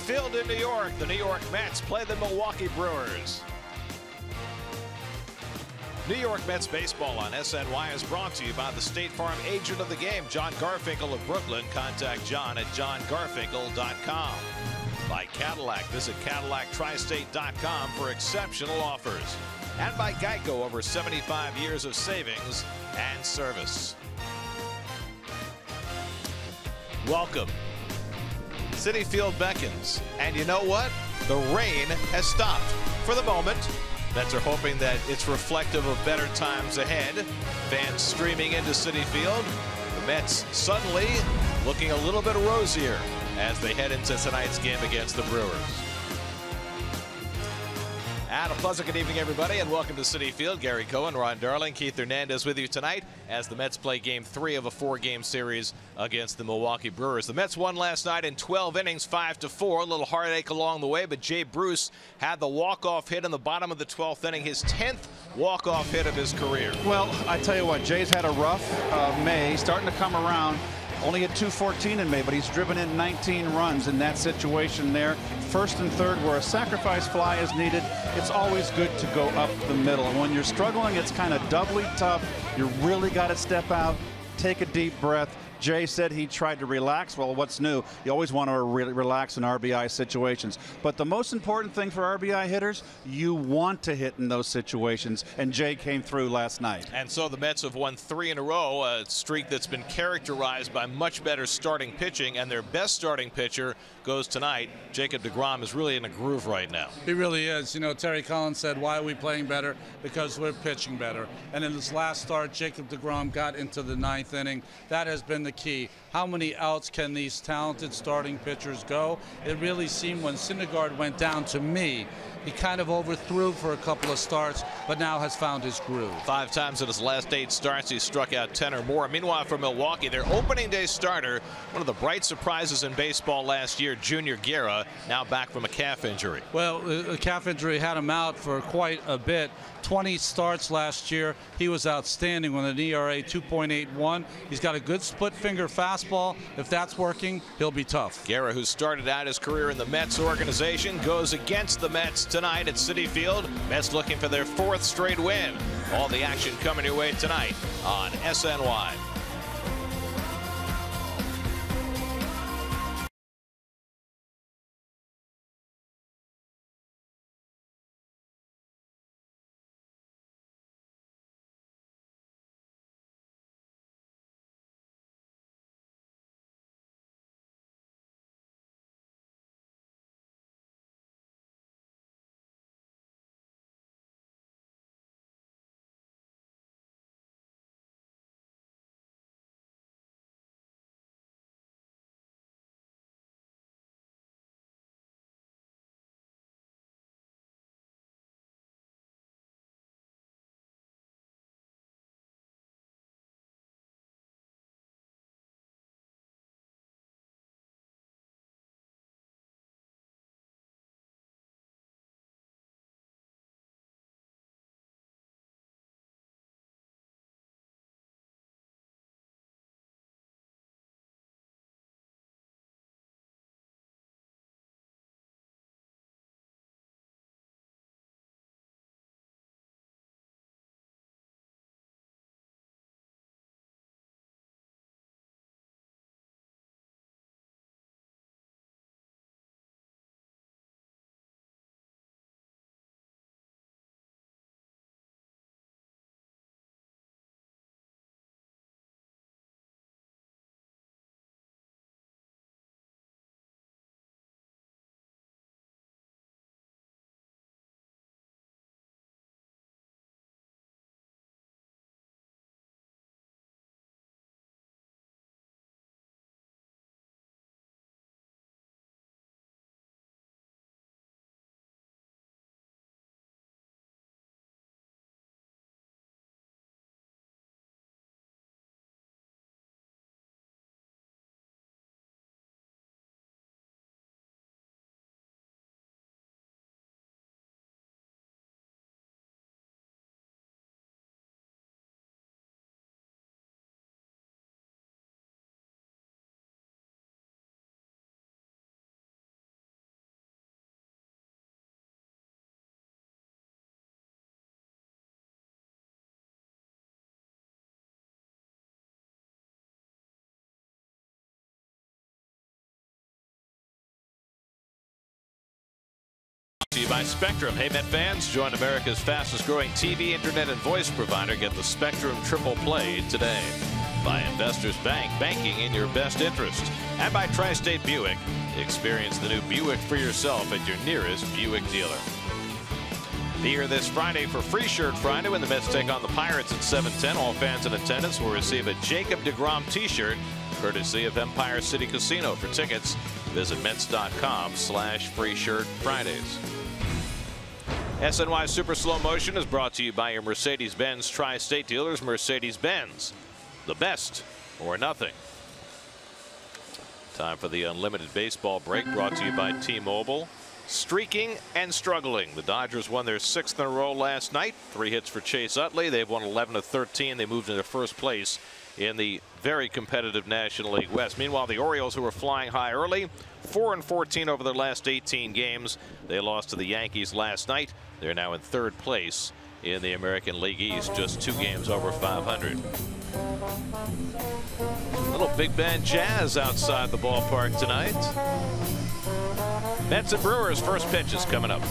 Field in New York, the New York Mets play the Milwaukee Brewers. New York Mets baseball on SNY is brought to you by the State Farm agent of the game, John Garfinkel of Brooklyn. Contact John at johngarfinkel.com. By Cadillac, visit CadillacTristate.com for exceptional offers. And by Geico, over 75 years of savings and service. Welcome. Citi Field beckons, and you know what? The rain has stopped for the moment. Mets are hoping that it's reflective of better times ahead. Fans streaming into Citi Field. The Mets suddenly looking a little bit rosier as they head into tonight's game against the Brewers. And a pleasant good evening, everybody, and welcome to Citi Field. Gary Cohen, Ron Darling, Keith Hernandez with you tonight as the Mets play Game 3 of a 4-game series against the Milwaukee Brewers. The Mets won last night in 12 innings, 5-4. A little heartache along the way, but Jay Bruce had the walk-off hit in the bottom of the 12th inning, his 10th walk-off hit of his career. Well, I tell you what, Jay's had a rough May, starting to come around. Only at 214 in May, but he's driven in 19 runs in that situation there. First and third, where a sacrifice fly is needed, it's always good to go up the middle. And when you're struggling, it's kind of doubly tough. You really got to step out, take a deep breath. Jay said he tried to relax. Well, what's new? You always want to relax in RBI situations. But the most important thing for RBI hitters, you want to hit in those situations. And Jay came through last night. And so the Mets have won 3 in a row, a streak that's been characterized by much better starting pitching. And their best starting pitcher goes tonight. Jacob Degrom is really in a groove right now. He really is. You know, Terry Collins said, why are we playing better? Because we're pitching better. And in this last start, Jacob Degrom got into the 9th inning. That has been the key. How many outs can these talented starting pitchers go? It really seemed when Syndergaard went down, to me, he kind of overthrew for a couple of starts, but now has found his groove. 5 times in his last 8 starts, he struck out 10 or more. Meanwhile, for Milwaukee, their opening day starter, one of the bright surprises in baseball last year, Junior Guerra, now back from a calf injury. Well, a calf injury had him out for quite a bit. 20 starts last year. He was outstanding with an ERA 2.81. He's got a good split finger fastball. If that's working, he'll be tough. Guerra, who started out his career in the Mets organization, goes against the Mets tonight at Citi Field. Mets looking for their 4th straight win. All the action coming your way tonight on SNY. To you by Spectrum. Hey, Met fans, join America's fastest growing TV, internet, and voice provider. Get the Spectrum Triple Play today. By Investors Bank, banking in your best interest. And by Tri-State Buick. Experience the new Buick for yourself at your nearest Buick dealer. Be here this Friday for Free Shirt Friday when the Mets take on the Pirates at 7:10. All fans in attendance will receive a Jacob Degrom t-shirt courtesy of Empire City Casino. For tickets, visit Mets.com/FreeShirtFridays. SNY Super Slow Motion is brought to you by your Mercedes-Benz Tri-State dealers. Mercedes-Benz, the best or nothing. Time for the unlimited baseball break, brought to you by T-Mobile. Streaking and struggling. The Dodgers won their 6th in a row last night. 3 hits for Chase Utley. They've won 11 of 13. They moved into first place in the very competitive National League West. Meanwhile, the Orioles, who were flying high early, 4-14 over their last 18 games. They lost to the Yankees last night. They're now in 3rd place in the American League East, just 2 games over 500. Little big band jazz outside the ballpark tonight. Mets and Brewers, first pitch is coming up.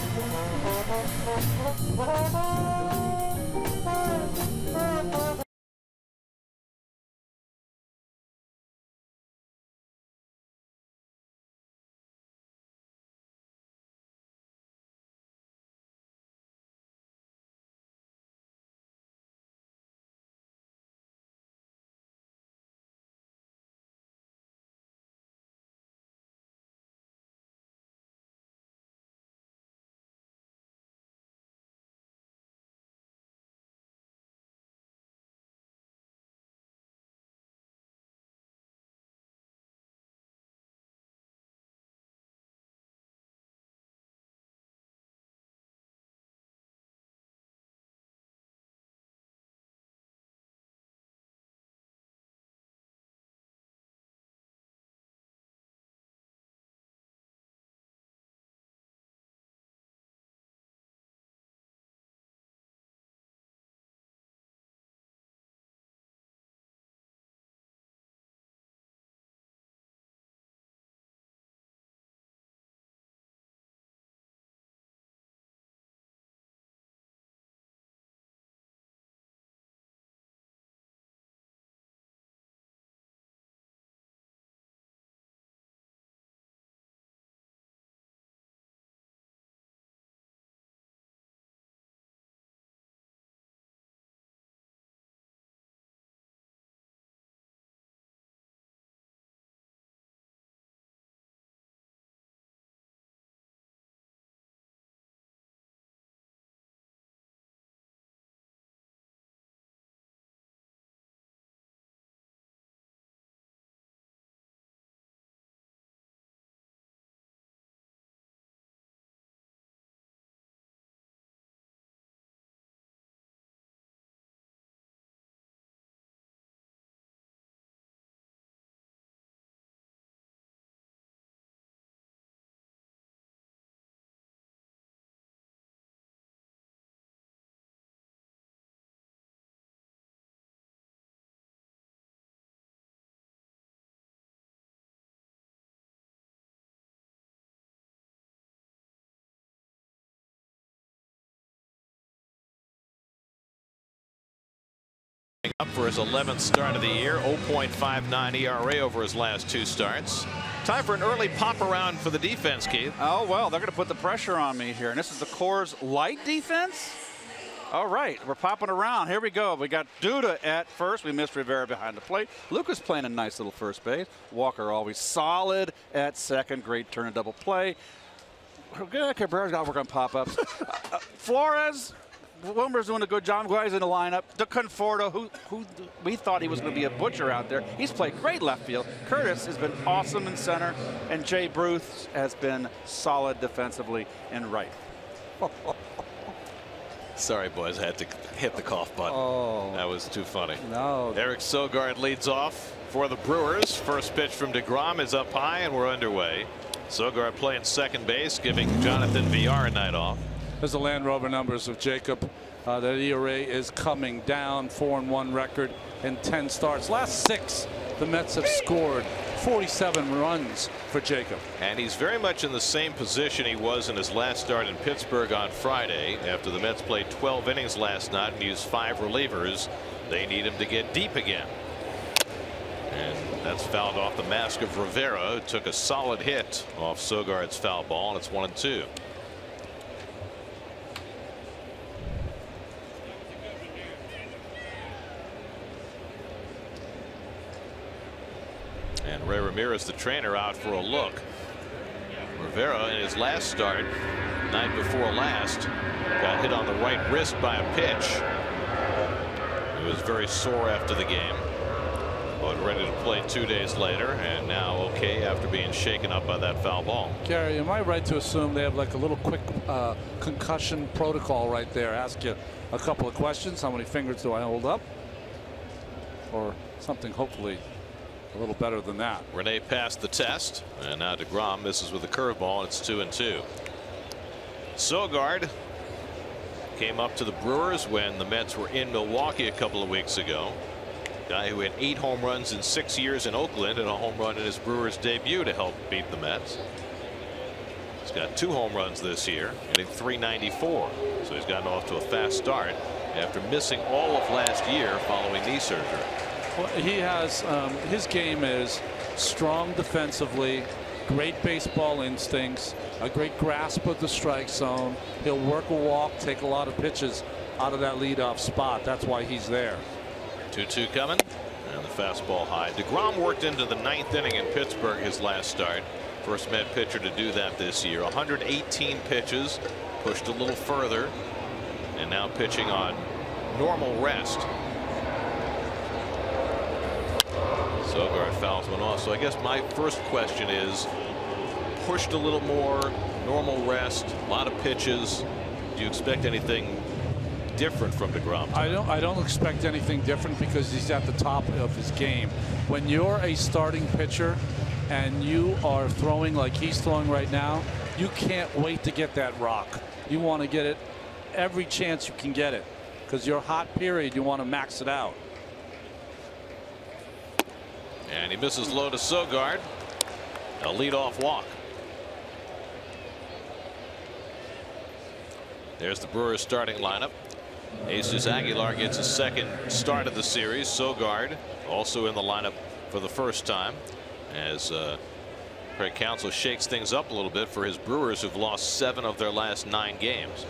Up for his 11th start of the year, 0.59 ERA over his last 2 starts. Time for an early pop around for the defense, Keith. Oh, well, they're going to put the pressure on me here. And this is the Coors Light defense? All right, we're popping around. Here we go. We got Duda at first. We missed Rivera behind the plate. Lucas playing a nice little first base. Walker always solid at second. Great turn and double play. Cabrera's got to work on pop-ups. Flores. Wilmer's doing a good job. Guys in the lineup. DeConforto, who we thought he was going to be a butcher out there. He's played great left field. Curtis has been awesome in center, and Jay Bruce has been solid defensively in right. Sorry, boys, I had to hit the cough button. Oh, that was too funny. No. Eric Sogard leads off for the Brewers. First pitch from Degrom is up high, and we're underway. Sogard playing second base, giving Jonathan VR a night off. There's the Land Rover numbers of Jacob. That ERA is coming down. 4-1 record in 10 starts. Last 6, the Mets have scored 47 runs for Jacob. And he's very much in the same position he was in his last start in Pittsburgh on Friday. After the Mets played 12 innings last night and used 5 relievers, they need him to get deep again. And that's fouled off the mask of Rivera, who took a solid hit off Sogard's foul ball, and it's 1-2. And Ray Ramirez, the trainer, out for a look. Rivera, in his last start, night before last, got hit on the right wrist by a pitch. He was very sore after the game, but ready to play 2 days later, and now okay after being shaken up by that foul ball. Gary, am I right to assume they have like a little quick concussion protocol right there? Ask you a couple of questions. How many fingers do I hold up? Or something hopefully a little better than that. Rene passed the test, and now Degrom misses with a curveball, and it's 2-2. Sogard came up to the Brewers when the Mets were in Milwaukee a couple of weeks ago. Guy who had 8 home runs in 6 years in Oakland and a home run in his Brewers debut to help beat the Mets. He's got 2 home runs this year, hitting .394, so he's gotten off to a fast start after missing all of last year following knee surgery. Well, he has his game is strong defensively, great baseball instincts, a great grasp of the strike zone. He'll work a walk, take a lot of pitches out of that leadoff spot. That's why he's there. 2-2 coming, and the fastball high. Degrom worked into the 9th inning in Pittsburgh his last start. First Met pitcher to do that this year. 118 pitches, pushed a little further, and now pitching on normal rest. Sogard fouls one off. So I guess my first question is, pushed a little more, normal rest, a lot of pitches. Do you expect anything different from Degrom? I don't expect anything different because he's at the top of his game. When you're a starting pitcher and you are throwing like he's throwing right now, you can't wait to get that rock. You want to get it every chance you can get it, because your hot period, you want to max it out. And he misses low to Sogard. A leadoff walk. There's the Brewers starting lineup. Jesus Aguilar gets his second start of the series. Sogard also in the lineup for the first time, as Craig Counsell shakes things up a little bit for his Brewers, who've lost 7 of their last 9 games.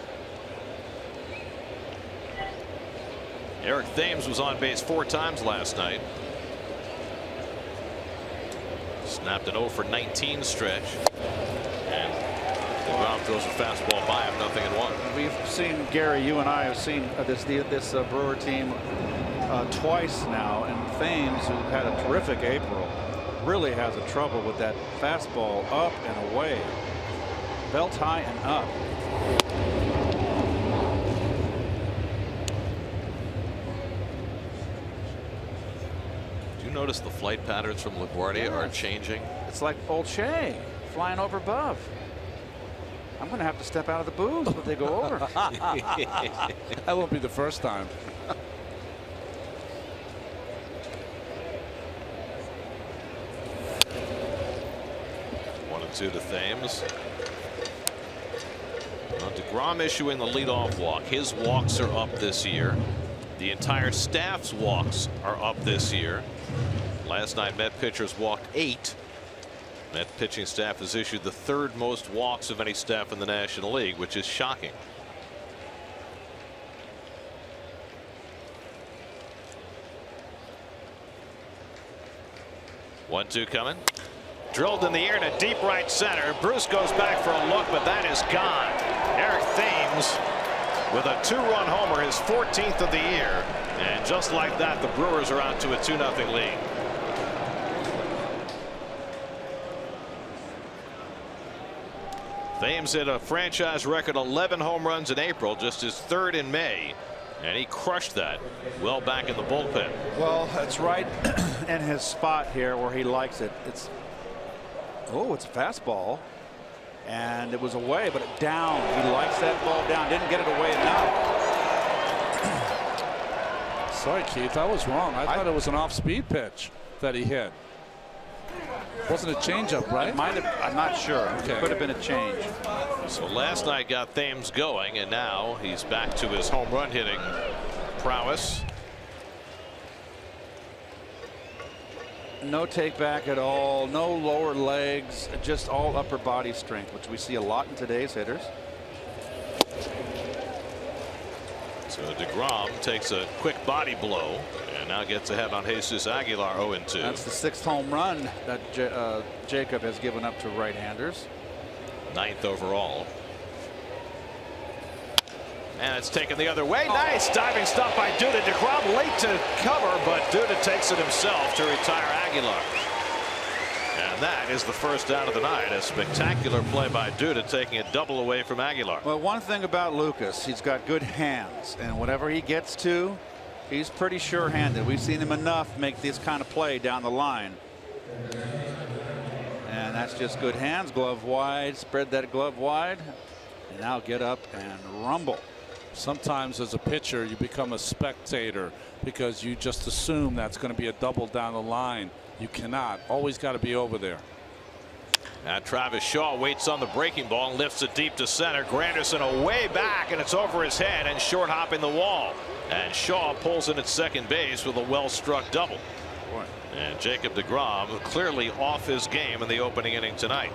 Eric Thames was on base 4 times last night. Snapped an 0 for 19 stretch, and Degrom throws a fastball by him, 0-1. We've seen, Gary, you and I have seen this Brewer team twice now, and Thames, who had a terrific April, really has a trouble with that fastball up and away, belt high and up. Notice the flight patterns from LaGuardia are changing. It's like old Shea flying over above. I'm going to have to step out of the booth when they go over. That won't be the first time. 1-2 to Thames. Well, Degrom issuing the leadoff walk. His walks are up this year. The entire staff's walks are up this year. Last night, Met pitchers walked 8. Met pitching staff has issued the 3rd most walks of any staff in the National League, which is shocking. One-two coming. Drilled in the air to deep right center. Bruce goes back for a look, but that is gone. Eric Thames with a 2-run homer, his 14th of the year. And just like that, the Brewers are out to a 2-0 lead. Thames hit a franchise record 11 home runs in April, just his 3rd in May. And he crushed that well back in the bullpen. Well, that's right in his spot here where he likes it. It's a fastball. And it was away, but down. He likes that ball down. Didn't get it away enough. Sorry, Keith, I was wrong. I thought it was an off-speed pitch that he hit. Wasn't a changeup, right? I'm not sure. Okay. Could have been a change. So last night got Thames going, and now he's back to his home run hitting prowess. No take back at all, no lower legs, just all upper body strength, which we see a lot in today's hitters. So Degrom takes a quick body blow and now gets ahead on Jesus Aguilar. 0-2. That's the 6th home run that Jacob has given up to right-handers. 9th overall. And it's taken the other way. Nice diving stop by Duda. Degrom late to cover, but Duda takes it himself to retire Aguilar. And that is the first out of the night. A spectacular play by Duda, taking a double away from Aguilar. Well, one thing about Lucas, he's got good hands, and whatever he gets to, he's pretty sure-handed. We've seen him enough make this kind of play down the line. And that's just good hands. Glove wide, spread that glove wide, and now get up and rumble. Sometimes as a pitcher you become a spectator because you just assume that's going to be a double down the line. You cannot. Always got to be over there. Now Travis Shaw waits on the breaking ball and lifts it deep to center. Granderson away back, and it's over his head and short hopping the wall. And Shaw pulls in at second base with a well-struck double. And Jacob Degrom clearly off his game in the opening inning tonight.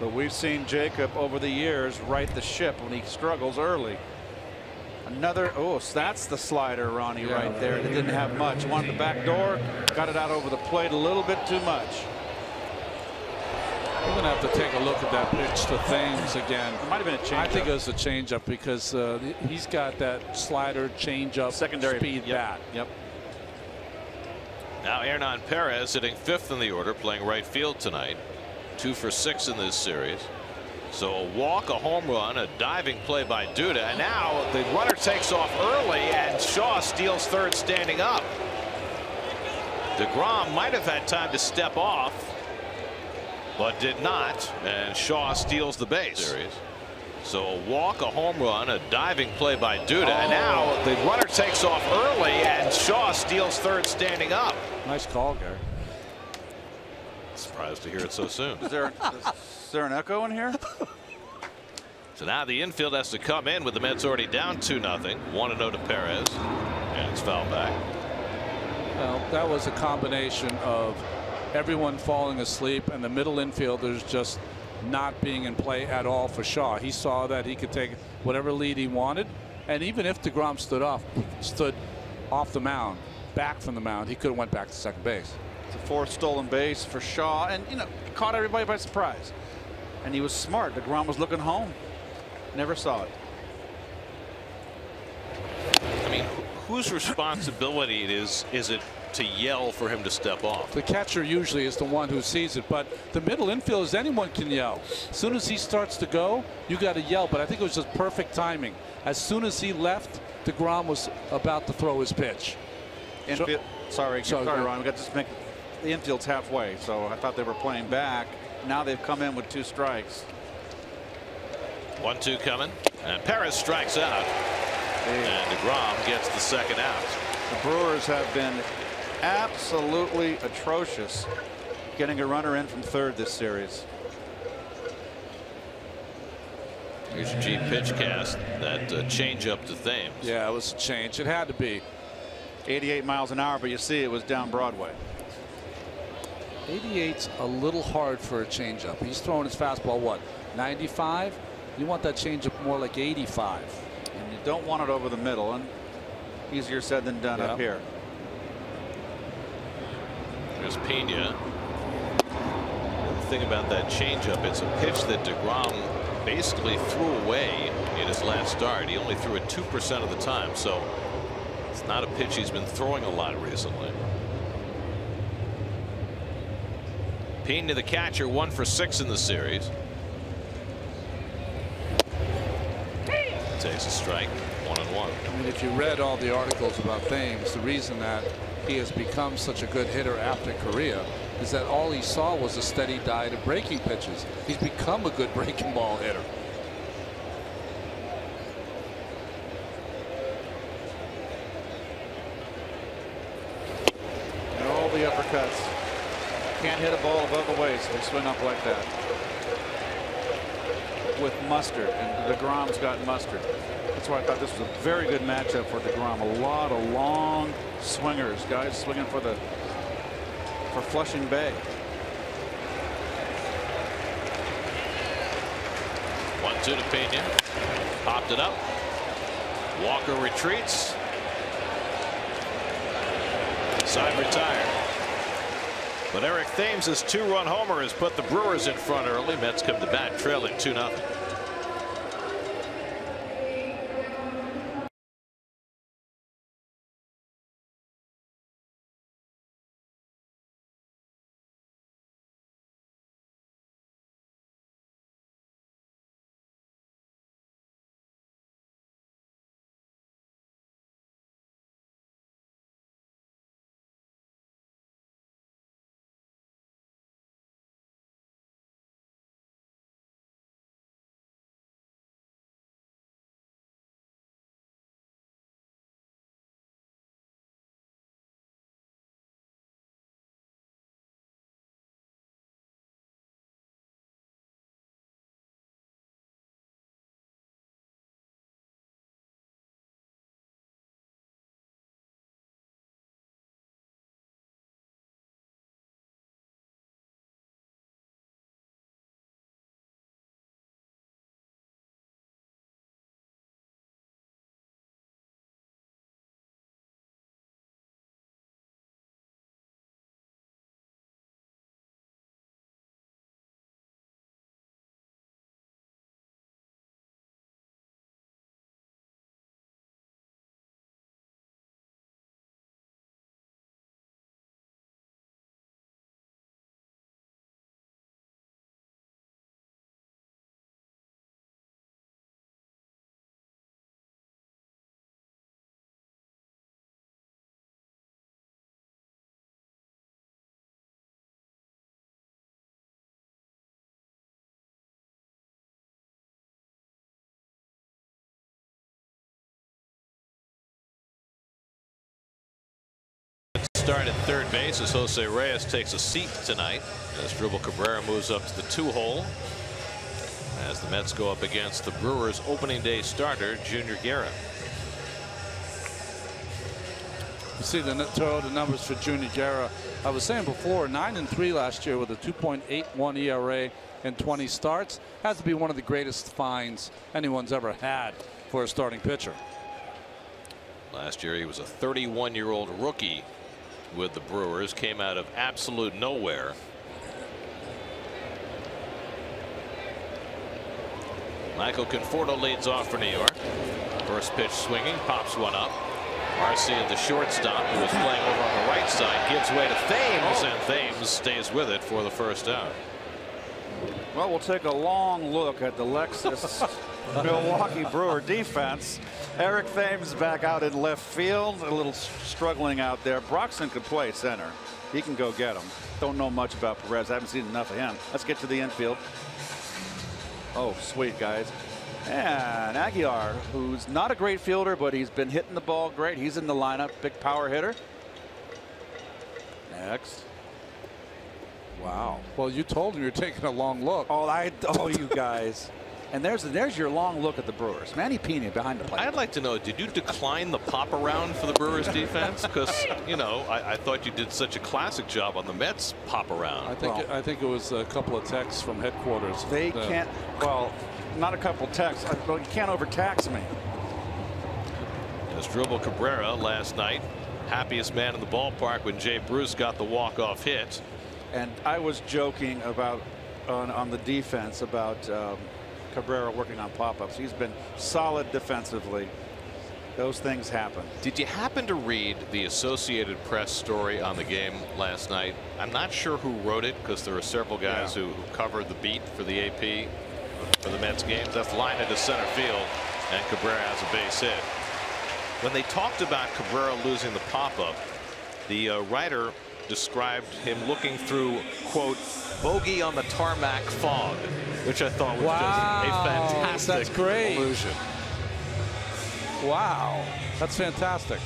But we've seen Jacob over the years right the ship when he struggles early. Another, oh, so that's the slider, Ronnie, right there. It didn't have much. Wanted the back door, got it out over the plate a little bit too much. We're going to have to take a look at that pitch to Thames again. It might have been a changeup. I think it was a changeup because he's got that slider changeup secondary speed bat. Yep. Now Hernan Perez hitting 5th in the order, playing right field tonight. 2 for 6 in this series. So a walk, a home run, a diving play by Duda, and now the runner takes off early, and Shaw steals third standing up. Degrom might have had time to step off, but did not, and Shaw steals the base. So a walk, a home run, a diving play by Duda, and now the runner takes off early, and Shaw steals third standing up. Nice call, Gary. Surprised to hear it so soon. Is there an echo in here? So now the infield has to come in with the Mets already down 2-0. 1-0 to Perez, and it's fouled back. Well, that was a combination of everyone falling asleep and the middle infielders just not being in play at all for Shaw. He saw that he could take whatever lead he wanted, and even if Degrom stood off the mound, back from the mound, he could have went back to second base. It's a 4th stolen base for Shaw, and caught everybody by surprise. And he was smart. Degrom was looking home. Never saw it. I mean, whose responsibility is it to yell for him to step off? The catcher usually is the one who sees it, but the middle infielders, anyone can yell. As soon as he starts to go, you got to yell. But I think it was just perfect timing. As soon as he left, Degrom was about to throw his pitch. Sorry, Ron. We got to make the infield's halfway, so I thought they were playing back. Now they've come in with 2 strikes. 1-2 coming, and Perez strikes out, and Degrom gets the second out. The Brewers have been absolutely atrocious getting a runner in from third this series. Here's your G pitch cast, that change up to Thames. Yeah, it was a change. It had to be. 88 miles an hour, but you see it was down Broadway. 88's a little hard for a changeup. He's throwing his fastball, what, 95? You want that changeup more like 85. And you don't want it over the middle, and easier said than done up here. There's Pena. The thing about that changeup, it's a pitch that Degrom basically threw away in his last start. He only threw it 2% of the time, so it's not a pitch he's been throwing a lot recently. Pena, the catcher, 1 for 6 in the series. Takes a strike, 1-1. I mean, if you read all the articles about Thames, the reason that he has become such a good hitter after Korea is that all he saw was a steady diet of breaking pitches. He's become a good breaking ball hitter. And all the uppercuts. Can't hit a ball above the waist. They swing up like that. With Mustard, and Degrom's got Mustard. That's why I thought this was a very good matchup for Degrom. A lot of long swingers, guys swinging for Flushing Bay. 1-2 to Pena. Popped it up. Walker retreats. Side retired. But Eric Thames' 2-run homer has put the Brewers in front early. Mets come to bat trailing 2-0. Start at third base as Jose Reyes takes a seat tonight as Dribble Cabrera moves up to the 2-hole as the Mets go up against the Brewers opening day starter Junior Guerra. You see the numbers for Junior Guerra. I was saying before, 9-3 last year with a 2.81 ERA and 20 starts. Has to be one of the greatest finds anyone's ever had for a starting pitcher. Last year he was a 31-year-old rookie with the Brewers, came out of absolute nowhere. Michael Conforto leads off for New York. First pitch swinging, pops one up. Marcia, the shortstop, who was playing over on the right side, gives way to Thames, and Thames stays with it for the first out. Well, we'll take a long look at the Lexus Milwaukee Brewer defense. Eric Thames back out in left field, a little struggling out there. Broxton could play center. He can go get him. Don't know much about Perez. I haven't seen enough of him. Let's get to the infield. Oh, sweet, guys. And Aguilar, who's not a great fielder, but he's been hitting the ball great. He's in the lineup. Big power hitter. Next. Wow. Well, you told him you're taking a long look. Oh, you guys. And there's your long look at the Brewers. Manny Pena behind the plate. I'd like to know, did you decline the pop around for the Brewers defense? Because, you know, I thought you did such a classic job on the Mets pop around. I think it was a couple of texts from headquarters. They can't, well, not a couple texts. You can't overtax me. As Dribble Cabrera last night, happiest man in the ballpark when Jay Bruce got the walk-off hit. And I was joking about on the defense about Cabrera working on pop-ups. He's been solid defensively. Those things happen. Did you happen to read the Associated Press story on the game last night? I'm not sure who wrote it because there are several guys who covered the beat for the AP for the Mets games. That's line into center field, and Cabrera has a base hit. When they talked about Cabrera losing the pop-up, the writer described him looking through, quote, bogey on the tarmac fog, which I thought was just a fantastic illusion. Wow, that's fantastic.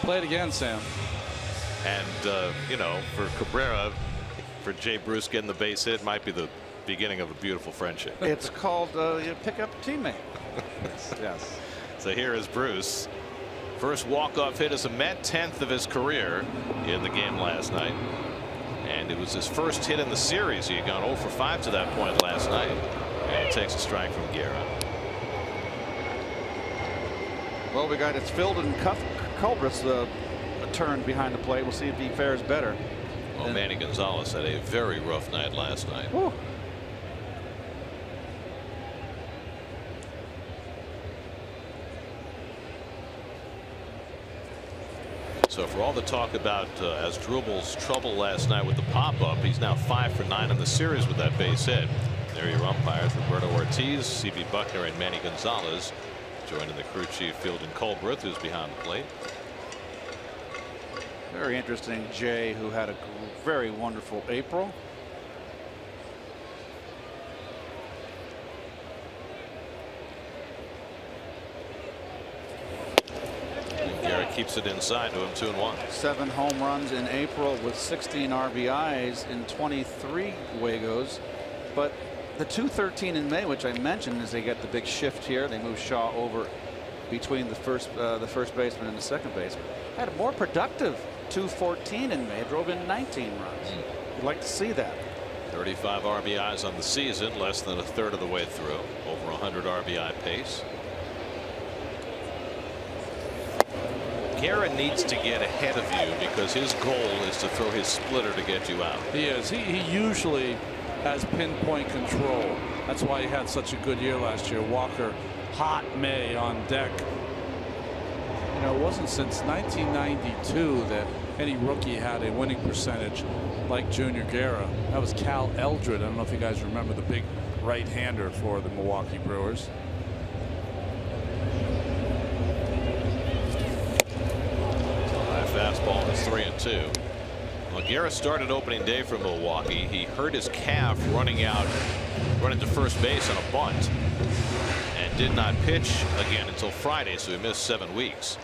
Play it again, Sam. And you know, for Cabrera, for Jay Bruce getting the base hit might be the beginning of a beautiful friendship. It's called you pick up a teammate. Yes. So here is Bruce. First walk-off hit as a Met, 10th of his career in the game last night. And it was his first hit in the series. He had gone 0 for 5 to that point last night. And he takes a strike from Guerra. Well, we got it's filled and Culbreth's a turn behind the plate. We'll see if he fares better. Well, Manny Gonzalez had a very rough night last night. Whew. So for all the talk about Asdrubal's trouble last night with the pop-up, he's now 5 for 9 in the series with that base hit. There are your umpires, Roberto Ortiz, C.B. Buckner, and Manny Gonzalez. Joining the crew chief, Field and Culbreth, who's behind the plate. Very interesting. Jay, who had a very wonderful April. Guerra keeps it inside to him, 2-1. 7 home runs in April with 16 RBIs in 23 Wagos. But the 2-13 in May, which I mentioned, is they get the big shift here. They move Shaw over between the first baseman and the second baseman. Had a more productive 2-14 in May. Drove in 19 runs. You'd like to see that. 35 RBIs on the season, less than a third of the way through. Over 100 RBI pace. Guerra needs to get ahead of you because his goal is to throw his splitter to get you out. He is. He usually has pinpoint control. That's why he had such a good year last year. Walker, hot May on deck. You know, it wasn't since 1992 that any rookie had a winning percentage like Junior Guerra. That was Cal Eldred. I don't know if you guys remember, the big right-hander for the Milwaukee Brewers. Fastball is 3-2. Well, Guerra started opening day for Milwaukee. He hurt his calf running to first base on a bunt, and did not pitch again until Friday, so he missed 7 weeks.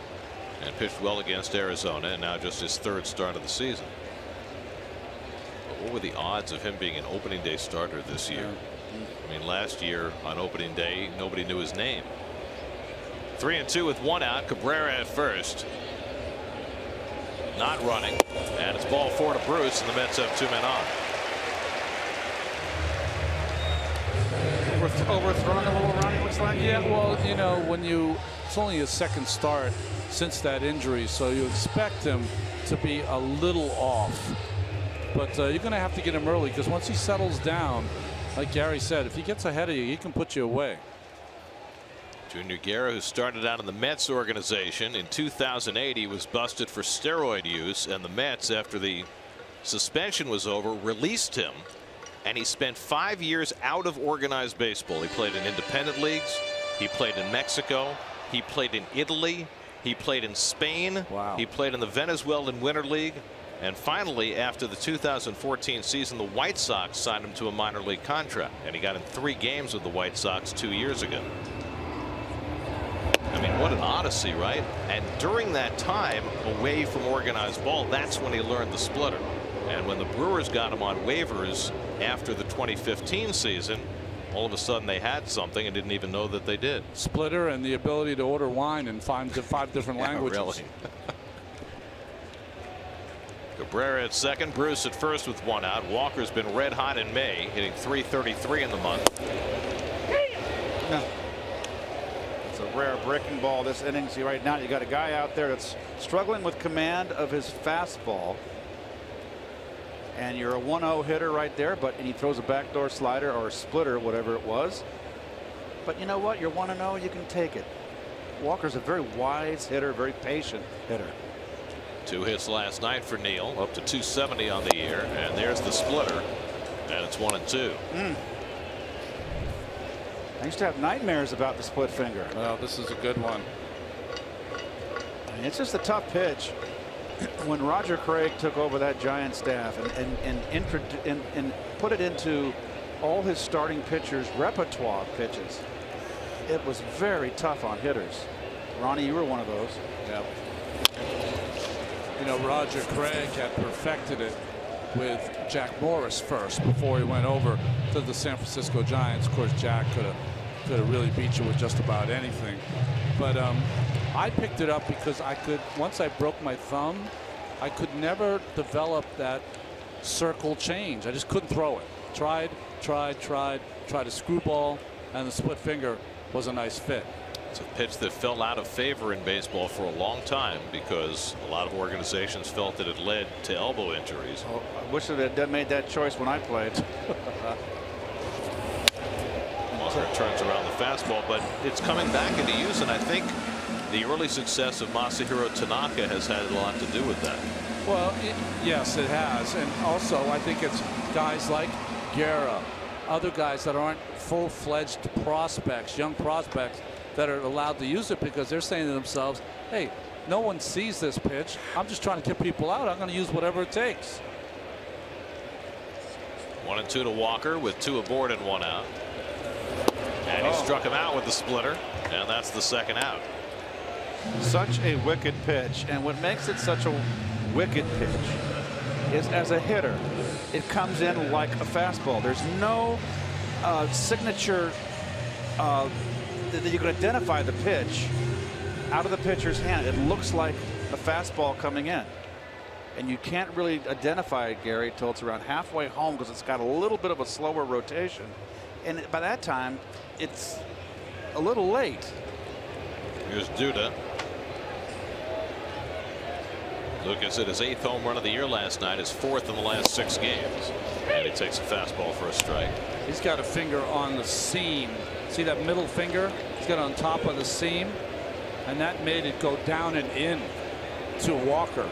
And pitched well against Arizona, and now just his 3rd start of the season. But what were the odds of him being an opening day starter this year? I mean, last year on opening day, nobody knew his name. 3-2 with 1 out. Cabrera at first. Not running, and it's ball 4 to Bruce, and the Mets have 2 men on. Overthrown a little run, it looks like. Yeah, well, you know, it's only his 2nd start since that injury, so you expect him to be a little off. But you're going to have to get him early, because once he settles down, like Gary said, if he gets ahead of you, he can put you away. Junior Guerra, who started out in the Mets organization in 2008, he was busted for steroid use, and the Mets, after the suspension was over, released him, and he spent 5 years out of organized baseball. He played in independent leagues, he played in Mexico, he played in Italy, he played in Spain. Wow. He played in the Venezuelan Winter League, and finally, after the 2014 season, the White Sox signed him to a minor league contract, and he got in 3 games with the White Sox 2 years ago. I mean, what an odyssey, right? And during that time away from organized ball, that's when he learned the splitter. And when the Brewers got him on waivers after the 2015 season, all of a sudden they had something and didn't even know that they did. Splitter and the ability to order wine in 5 different languages. Really. Cabrera at second, Bruce at first with 1 out. Walker's been red hot in May, hitting .333 in the month. No. It's a rare breaking ball this inning. See, right now you got a guy out there that's struggling with command of his fastball, and you're a 1-0 hitter right there, but he throws a backdoor slider or a splitter, whatever it was. But you know what? You're 1-0. You can take it. Walker's a very wise hitter, very patient hitter. 2 hits last night for Neal, up to .270 on the year, and there's the splitter, and it's 1-2. I used to have nightmares about the split finger. Well, this is a good one. It's just a tough pitch. When Roger Craig took over that Giant staff and put it into all his starting pitchers' repertoire pitches, it was very tough on hitters. Ronnie, you were one of those. Yeah. You know, Roger Craig had perfected it with Jack Morris first before he went over to the San Francisco Giants. Of course, Jack could have really beat you with just about anything. But I picked it up because I could, once I broke my thumb, I could never develop that circle change. I just couldn't throw it. Tried a screwball, and the split finger was a nice fit. It's a pitch that fell out of favor in baseball for a long time because a lot of organizations felt that it led to elbow injuries. Oh, I wish it had made that choice when I played. Walker turns around the fastball, but it's coming back into use, and I think the early success of Masahiro Tanaka has had a lot to do with that. Well, yes, it has. And also, I think it's guys like Guerra, other guys that aren't full-fledged prospects, young prospects, that are allowed to use it because they're saying to themselves, hey, no one sees this pitch. I'm just trying to get people out. I'm going to use whatever it takes. 1-2 to Walker with 2 aboard and 1 out. And he struck him out with the splitter, and that's the second out. Such a wicked pitch, and what makes it such a wicked pitch is as a hitter, it comes in like a fastball. There's no signature that you can identify the pitch out of the pitcher's hand. It looks like a fastball coming in, and you can't really identify it, Gary, till it's around halfway home because it's got a little bit of a slower rotation, and by that time it's a little late. Here's Duda. Lucas hit his 8th home run of the year last night, his 4th in the last 6 games, and he takes a fastball for a strike. He's got a finger on the seam. See that middle finger? He's got it on top of the seam, and that made it go down and in to Walker.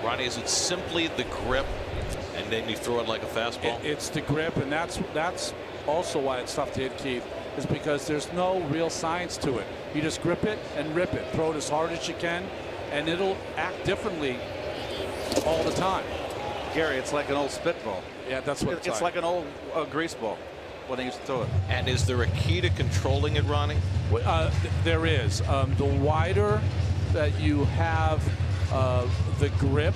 Ronnie, is it simply the grip and then you throw it like a fastball? It's the grip, and that's also why it's tough to hit, Keith, is because there's no real science to it. You just grip it and rip it. Throw it as hard as you can, and it'll act differently all the time. Gary, it's like an old spitball. Yeah, that's what it's like an old grease ball when they used to throw it. And is there a key to controlling it, Ronnie? There is. The wider that you have the grip,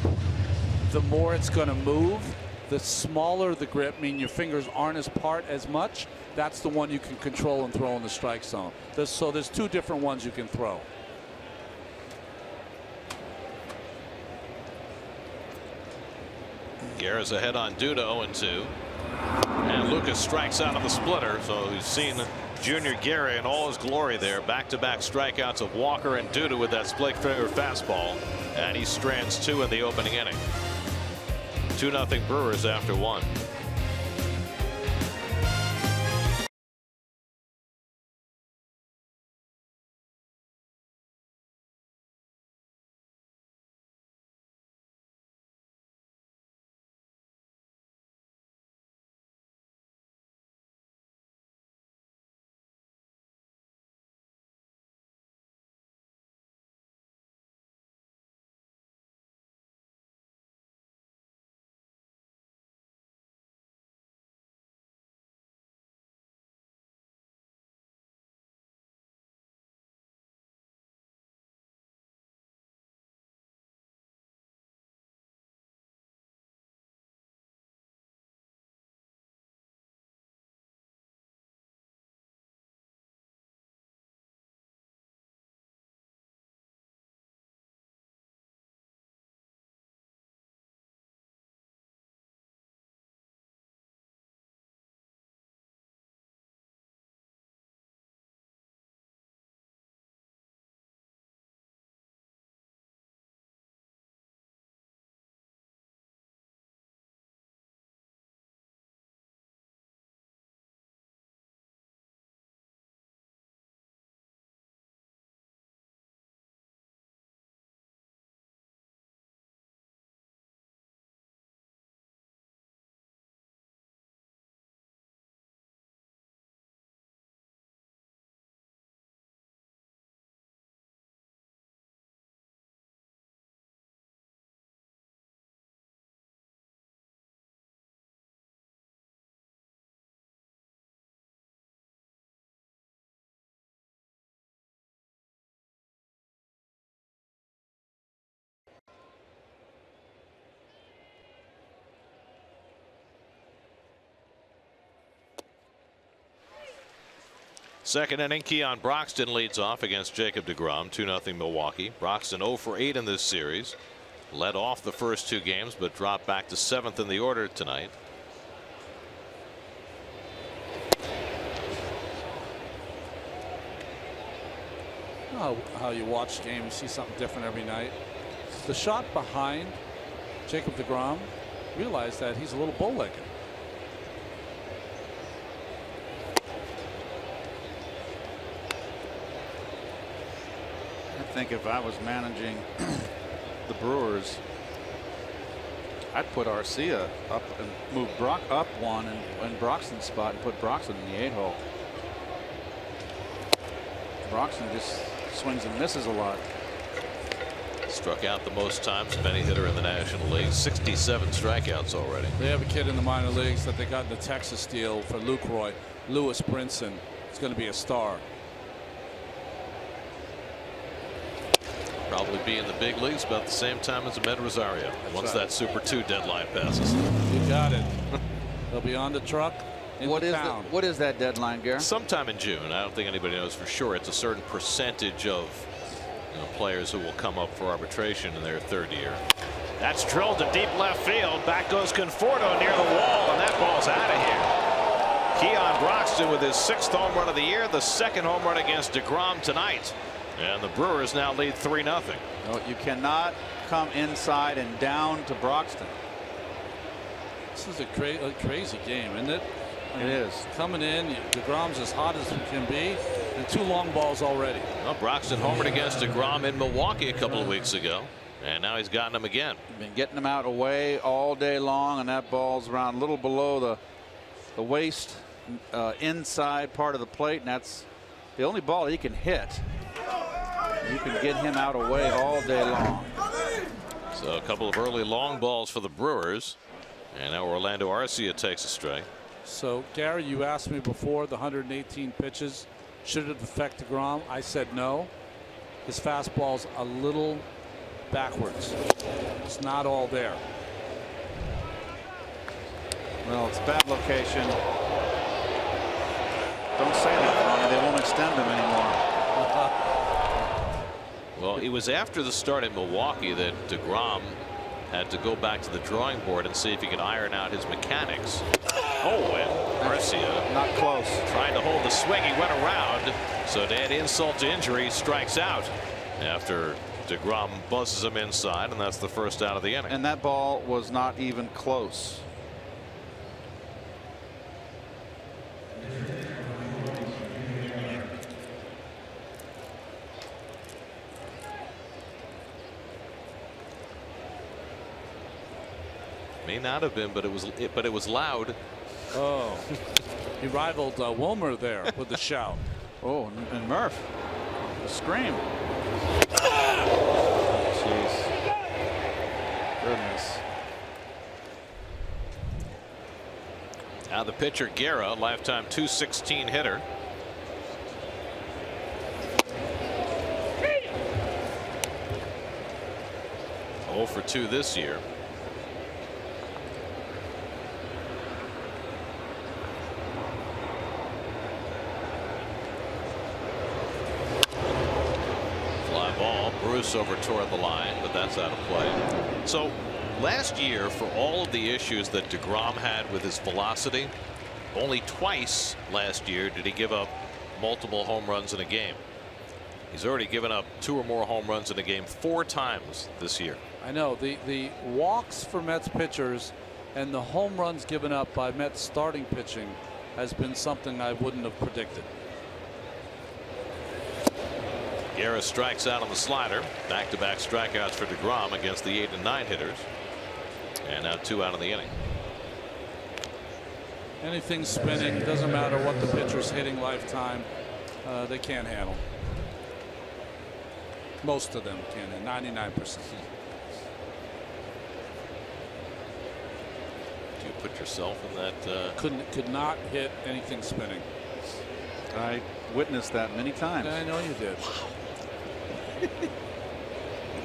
the more it's going to move. The smaller the grip, meaning your fingers aren't as apart as much, that's the one you can control and throw in the strike zone. So there's 2 different ones you can throw. Guerra's ahead on Duda, 0-2. And Lucas strikes out of the splitter, so we've seen Junior Guerra in all his glory there. Back-to-back strikeouts of Walker and Duda with that split finger fastball, and he strands 2 in the opening inning. 2-0 Brewers after 1. Second inning, Keon Broxton leads off against Jacob Degrom. 2-0 Milwaukee. Broxton 0 for 8 in this series. Led off the first 2 games, but dropped back to 7th in the order tonight. How you watch the game, you see something different every night. The shot behind Jacob Degrom, realize that he's a little bow-legged. I think if I was managing the Brewers, I'd put Arcia up and move Brock up one in Broxton's spot and put Broxton in the 8-hole. Broxton just swings and misses a lot. Struck out the most times of any hitter in the National League. 67 strikeouts already. They have a kid in the minor leagues that they got in the Texas deal for Luke Roy. Lewis Brinson. He's going to be a star. Probably be in the big leagues about the same time as Ahmed Rosario. Once that Super 2 deadline passes. You got it. They'll be on the truck. What is that deadline, Guerra? Sometime in June. I don't think anybody knows for sure. It's a certain percentage of players who will come up for arbitration in their 3rd year. That's drilled to deep left field. Back goes Conforto near the wall, and that ball's out of here. Keon Broxton with his 6th home run of the year, the 2nd home run against Degrom tonight. And the Brewers now lead 3-0. No, you cannot come inside and down to Broxton. This is a crazy game, isn't it? It is. Coming in, Degrom's as hot as it can be, and 2 long balls already. Well, Broxton homered against Degrom in Milwaukee a couple of weeks ago, and now he's gotten him again. Been getting him out away all day long, and that ball's around a little below the waist, inside part of the plate, and that's the only ball he can hit. You can get him out away all day long. So a couple of early long balls for the Brewers, and now Orlando Arcia takes a strike. So, Gary, you asked me before the 118 pitches, should it affect Degrom? I said no. His fastball's a little backwards. It's not all there. Well, it's a bad location. Don't say that, Ronnie. They won't extend him anymore. Well, it was after the start in Milwaukee that Degrom had to go back to the drawing board and see if he could iron out his mechanics. Oh, and Arcia not close. Trying to hold the swing. He went around. So to add insult to injury, he strikes out after Degrom buzzes him inside, and that's the first out of the inning. And that ball was not even close. May not have been, but it was loud. Oh, he rivaled Wilmer there with the shout. Oh, and Murph, the scream. Jeez. Goodness. Now the pitcher Guerra, lifetime .216 hitter. Oh for 2 this year. Bruce over toward the line, but that's out of play. So last year, for all of the issues that Degrom had with his velocity, only twice last year did he give up multiple home runs in a game. He's already given up 2 or more home runs in a game 4 times this year. I know the walks for Mets pitchers and the home runs given up by Mets starting pitching has been something I wouldn't have predicted. Guerra strikes out on the slider. Back-to-back strikeouts for Degrom against the 8 and 9 hitters. And now 2 out of the inning. Anything spinning, doesn't matter what the pitcher's hitting lifetime, they can't handle. Most of them can, 99%. Do you put yourself in that? Could not hit anything spinning. I witnessed that many times. I know you did. You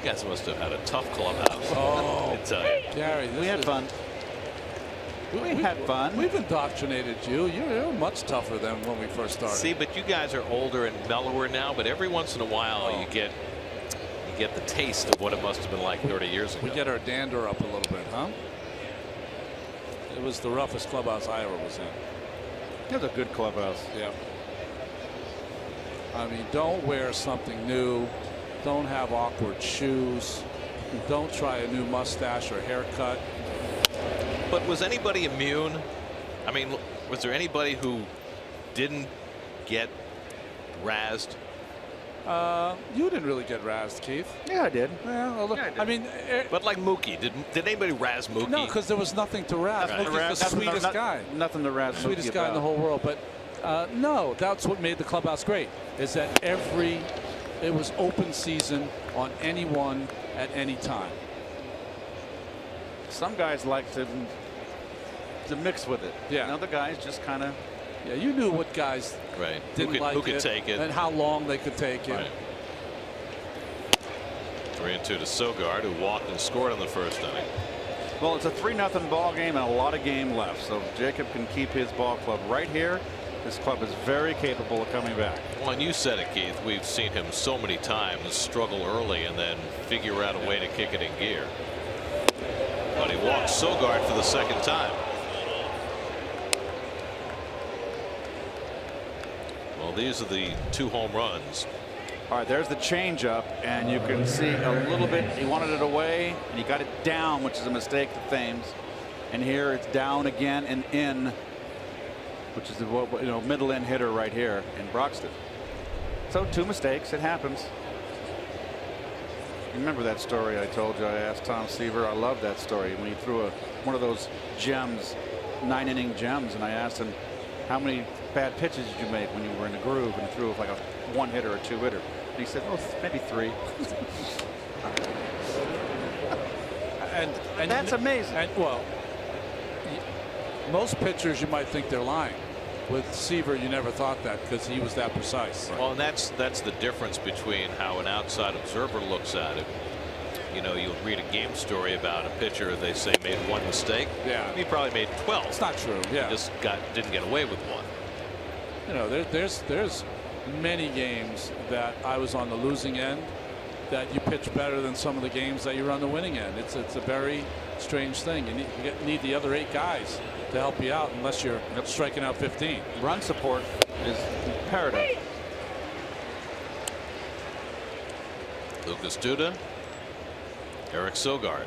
guys must have had a tough clubhouse. Oh, I tell you. Gary, we had fun. We had fun. We've indoctrinated you. You're much tougher than when we first started. See, but you guys are older and mellower now. But every once in a while, you get the taste of what it must have been like 30 years ago. We get our dander up a little bit, huh? It was the roughest clubhouse I ever was in. It was a good clubhouse. Yeah. I mean, don't wear something new. Don't have awkward shoes. Don't try a new mustache or haircut. But was anybody immune? I mean, was there anybody who didn't get razzed? You didn't really get razzed, Keith. Yeah, I did. Yeah, I did. I mean, But like Mookie, did anybody razz Mookie? no, because there was nothing to razz. Right. Mookie's the sweetest guy. Nothing to razz. Sweetest Mookie guy in the about. whole world. But no, that's what made the clubhouse great. Is that it was open season on anyone at any time. Some guys like to mix with it. Yeah. Other guys just kind of. Yeah, you knew what guys Right. didn't like who could take it and how long they could take it. Right. 3-2 to Sogard, who walked and scored in the first inning. Well, it's a 3-0 ball game and a lot of game left. So Jacob can keep his ball club right here. This club is very capable of coming back. Well, and you said it, Keith. We've seen him so many times struggle early and then figure out a way to kick it in gear. But he walked Sogard for the second time. Well, these are the 2 home runs. All right, there's the changeup, and you can see a little bit. He wanted it away, and he got it down, which is a mistake to Thames. And here it's down again and in, which is the middle in hitter right here in Broxton. So 2 mistakes. It happens. Remember that story I told you? I asked Tom Seaver. I love that story when he threw one of those gems, 9-inning gems, and I asked him, how many bad pitches did you make when you were in the groove and threw like a 1-hitter or 2-hitter? And he said, oh, maybe 3. and that's amazing. And, well, most pitchers you might think they're lying. With Seaver, you never thought that because he was that precise. Well, and that's the difference between how an outside observer looks at it. You know, you'll read a game story about a pitcher they say made 1 mistake. Yeah. He probably made 12. It's not true. Yeah. He just didn't get away with 1. You know, there's many games that I was on the losing end that you pitch better than some of the games that you're on the winning end. It's a very strange thing. You need the other 8 guys to help you out unless you're striking out 15. Run support is imperative. Lucas Duda, Eric Sogard,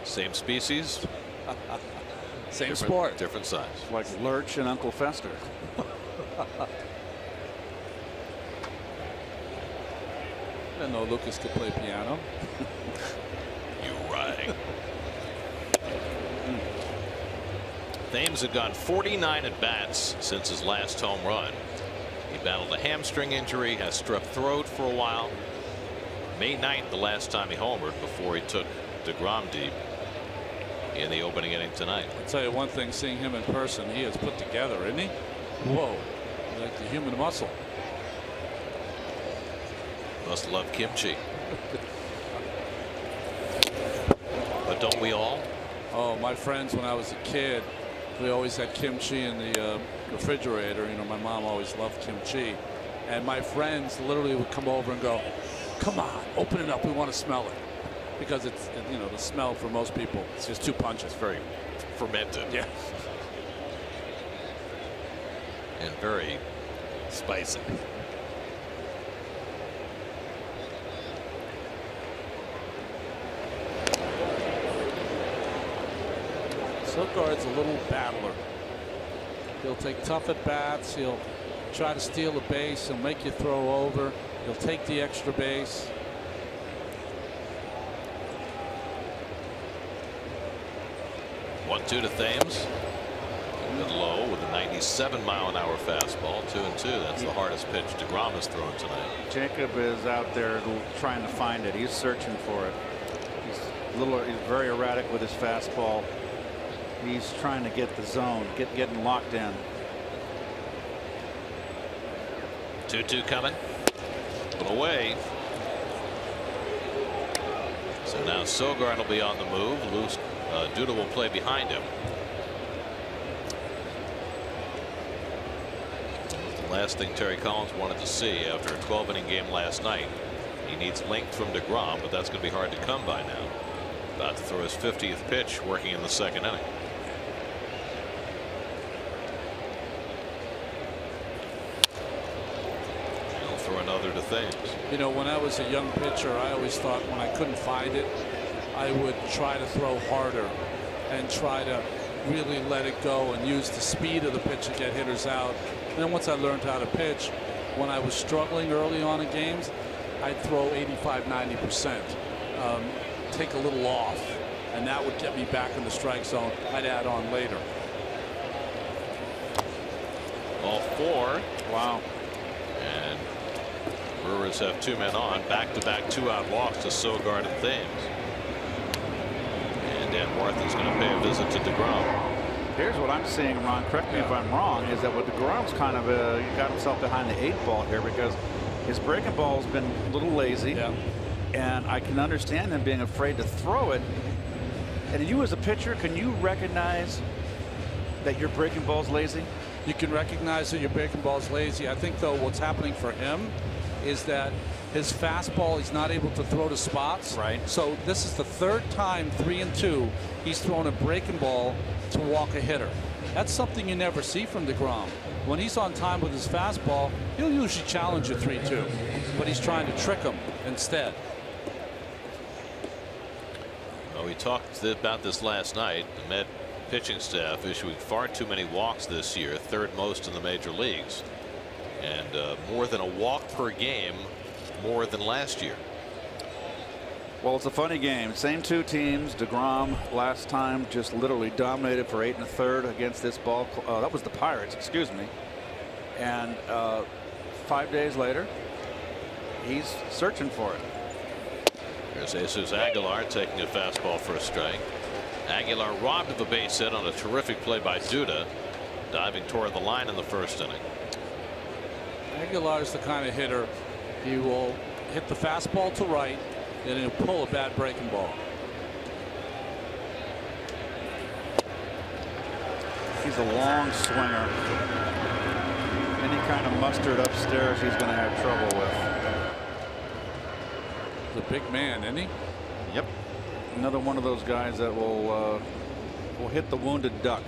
same species, Same different, sport. different size. Like Lurch and Uncle Fester. I didn't know Lucas could play piano. You right. Thames had gone 49 at bats since his last home run. He battled a hamstring injury, has strep throat for a while. May 9th, the last time he homered before he took Degrom deep in the opening inning tonight. I'll tell you one thing, seeing him in person, he is put together, isn't he? Whoa, like the human muscle. Must love kimchi. But don't we all? Oh, my friends, when I was a kid, we always had kimchi in the refrigerator. You know, my mom always loved kimchi. And my friends literally would come over and go, come on, open it up. We want to smell it. Because it's, you know, the smell for most people, it's just too pungent. It's very fermented. Yeah. And very spicy. Sogard's a little battler. He'll take tough at bats. He'll try to steal a base. He'll make you throw over. He'll take the extra base. One-two to Thames. Good low with a 97-mile-an-hour fastball. 2-2. That's the hardest pitch Degrom has thrown tonight. Jacob is out there trying to find it. He's searching for it. He's very erratic with his fastball. He's trying to get the zone, getting locked in. 2-2 coming. Put away. So now Sogard will be on the move. Duda will play behind him. last thing Terry Collins wanted to see after a 12-inning game last night. He needs length from Degrom, but that's going to be hard to come by now. About to throw his 50th pitch, working in the second inning. He'll throw another to Thames. You know, when I was a young pitcher, I always thought when I couldn't find it, I would try to throw harder and try to really let it go and use the speed of the pitch to get hitters out. And then once I learned how to pitch, when I was struggling early on in games, I'd throw 85–90%, take a little off, and that would get me back in the strike zone. I'd add on later. Ball 4. Wow. And Brewers have 2 men on. Back-to-back 2-out walks to Sogard and Thames. And Dan Warthen's going to pay a visit to Degrom. Here's what I'm seeing, Ron. Correct me if I'm wrong. Is that what Degrom's kind of he got himself behind the 8 ball here because his breaking ball's been a little lazy. Yeah. And I can understand him being afraid to throw it. And you as a pitcher, can you recognize that your breaking ball's lazy? You can recognize that your breaking ball's lazy. I think, though, what's happening for him is that his fastball, he's not able to throw to spots. Right. So this is the 3rd time, 3-2, he's thrown a breaking ball to walk a hitter. That's something you never see from Degrom. When he's on time with his fastball, he'll usually challenge a 3-2, but he's trying to trick him instead. Well, we talked about this last night. The Met pitching staff issuing far too many walks this year, 3rd most in the major leagues, and more than a walk per game more than last year. Well, it's a funny game. Same 2 teams. Degrom last time just literally dominated for 8 1/3 against this ball. That was the Pirates, excuse me. And 5 days later, he's searching for it. There's Jesus Aguilar taking a fastball for a strike. Aguilar robbed of a base hit on a terrific play by Duda, diving toward the line in the 1st inning. Aguilar's the kind of hitter, he will hit the fastball to right, and he'll pull a bad breaking ball. He's a long swinger. Any kind of mustard upstairs he's going to have trouble with. He's a big man, isn't he? Yep. Another one of those guys that will hit the wounded duck.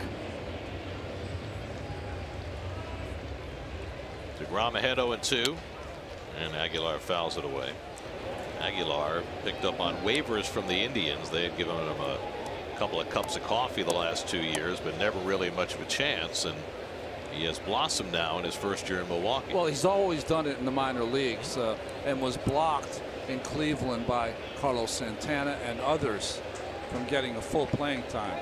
Degrom ahead 0-2, and Aguilar fouls it away. Aguilar picked up on waivers from the Indians. They had given him a couple of cups of coffee the last 2 years, but never really much of a chance. And he has blossomed now in his 1st year in Milwaukee. Well, he's always done it in the minor leagues, and was blocked in Cleveland by Carlos Santana and others from getting a full playing time.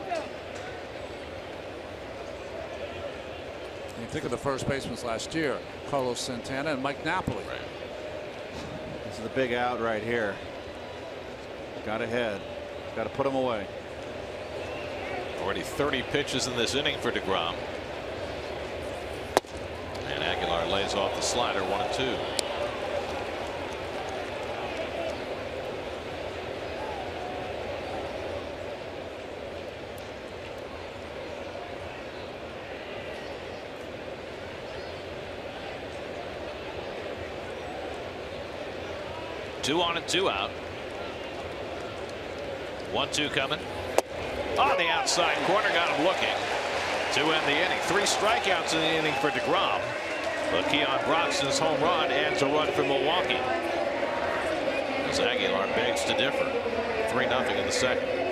You think of the first basemen last year, Carlos Santana and Mike Napoli. Right. This is the big out right here. Got ahead. Got to put him away. Already 30 pitches in this inning for Degrom. And Aguilar lays off the slider, 1-2. Two on and 2 out. 1-2 coming. On the outside corner, got him looking to end the inning. 3 strikeouts in the inning for Degrom. But Keon Broxton's home run ends a run for Milwaukee. As Aguilar begs to differ. 3-0 in the 2nd.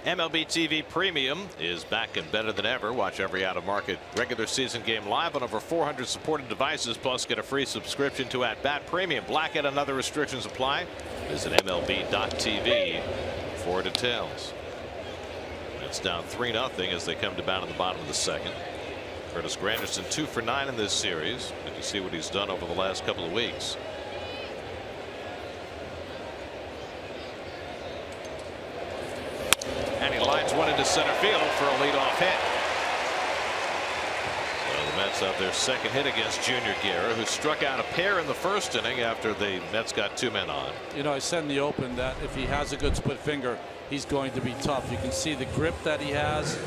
MLB TV Premium is back and better than ever. Watch every out-of-market regular season game live on over 400 supported devices. Plus, get a free subscription to At Bat Premium. Blackout and other restrictions apply. Visit MLB.tv for details. It's down 3-0 as they come to bat in the bottom of the second. Curtis Granderson 2 for 9 in this series. Good to see what he's done over the last couple of weeks. And he lines one into center field for a leadoff hit. Well, the Mets have their second hit against Junior Guerra, who struck out a pair in the first inning after the Mets got 2 men on. You know, I said in the open that if he has a good split finger, he's going to be tough. You can see the grip that he has.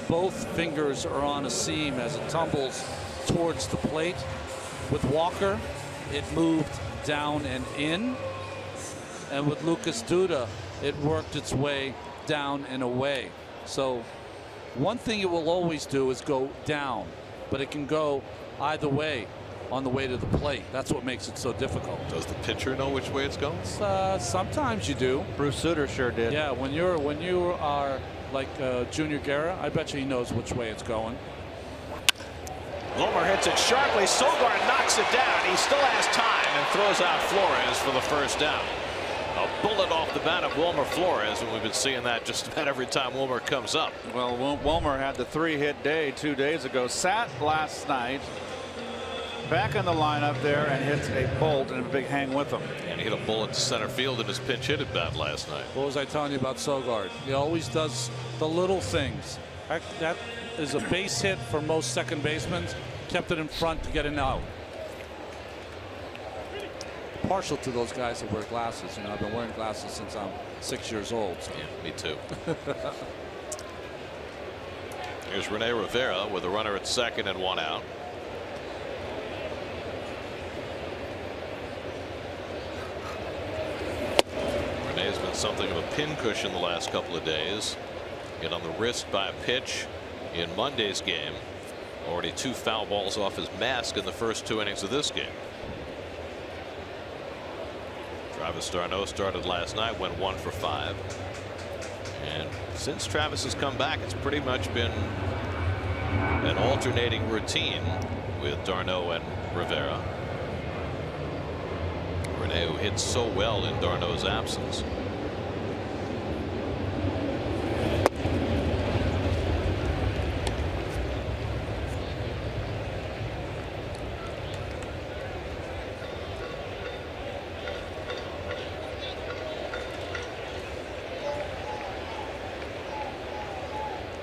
Both fingers are on a seam as it tumbles towards the plate. With Walker, it moved down and in. And with Lucas Duda, it worked its way down and away. So one thing it will always do is go down, but it can go either way on the way to the plate. That's what makes it so difficult. Does the pitcher know which way it's going? Sometimes you do. Bruce Sutter sure did. Yeah, when you are like Junior Guerra, I bet you he knows which way it's going. Wilmer hits it sharply. Sogard knocks it down. He still has time and throws out Flores for the first down. A bullet off the bat of Wilmer Flores, and we've been seeing that just about every time Wilmer comes up. Well, Wilmer had the 3-hit day 2 days ago. Sat last night. Back in the lineup there and hits a bolt and a big hang with him. And he hit a bullet to center field in his pinch hit at bat last night. What was I telling you about Sogard? He always does the little things. That is a base hit for most second basemen. Kept it in front to get an out. Partial to those guys that wear glasses. You know, I've been wearing glasses since I'm 6 years old. So. Yeah, me too. Here's Rene Rivera with a runner at second and 1 out. Rene's been something of a pincushion the last couple of days. Hit on the wrist by a pitch in Monday's game. Already 2 foul balls off his mask in the first 2 innings of this game. Travis d'Arnaud started last night, went 1 for 5. And since Travis has come back, it's pretty much been an alternating routine with d'Arnaud and Rivera. Rene, who hits so well in d'Arnaud's absence.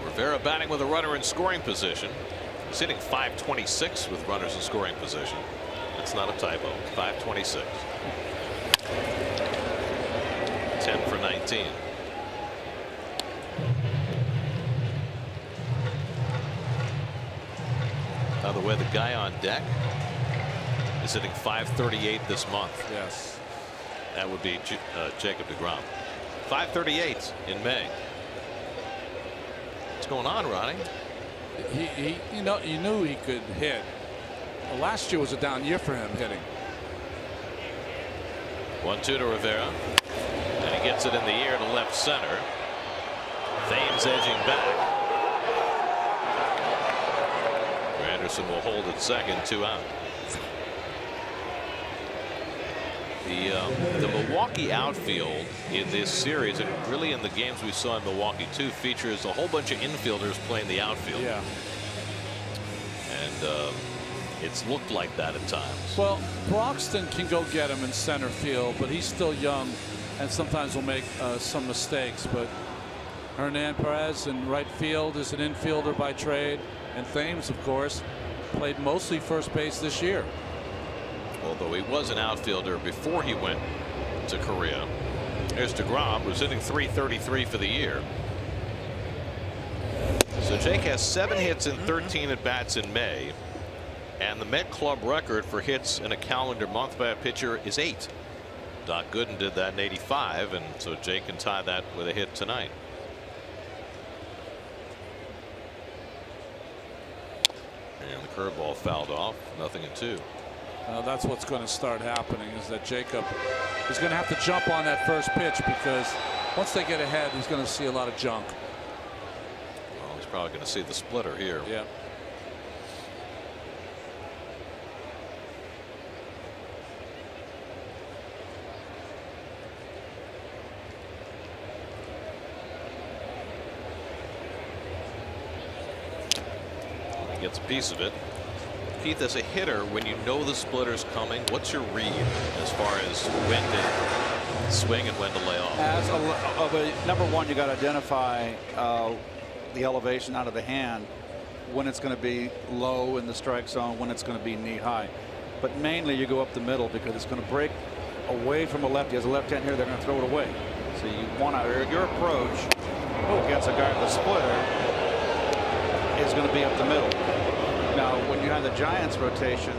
Rivera batting with a runner in scoring position. He's hitting .526 with runners in scoring position. That's not a typo. .526. 10 for 19. By the way, the guy on deck is hitting .538 this month. Yes. That would be Jacob Degrom. .538 in May. What's going on, Ronnie? You know, you knew he could hit. Well, last year was a down year for him hitting. 1-2 to Rivera, and he gets it in the air to left center. Thames edging back. Granderson will hold at second, 2 out. The Milwaukee outfield in this series, and really in the games we saw in Milwaukee too, features a whole bunch of infielders playing the outfield. Yeah. And it's looked like that at times. Well, Broxton can go get him in center field, but he's still young and sometimes will make some mistakes. But Hernan Perez in right field is an infielder by trade, and Thames, of course, played mostly first base this year. Although he was an outfielder before he went to Korea. There's Degrom, who's hitting .333 for the year. So Jake has 7 hits in 13 at bats in May, and the Met Club record for hits in a calendar month by a pitcher is 8. Doc Gooden did that in '85, and so Jake can tie that with a hit tonight. And the curveball fouled off. 0-2. That's what's going to start happening, is that Jacob is going to have to jump on that first pitch, because once they get ahead, he's going to see a lot of junk. probably going to see the splitter here. Yeah. He gets a piece of it. Keith, as a hitter, when you know the splitter's coming, what's your read as far as when to swing and when to lay off? As number one, you got to identify the elevation out of the hand, when it's going to be low in the strike zone, when it's going to be knee high. But mainly you go up the middle because it's going to break away from a lefty. As a left hand here, they're going to throw it away. So you want to, your approach against a guy with a splitter is going to be up the middle. Now, when you have the Giants rotation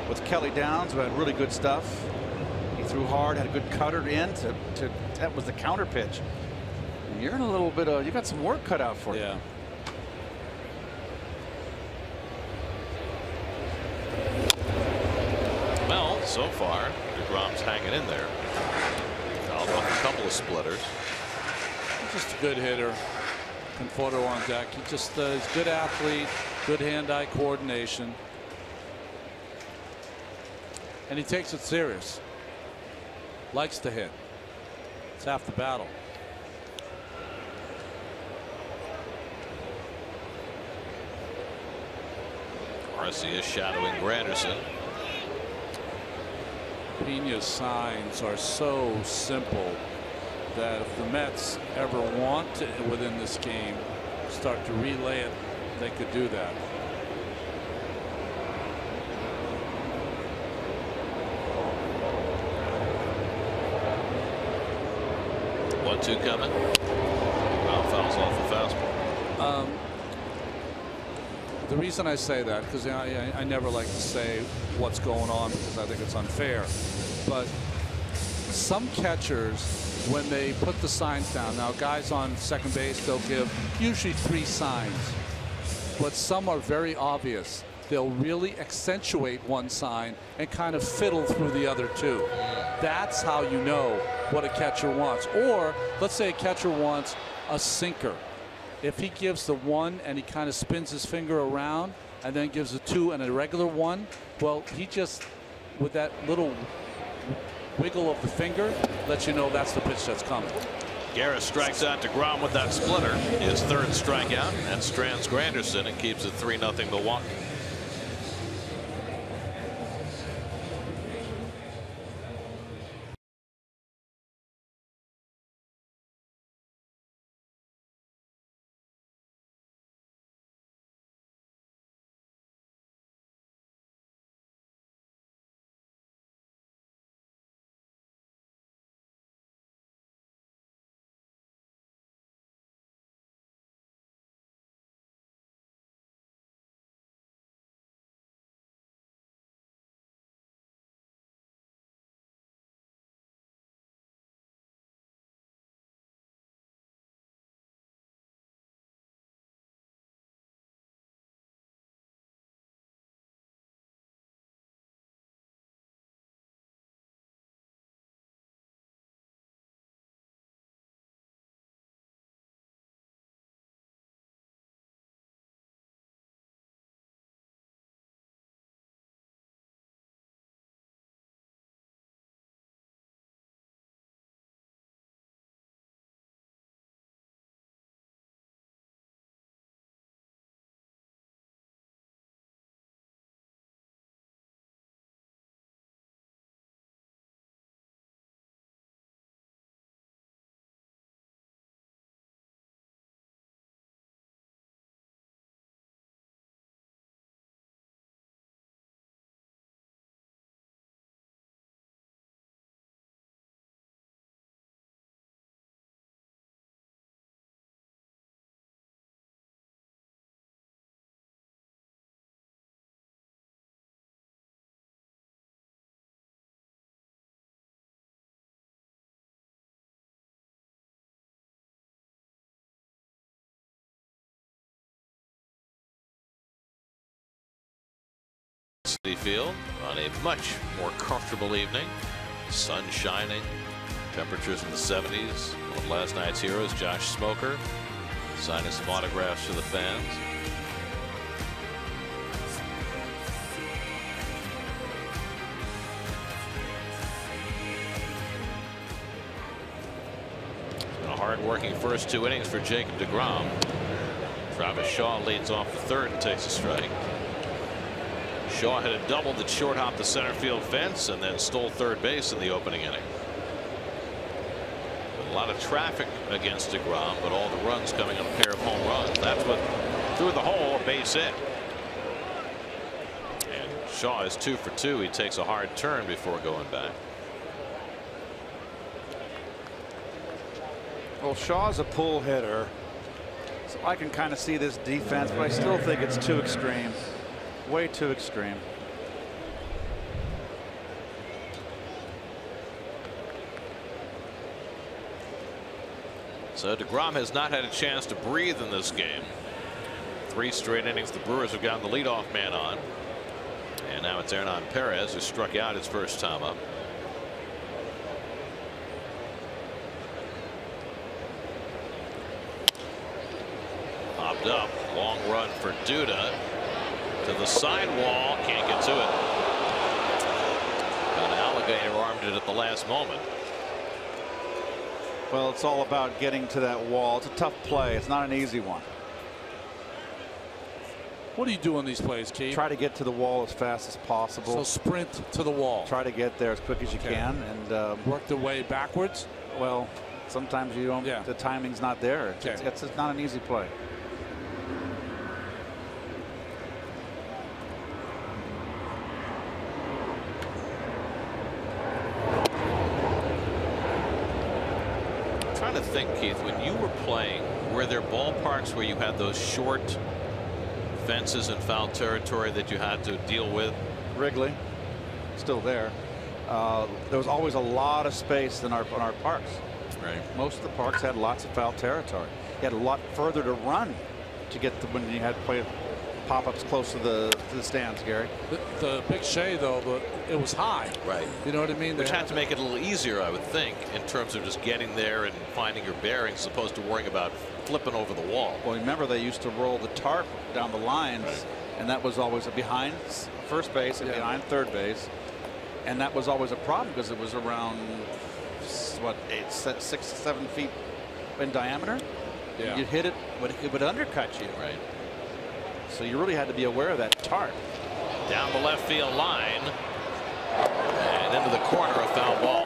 with Kelly Downs, who had really good stuff, he threw hard, had a good cutter in that was the counter pitch. And you're in a little bit of, you got some work cut out for you. Yeah. Well, so far, Degrom's hanging in there. Fouled off a couple of splitters. He's just a good hitter. Conforto on deck. He just he's a good athlete, good hand-eye coordination, and he takes it serious. Likes to hit. It's half the battle. Arcia is shadowing Granderson. Pena's signs are so simple that if the Mets ever want to, within this game, start to relay it, they could do that. One-two coming. Brown fouls off the fastball. The reason I say that, because I never like to say what's going on because I think it's unfair, but some catchers, when they put the signs down, now guys on second base, they'll give usually 3 signs, but some are very obvious. They'll really accentuate one sign and kind of fiddle through the other 2. That's how you know what a catcher wants. Or let's say a catcher wants a sinker. If he gives the 1 and he kind of spins his finger around and then gives a 2 and a regular 1, well, he just, with that little wiggle of the finger, lets you know that's the pitch that's coming. Guerra strikes out Degrom with that splitter. His 3rd strikeout, and strands Granderson and keeps it 3-0 Milwaukee. City Field on a much more comfortable evening. Sun shining, temperatures in the 70s. One of last night's heroes, Josh Smoker, Signing some autographs to the fans. Hard-working first 2 innings for Jacob Degrom. Travis Shaw leads off the third and takes a strike. Shaw had a double that short hopped the center field fence and then stole third base in the opening inning. A lot of traffic against Degrom, but all the runs coming on a pair of home runs. That's what threw the hole, a base hit. And Shaw is 2 for 2. He takes a hard turn before going back. Well, Shaw's a pull hitter, so I can kind of see this defense, but I still think it's too extreme. Way too extreme. So Degrom has not had a chance to breathe in this game. 3 straight innings the Brewers have gotten the leadoff man on. And now it's Hernan Perez who struck out his first time up. Popped up. Long run for Duda. To the sidewall. Can't get to it. An alligator armed it at the last moment. Well, it's all about getting to that wall. It's a tough play. It's not an easy one. What do you do on these plays, Keith? Try to get to the wall as fast as possible. So sprint to the wall. Try to get there as quick as you can and work the way backwards. Well, sometimes you don't. The timing's not there. It's not an easy play. To think, Keith, when you were playing, were there ballparks where you had those short fences and foul territory that you had to deal with? Wrigley, still there. There was always a lot of space in our parks. Right. Most of the parks had lots of foul territory. You had a lot further to run to get to when you had play pop-ups close to the stands, Gary. The Big Shea, though, it was high. Right. You know what I mean? Which had to make it a little easier, I would think, in terms of just getting there and finding your bearings, as opposed to worrying about flipping over the wall. Well, remember they used to roll the tarp down the lines, and that was always behind first base and behind third base, and that was always a problem because it was around what 6 to 7 feet in diameter. Yeah. You'd hit it, but it would undercut you. Right. So you really had to be aware of that tarp. Down the left field line and into the corner, a foul ball.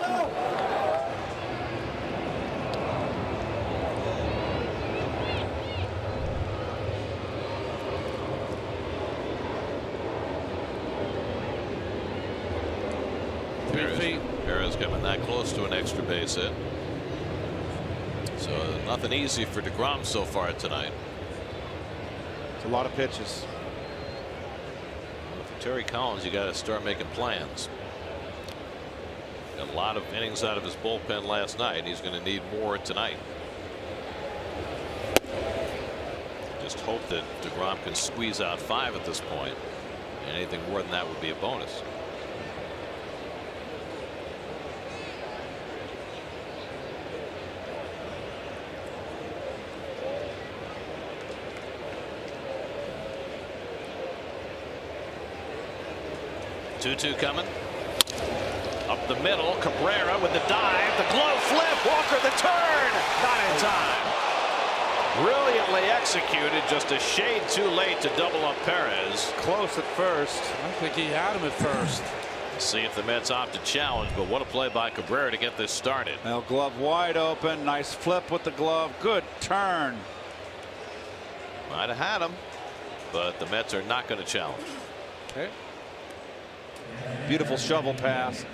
Perez coming that close to an extra base hit. So nothing easy for Degrom so far tonight. It's a lot of pitches. For Terry Collins, you got to start making plans. Got a lot of innings out of his bullpen last night. He's going to need more tonight. Just hope that Degrom can squeeze out 5 at this point. And anything more than that would be a bonus. Two coming up the middle. Cabrera with the dive, the glove flip, Walker the turn, not in time. Brilliantly executed, just a shade too late to double up Perez. Close at first. I think he had him at first. See if the Mets opt to challenge, but what a play by Cabrera to get this started. Well, glove wide open, nice flip with the glove, good turn. Might have had him, but the Mets are not going to challenge. Okay. Beautiful shovel pass,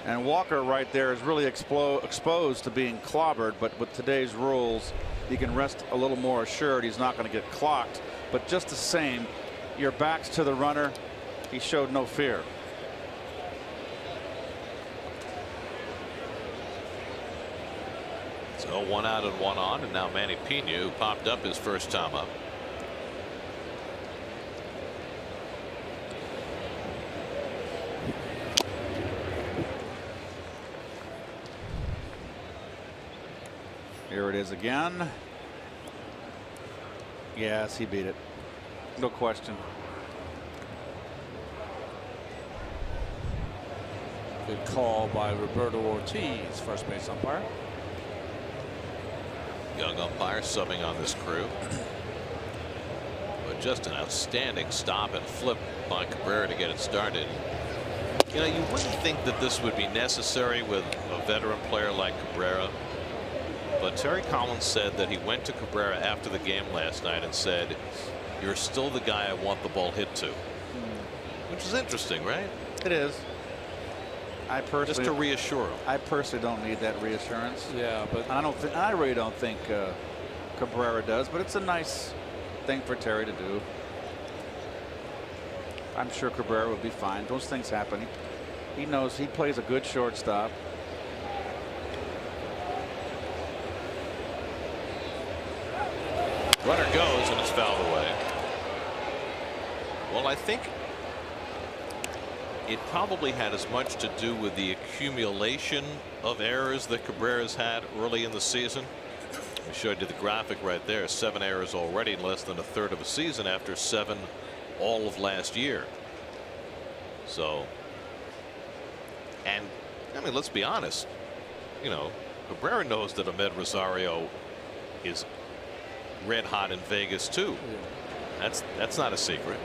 and Walker right there is really exposed to being clobbered, but with today's rules he can rest a little more assured he's not going to get clocked. But just the same, your back's to the runner, he showed no fear. So 1 out and 1 on, and now Manny Pena, who popped up his first time up. Here it is again. Yes, he beat it. No question. Good call by Roberto Ortiz, first base umpire. Young umpire subbing on this crew. But just an outstanding stop and flip by Cabrera to get it started. You know, you wouldn't think that this would be necessary with a veteran player like Cabrera. But Terry Collins said that he went to Cabrera after the game last night and said, "You're still the guy I want the ball hit to." Which is interesting, right? It is. I personally, just to reassure him. I personally don't need that reassurance. Yeah, but I really don't think Cabrera does. But it's a nice thing for Terry to do. I'm sure Cabrera will be fine. Those things happen. He knows he plays a good shortstop. Runner goes and it's fouled away. Well, I think it probably had as much to do with the accumulation of errors that Cabrera's had early in the season. We showed you the graphic right there. 7 errors already in less than a third of a season after 7 all of last year. So, and I mean, let's be honest, you know, Cabrera knows that Ahmed Rosario is red hot in Vegas too. That's not a secret.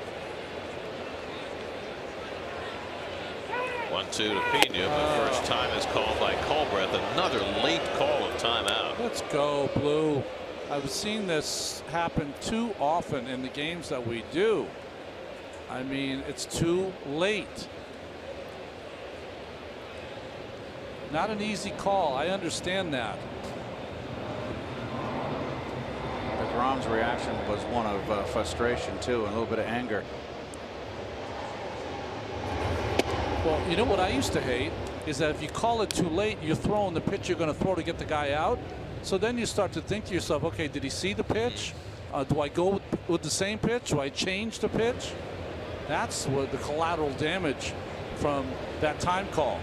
1-2 to Pena, but first time is called by Colbreth. Another late call of timeout. Let's go, Blue. I've seen this happen too often in the games that we do. I mean, it's too late. Not an easy call. I understand that. Degrom's reaction was one of frustration too, and a little bit of anger. Well, you know what I used to hate is that if you call it too late, you're throwing the pitch you're going to throw to get the guy out. So then you start to think to yourself, okay, did he see the pitch? Do I go with the same pitch? Do I change the pitch? That's what the collateral damage from that time call.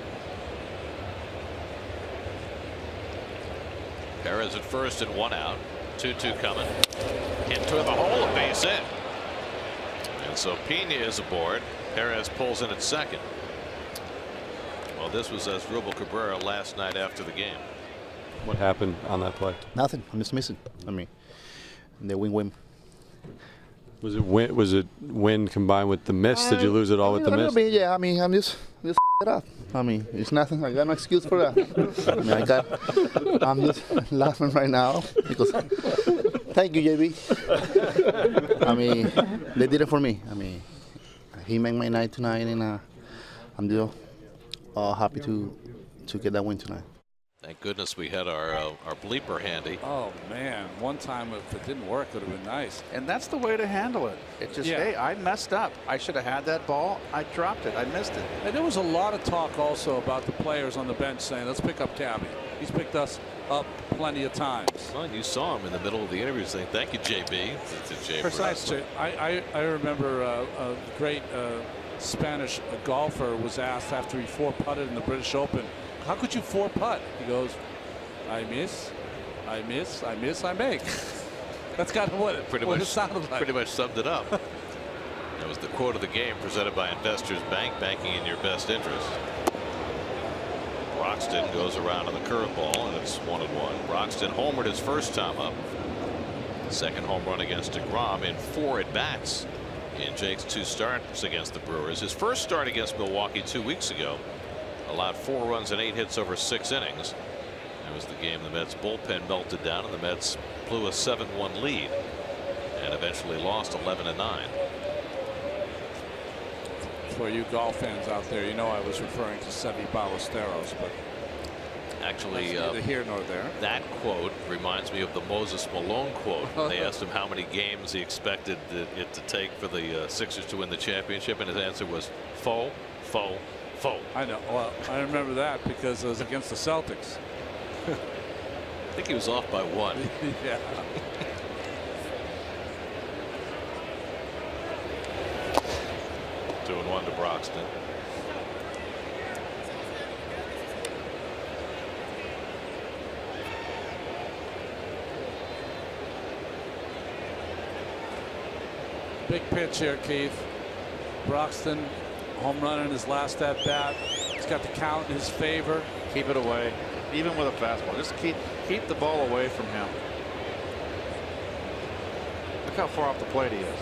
Perez at first and 1 out. 2-2 coming. Into the hole, a base hit. And so Pena is aboard. Perez pulls in at second. Well, this was Asdrubal Cabrera last night after the game. What happened on that play? Nothing. I'm just missing. I mean, the win-win. Was it win combined with the miss? Did you lose it all with the miss? Yeah, I mean, I'm just it up. I mean, it's nothing. I got no excuse for that. I mean, I'm just laughing right now because thank you, JB. I mean, they did it for me. I mean, he made my night tonight, and I'm just happy to get that win tonight. Thank goodness we had our bleeper handy. Oh man, one time if it didn't work, it would have been nice. And that's the way to handle it. It's just, hey, I messed up. I should have had that ball. I dropped it. I missed it. And there was a lot of talk also about the players on the bench saying, let's pick up Cabby. He's picked us up plenty of times. Well, you saw him in the middle of the interview saying, thank you, JB. Precisely. I remember a great Spanish golfer was asked after he 4-putted in the British Open, how could you 4-putt? He goes, I miss, I miss, I miss, I make. That's kind of what it sounded like. Pretty much summed it up. That was the quote of the game presented by Investors Bank, banking in your best interest. Broxton goes around on the curveball, and it's 1-1. Broxton homered his first time up. Second home run against Degrom in 4 at-bats in Jake's 2 starts against the Brewers. His first start against Milwaukee 2 weeks ago allowed 4 runs and 8 hits over 6 innings. That was the game the Mets bullpen melted down, and the Mets blew a 7-1 lead and eventually lost 11-9. For you golf fans out there, you know I was referring to Seve Ballesteros, but actually neither here nor there. That quote reminds me of the Moses Malone quote. They asked him how many games he expected it to take for the Sixers to win the championship, and his answer was foe, foe, foe. I know. Well, I remember that because it was against the Celtics. I think he was off by 1. Yeah. Two and 1 to Broxton. Big pitch here, Keith. Broxton, home run in his last at bat. He's got the count in his favor. Keep it away, even with a fastball. Just keep the ball away from him. Look how far off the plate he is.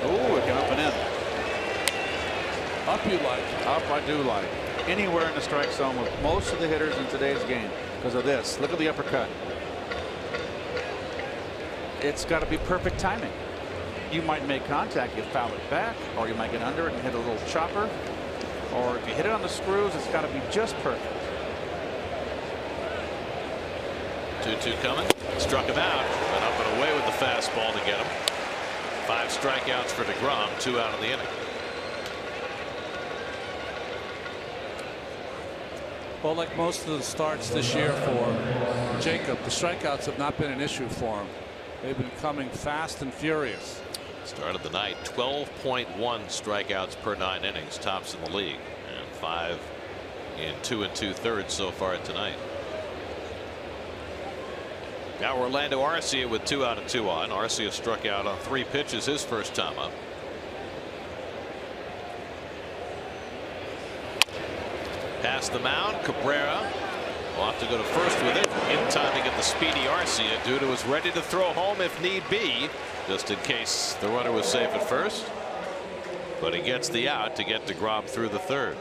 Oh, it came up and in. Up you like. Up I do like. Anywhere in the strike zone with most of the hitters in today's game because of this. Look at the uppercut. It's got to be perfect timing. You might make contact, you foul it back, or you might get under it and hit a little chopper, or if you hit it on the screws, it's got to be just perfect. 2-2 coming. Struck him out. Went up and away with the fastball to get him. 5 strikeouts for Degrom, 2 out of the inning. Well, like most of the starts this year for Jacob, the strikeouts have not been an issue for him. They've been coming fast and furious. Started the night 12.1 strikeouts per 9 innings, tops in the league, and 5 in 2 2/3 so far tonight. Now Orlando Arcia with 2 out of 2 on. Arcia struck out on 3 pitches his first time up. Past the mound, Cabrera will have to go to first with it. In time to get the speedy Arcia. Duda was ready to throw home if need be, just in case the runner was safe at first. But he gets the out to get Degrom through the 3rd.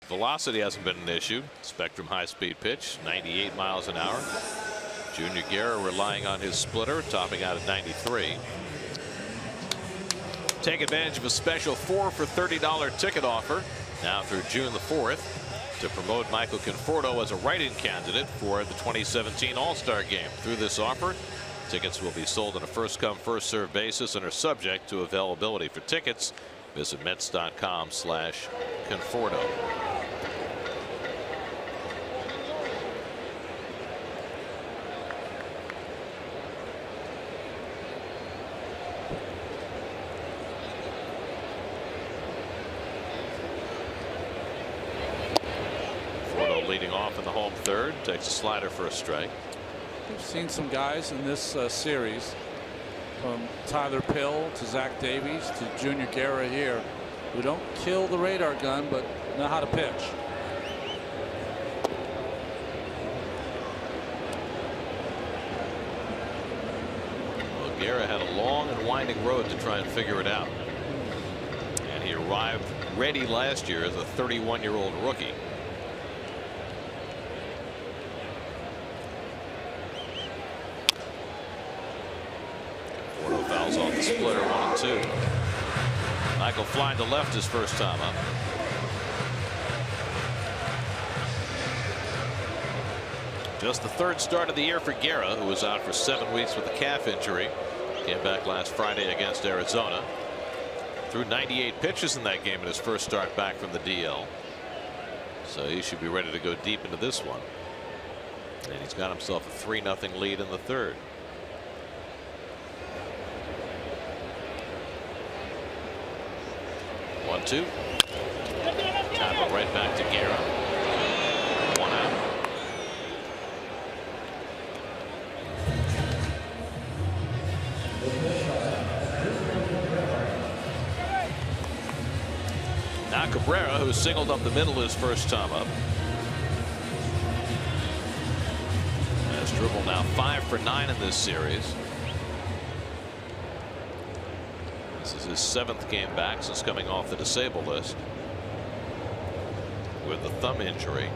Velocity hasn't been an issue. Spectrum high-speed pitch, 98 miles an hour. Junior Guerra relying on his splitter, topping out at 93. Take advantage of a special 4 for $30 ticket offer now through June the 4th to promote Michael Conforto as a write-in candidate for the 2017 All-Star Game. Through this offer, tickets will be sold on a first-come, first-served basis and are subject to availability. For tickets, visit Mets.com/Conforto. Leading off in the home 3rd, takes a slider for a strike. We've seen some guys in this series, from Tyler Pill to Zach Davies to Junior Guerra here, who don't kill the radar gun but know how to pitch. Well, Guerra had a long and winding road to try and figure it out, and he arrived ready last year as a 31-year-old rookie. Fouls off the splitter, 1-2. Michael flying to left his first time up. Just the third start of the year for Guerra, who was out for 7 weeks with a calf injury. Came back last Friday against Arizona. Threw 98 pitches in that game in his first start back from the DL. So he should be ready to go deep into this one. And he's got himself a 3-0 lead in the third. One, two. Tackle right back to Guerra. 1 out. Now Cabrera, who singled up the middle his first time up. Has dribbled now 5 for 9 in this series. This is his 7th game back since coming off the disabled list with a thumb injury.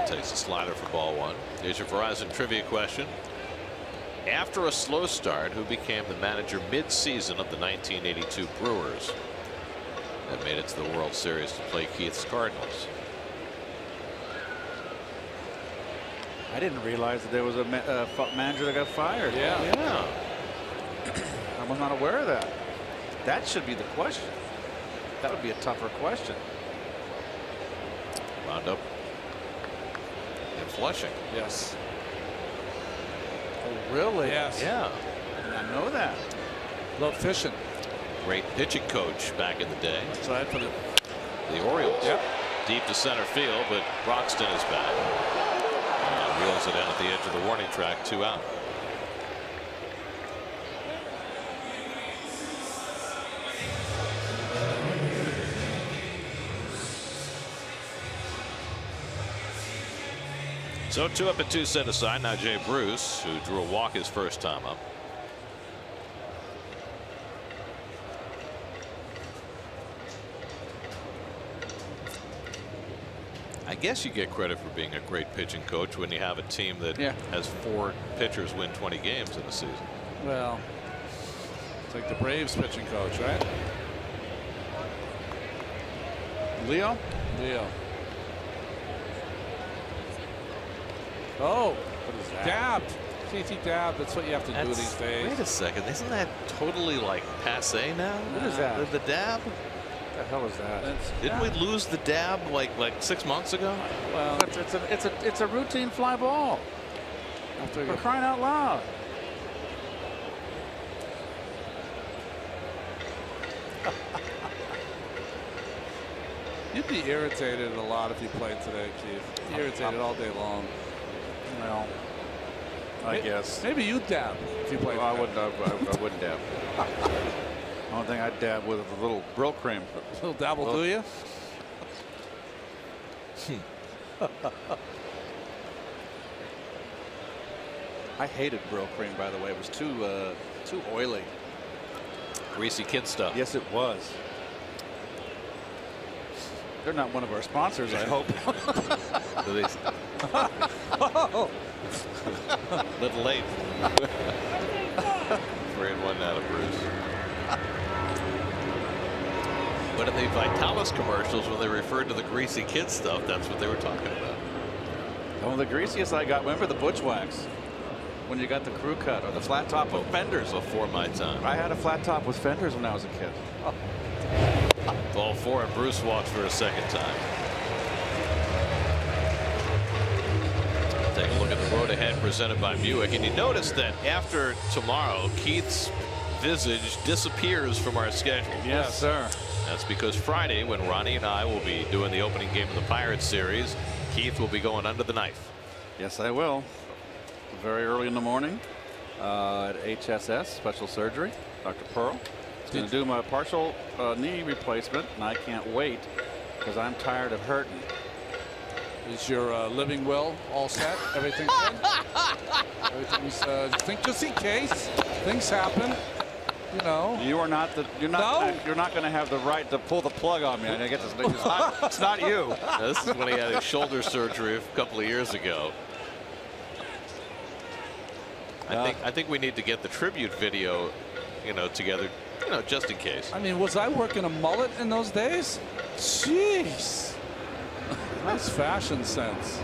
Takes a slider for ball 1. Here's your Verizon trivia question. After a slow start, who became the manager mid-season of the 1982 Brewers that made it to the World Series to play Keith's Cardinals? I didn't realize that there was a manager that got fired. Yeah. I was not aware of that. That should be the question. That would be a tougher question. Wound up in Flushing. Yes. Oh, really? Yes. Yeah. I did not know that. Love fishing. Great pitching coach back in the day. That's right for the Orioles. Yep. Deep to center field, but Broxton is back. Wheels it in at the edge of the warning track, 2 out. So 2 up and 2 set aside. Now Jay Bruce, who drew a walk his first time up. I guess you get credit for being a great pitching coach when you have a team that has 4 pitchers win 20 games in a season. Well, it's like the Braves pitching coach, right? Leo? Leo. Oh, What is that? dabbed. CT dab. That's what you have to do these days. Wait a second. Isn't that totally like passe now? What is that? The dab? What the hell is that? Didn't we lose the dab like 6 months ago? Well, It's a routine fly ball. after For crying out loud. you'd be irritated a lot if you played today, Keith. Irritated all day long. Well, I guess. Maybe you'd dab if you played. Well, I today. wouldn't dab. The only thing I'd dab with a little Brill cream. A little dabble, do you? I hated Brill cream, by the way. It was too oily. Greasy kid stuff. Yes, it was. They're not one of our sponsors, I hope. So they... Little late. 3-1 out of Bruce. But in the Vitalis commercials, when they referred to the greasy kid stuff, that's what they were talking about. One of the greasiest I got. Remember the Butch Wax? When you got the crew cut or the flat top with fenders. Before my time. I had a flat top with fenders when I was a kid. Ball 4, and Bruce walks for a second time. Take a look at the road ahead presented by Buick. And you notice that after tomorrow, Keith's visage disappears from our schedule. Yes, sir. That's because Friday, when Ronnie and I will be doing the opening game of the Pirates series, Keith will be going under the knife. Yes, I will. Very early in the morning at HSS, special surgery. Dr. Pearl is going to do my partial knee replacement, and I can't wait because I'm tired of hurting. Is your living will all set? Everything good? Everything's think just in case things happen. You know. You are not the. You're not going to have the right to pull the plug on me. I guess it's not you. This is when he had his shoulder surgery a couple of years ago. I think we need to get the tribute video, together, just in case. I mean, was I working a mullet in those days? Jeez. Nice fashion sense.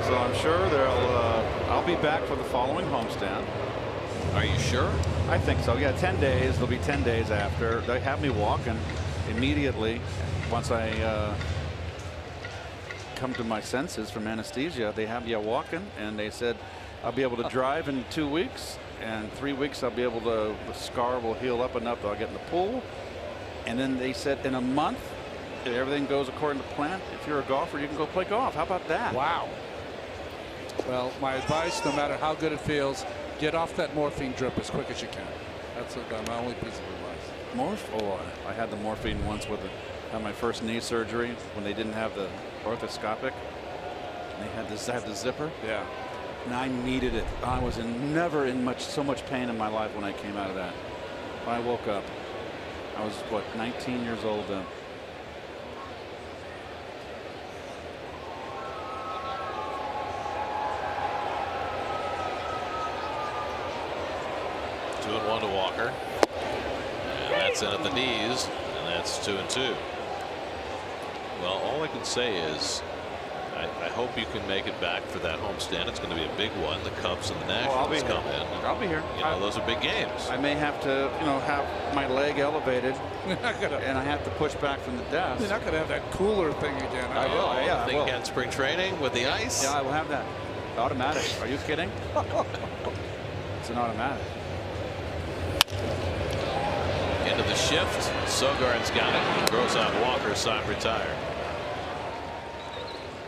So I'm sure I'll be back for the following homestand. Are you sure? I think so. Yeah, 10 days. There'll be 10 days after. They have me walking immediately once I come to my senses from anesthesia. They have me walking, and they said I'll be able to drive in 2 weeks, and 3 weeks I'll be able to. The scar will heal up enough that I'll get in the pool, and then they said in a month, if everything goes according to plan, if you're a golfer, you can go play golf. How about that? Wow. Well, my advice, no matter how good it feels, get off that morphine drip as quick as you can. That's my only piece of advice. Oh, I had the morphine once with had my first knee surgery when they didn't have the orthoscopic. And they had the zipper. Yeah. And I needed it. I was never in so much pain in my life when I came out of that. When I woke up, I was, 19 years old then. Two and one to Walker. And that's in at the knees, and that's 2-2. Well, all I can say is I hope you can make it back for that homestand. It's going to be a big one. The Cubs and the Nationals come in. I'll be here. Those are big games. I may have to, have my leg elevated, and I have to push back from the desk. You're not going to have that cooler thing again. I will. Yeah, I think at spring training with the ice. Yeah, I will have that. Automatic. Are you kidding? It's an automatic. Into the shift. Sogard's got it. He throws out Walker. Side retired.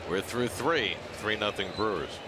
We're through 3. 3-0 Brewers.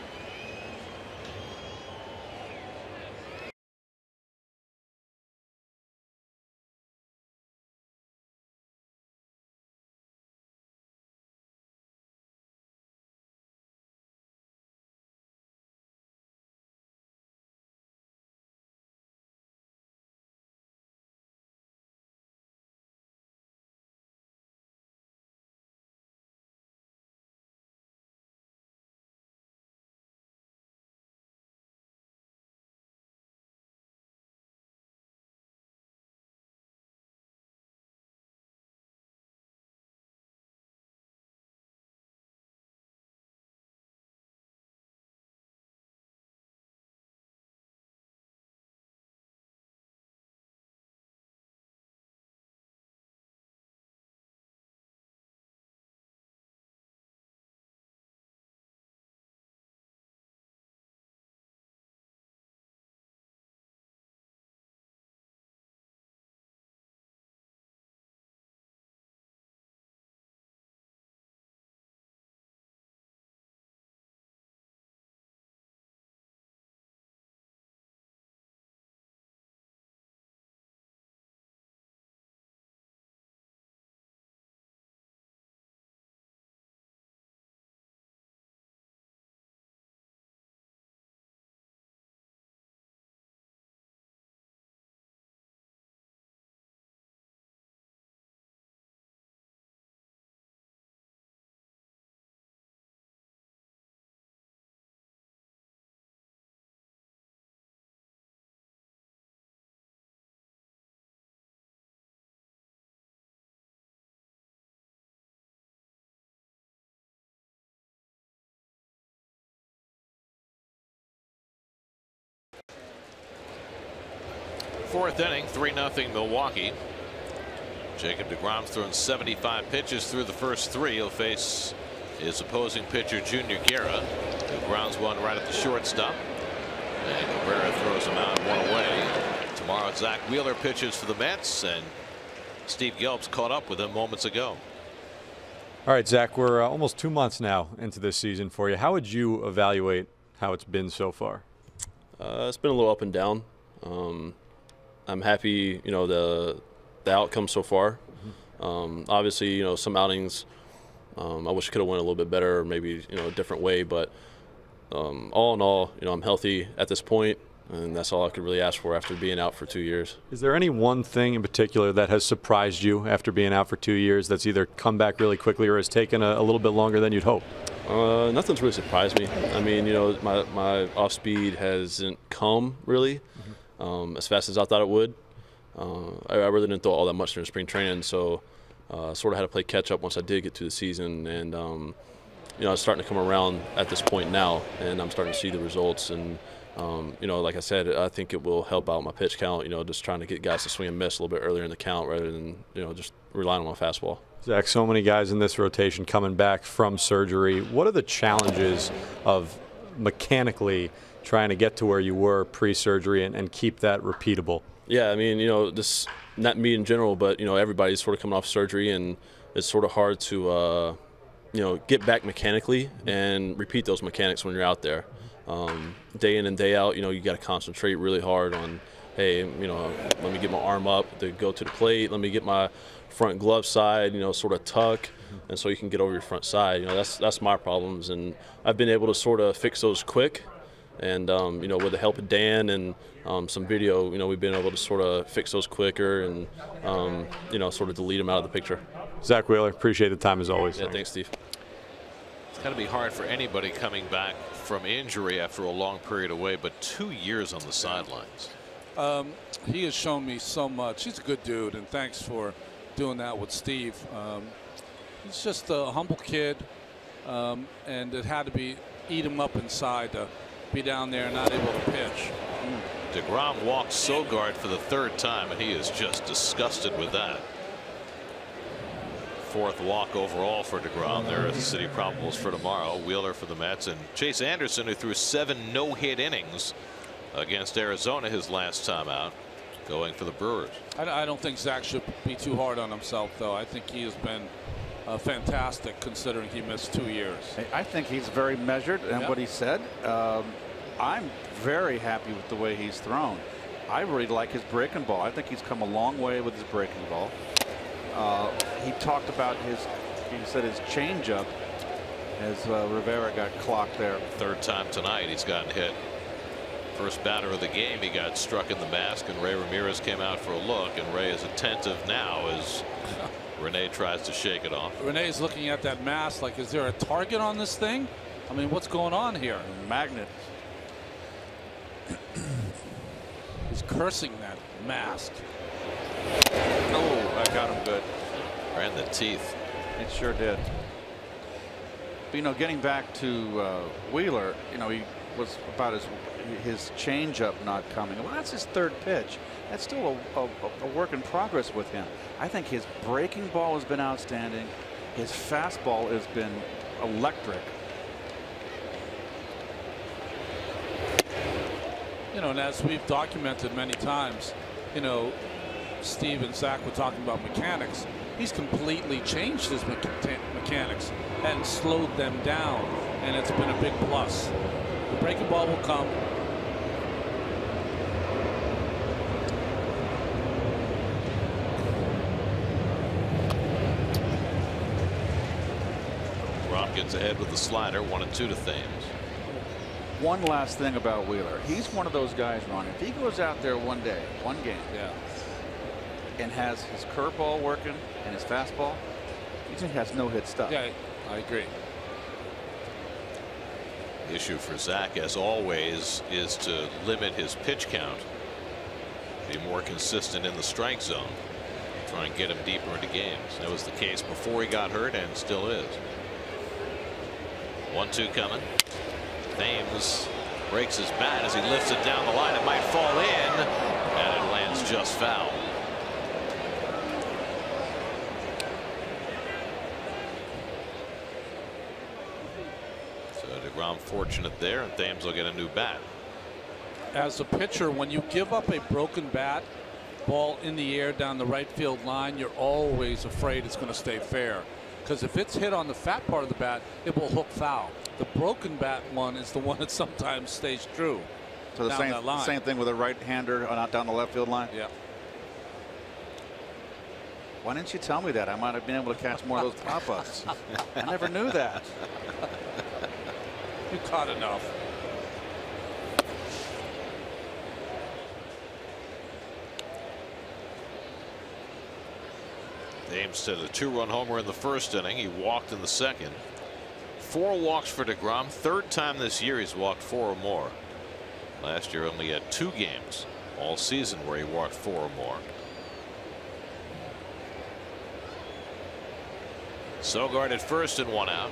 Fourth inning, 3-0 Milwaukee. Jacob Degrom's thrown 75 pitches through the first 3. He'll face his opposing pitcher, Junior Guerra, who grounds one right at the shortstop. And Guerra throws him out 1 away. Tomorrow, Zach Wheeler pitches for the Mets, and Steve Gelb's caught up with him moments ago. All right, Zach, we're almost 2 months now into this season for you. How would you evaluate how it's been so far? It's been a little up and down. I'm happy, the outcome so far. Obviously, some outings I wish I could have went a little bit better, or maybe a different way. But all in all, you know, I'm healthy at this point, and that's all I could really ask for after being out for 2 years. Is there any one thing in particular that has surprised you after being out for 2 years that's either come back really quickly or has taken a little bit longer than you'd hope? Nothing's really surprised me. I mean, you know, my off speed hasn't come really as fast as I thought it would. I really didn't throw all that much during spring training, so sort of had to play catch up once I did get to the season, and you know, it's starting to come around at this point now, and I'm starting to see the results. And you know, like I said, I think it will help out my pitch count. You know, just trying to get guys to swing and miss a little bit earlier in the count rather than, you know, just relying on my fastball. Zach, so many guys in this rotation coming back from surgery. What are the challenges of mechanically trying to get to where you were pre-surgery and keep that repeatable? Yeah, I mean, you know, this, not me in general, but, you know, everybody's sort of coming off surgery, and it's sort of hard to, you know, get back mechanically and repeat those mechanics when you're out there. Day in and day out, you know, you got to concentrate really hard on, hey, you know, let me get my arm up to go to the plate, let me get my front glove side, you know, sort of tuck, and so you can get over your front side. You know, that's my problems, and I've been able to sort of fix those quick. And, you know, with the help of Dan and some video, you know, we've been able to sort of fix those quicker and, you know, sort of delete them out of the picture. Zach Wheeler, appreciate the time as always. Yeah, thanks, Steve. It's got to be hard for anybody coming back from injury after a long period away, but 2 years on the sidelines. He has shown me so much. He's a good dude, and thanks for doing that with Steve. He's just a humble kid, and it had to be eat him up inside to be down there and not able to pitch. Degrom walked Sogard for the third time, and he is just disgusted with that. Fourth walk overall for Degrom. There are city probables for tomorrow. Wheeler for the Mets, and Chase Anderson, who threw 7 no-hit innings against Arizona his last time out, going for the Brewers. I don't think Zach should be too hard on himself, though. I think he has been fantastic considering he missed 2 years. I think he's very measured in what he said. I'm very happy with the way he's thrown. I really like his breaking ball. I think he's come a long way with his breaking ball. He talked about he said his changeup as Rivera got clocked there. Third time tonight he's gotten hit. First batter of the game, he got struck in the mask, and Ray Ramirez came out for a look, and Ray is attentive now as Rene tries to shake it off. Rene's looking at that mask like, is there a target on this thing? I mean, what's going on here? A magnet. He's cursing that mask. Oh, that got him good. Right in the teeth. It sure did. But, you know, getting back to Wheeler, you know, he was about his changeup not coming. Well, that's his third pitch. That's still a work in progress with him. I think his breaking ball has been outstanding. His fastball has been electric. You know, and as we've documented many times, you know, Steve and Zach were talking about mechanics. He's completely changed his mechanics and slowed them down, and it's been a big plus. The breaking ball will come. Rob gets ahead with the slider, 1-2 to Thames. One last thing about Wheeler. He's one of those guys, Ron. If he goes out there one day, one game, and has his curveball working and his fastball, he just has no hit stuff. Yeah, I agree. The issue for Zach, as always, is to limit his pitch count, be more consistent in the strike zone, try and get him deeper into games. That was the case before he got hurt, and still is. 1-2 coming. Thames breaks his bat as he lifts it down the line. It might fall in, and it lands just foul. So Degrom fortunate there, and Thames will get a new bat. As a pitcher, when you give up a broken bat, ball in the air down the right field line, you're always afraid it's going to stay fair. Because if it's hit on the fat part of the bat, it will hook foul. The broken bat one is the one that sometimes stays true. So the same thing with a right-hander out down the left field line? Yeah. Why didn't you tell me that? I might have been able to catch more of those pop-ups. I never knew that. You caught enough. Thames hit a 2-run homer in the first inning. He walked in the second. 4 walks for Degrom. 3rd time this year he's walked 4 or more. Last year only had 2 games all season where he walked 4 or more. Sogard at first and 1 out.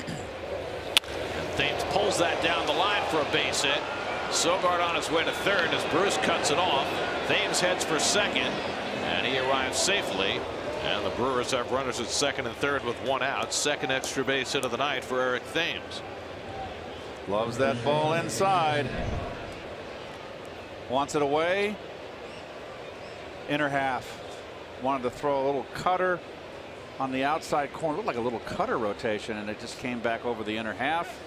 And Thames pulls that down the line for a base hit. Sogard on his way to third as Bruce cuts it off. Thames heads for second, and he arrives safely. And the Brewers have runners at second and third with 1 out. Second extra base hit of the night for Eric Thames. Loves that ball inside. Wants it away. Inner half. Wanted to throw a little cutter on the outside corner. Looked like a little cutter rotation, and it just came back over the inner half.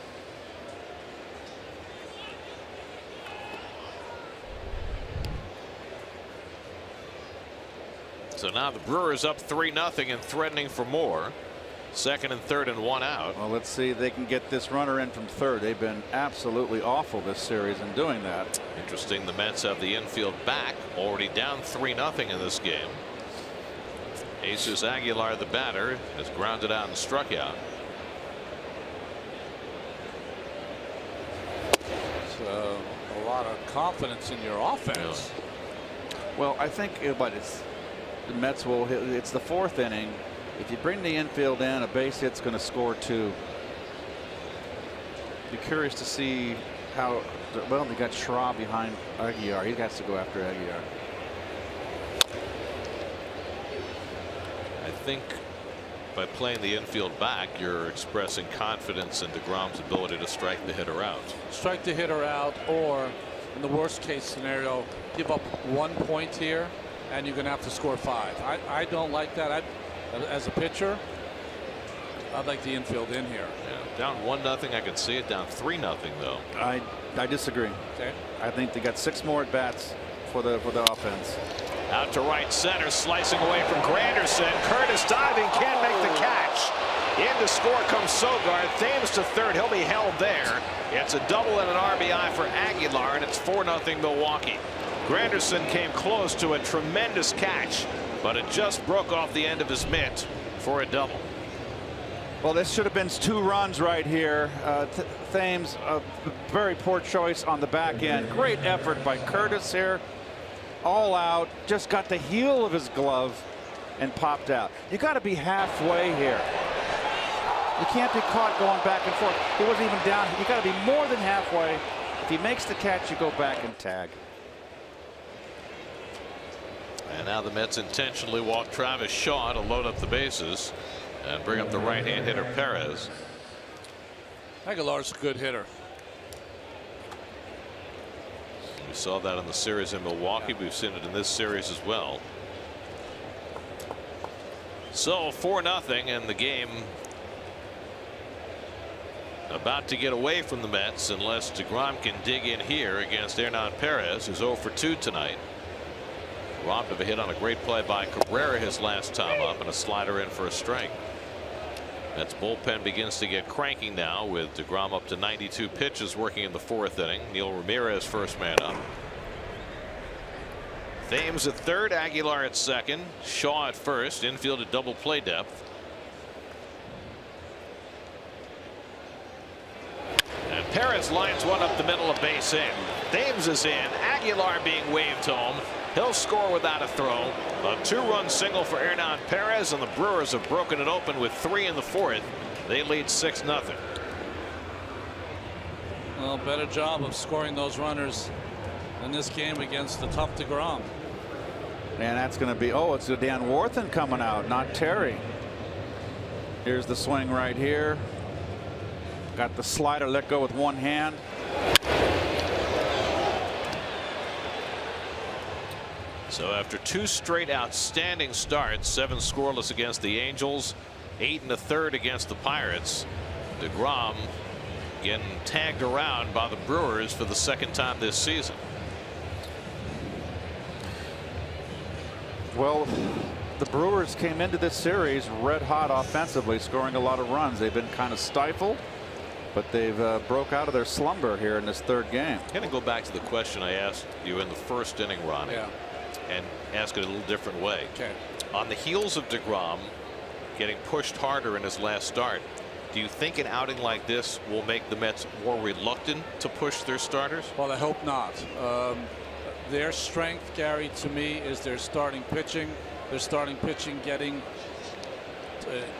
So now the Brewers up 3-0 and threatening for more. Second and third and 1 out. Well, let's see if they can get this runner in from third. They've been absolutely awful this series in doing that. Interesting, the Mets have the infield back, already down 3-0 in this game. Jesus Aguilar, the batter, has grounded out and struck out. It's a lot of confidence in your offense. Well, I think it's the Mets will hit. It's the 4th inning. If you bring the infield in, a base hit's going to score 2. Be curious to see how well they got Schraub behind Aguilar. He has to go after Aguilar. I think by playing the infield back, you're expressing confidence in Degrom's ability to strike the hitter out. Strike the hitter out, or in the worst case scenario, give up 1 point here, and you're going to have to score 5. I don't like that. As a pitcher, I'd like the infield in here. Yeah, down 1-0. I can see it. Down 3-0 though. I disagree. Okay. I think they got 6 more at bats for the offense. Out to right center, slicing away from Granderson. Curtis diving, can't make the catch. In to score comes Sogard. Thames to third. He'll be held there. It's a double and an RBI for Aguilar, and it's 4-0 Milwaukee. Granderson came close to a tremendous catch, but it just broke off the end of his mitt for a double. Well, this should have been 2 runs right here. Thames, a very poor choice on the back end. Great effort by Curtis here. All out, just got the heel of his glove and popped out. You got to be halfway here. You can't be caught going back and forth. He wasn't even down. You got to be more than halfway. If he makes the catch, you go back and tag. And now the Mets intentionally walk Travis Shaw to load up the bases and bring up the right-hand hitter Perez. Aguilar's a good hitter. We saw that in the series in Milwaukee. We've seen it in this series as well. So 4-0, and the game about to get away from the Mets unless Degrom can dig in here against Hernan Perez, who's 0 for 2 tonight. Robbed of a hit on a great play by Guerra his last time up, and a slider in for a strike. Mets bullpen begins to get cranky now, with Degrom up to 92 pitches working in the 4th inning. Neil Ramirez first man up. Thames at third, Aguilar at second, Shaw at first, infield at double play depth. And Perez lines one up the middle of base hit. Thames is in, Aguilar being waved home. He'll score without a throw. A 2-run single for Hernan Perez, and the Brewers have broken it open with 3 in the 4th. They lead 6-0. Well, better job of scoring those runners in this game against the tough Degrom. And that's going to be, oh, it's Dan Warthen coming out, not Terry. Here's the swing right here. Got the slider let go with one hand. So after 2 straight outstanding starts, 7 scoreless against the Angels, 8 1/3 against the Pirates, Degrom getting tagged around by the Brewers for the 2nd time this season. Well, the Brewers came into this series red hot offensively, scoring a lot of runs. They've been kind of stifled, but they've broke out of their slumber here in this 3rd game. I'm going to go back to the question I asked you in the 1st inning, Ronnie. Yeah. and ask it a little different way. Okay. On the heels of Degrom getting pushed harder in his last start, do you think an outing like this will make the Mets more reluctant to push their starters? Well, I hope not. Their strength, Gary, to me, is their starting pitching. Their starting pitching getting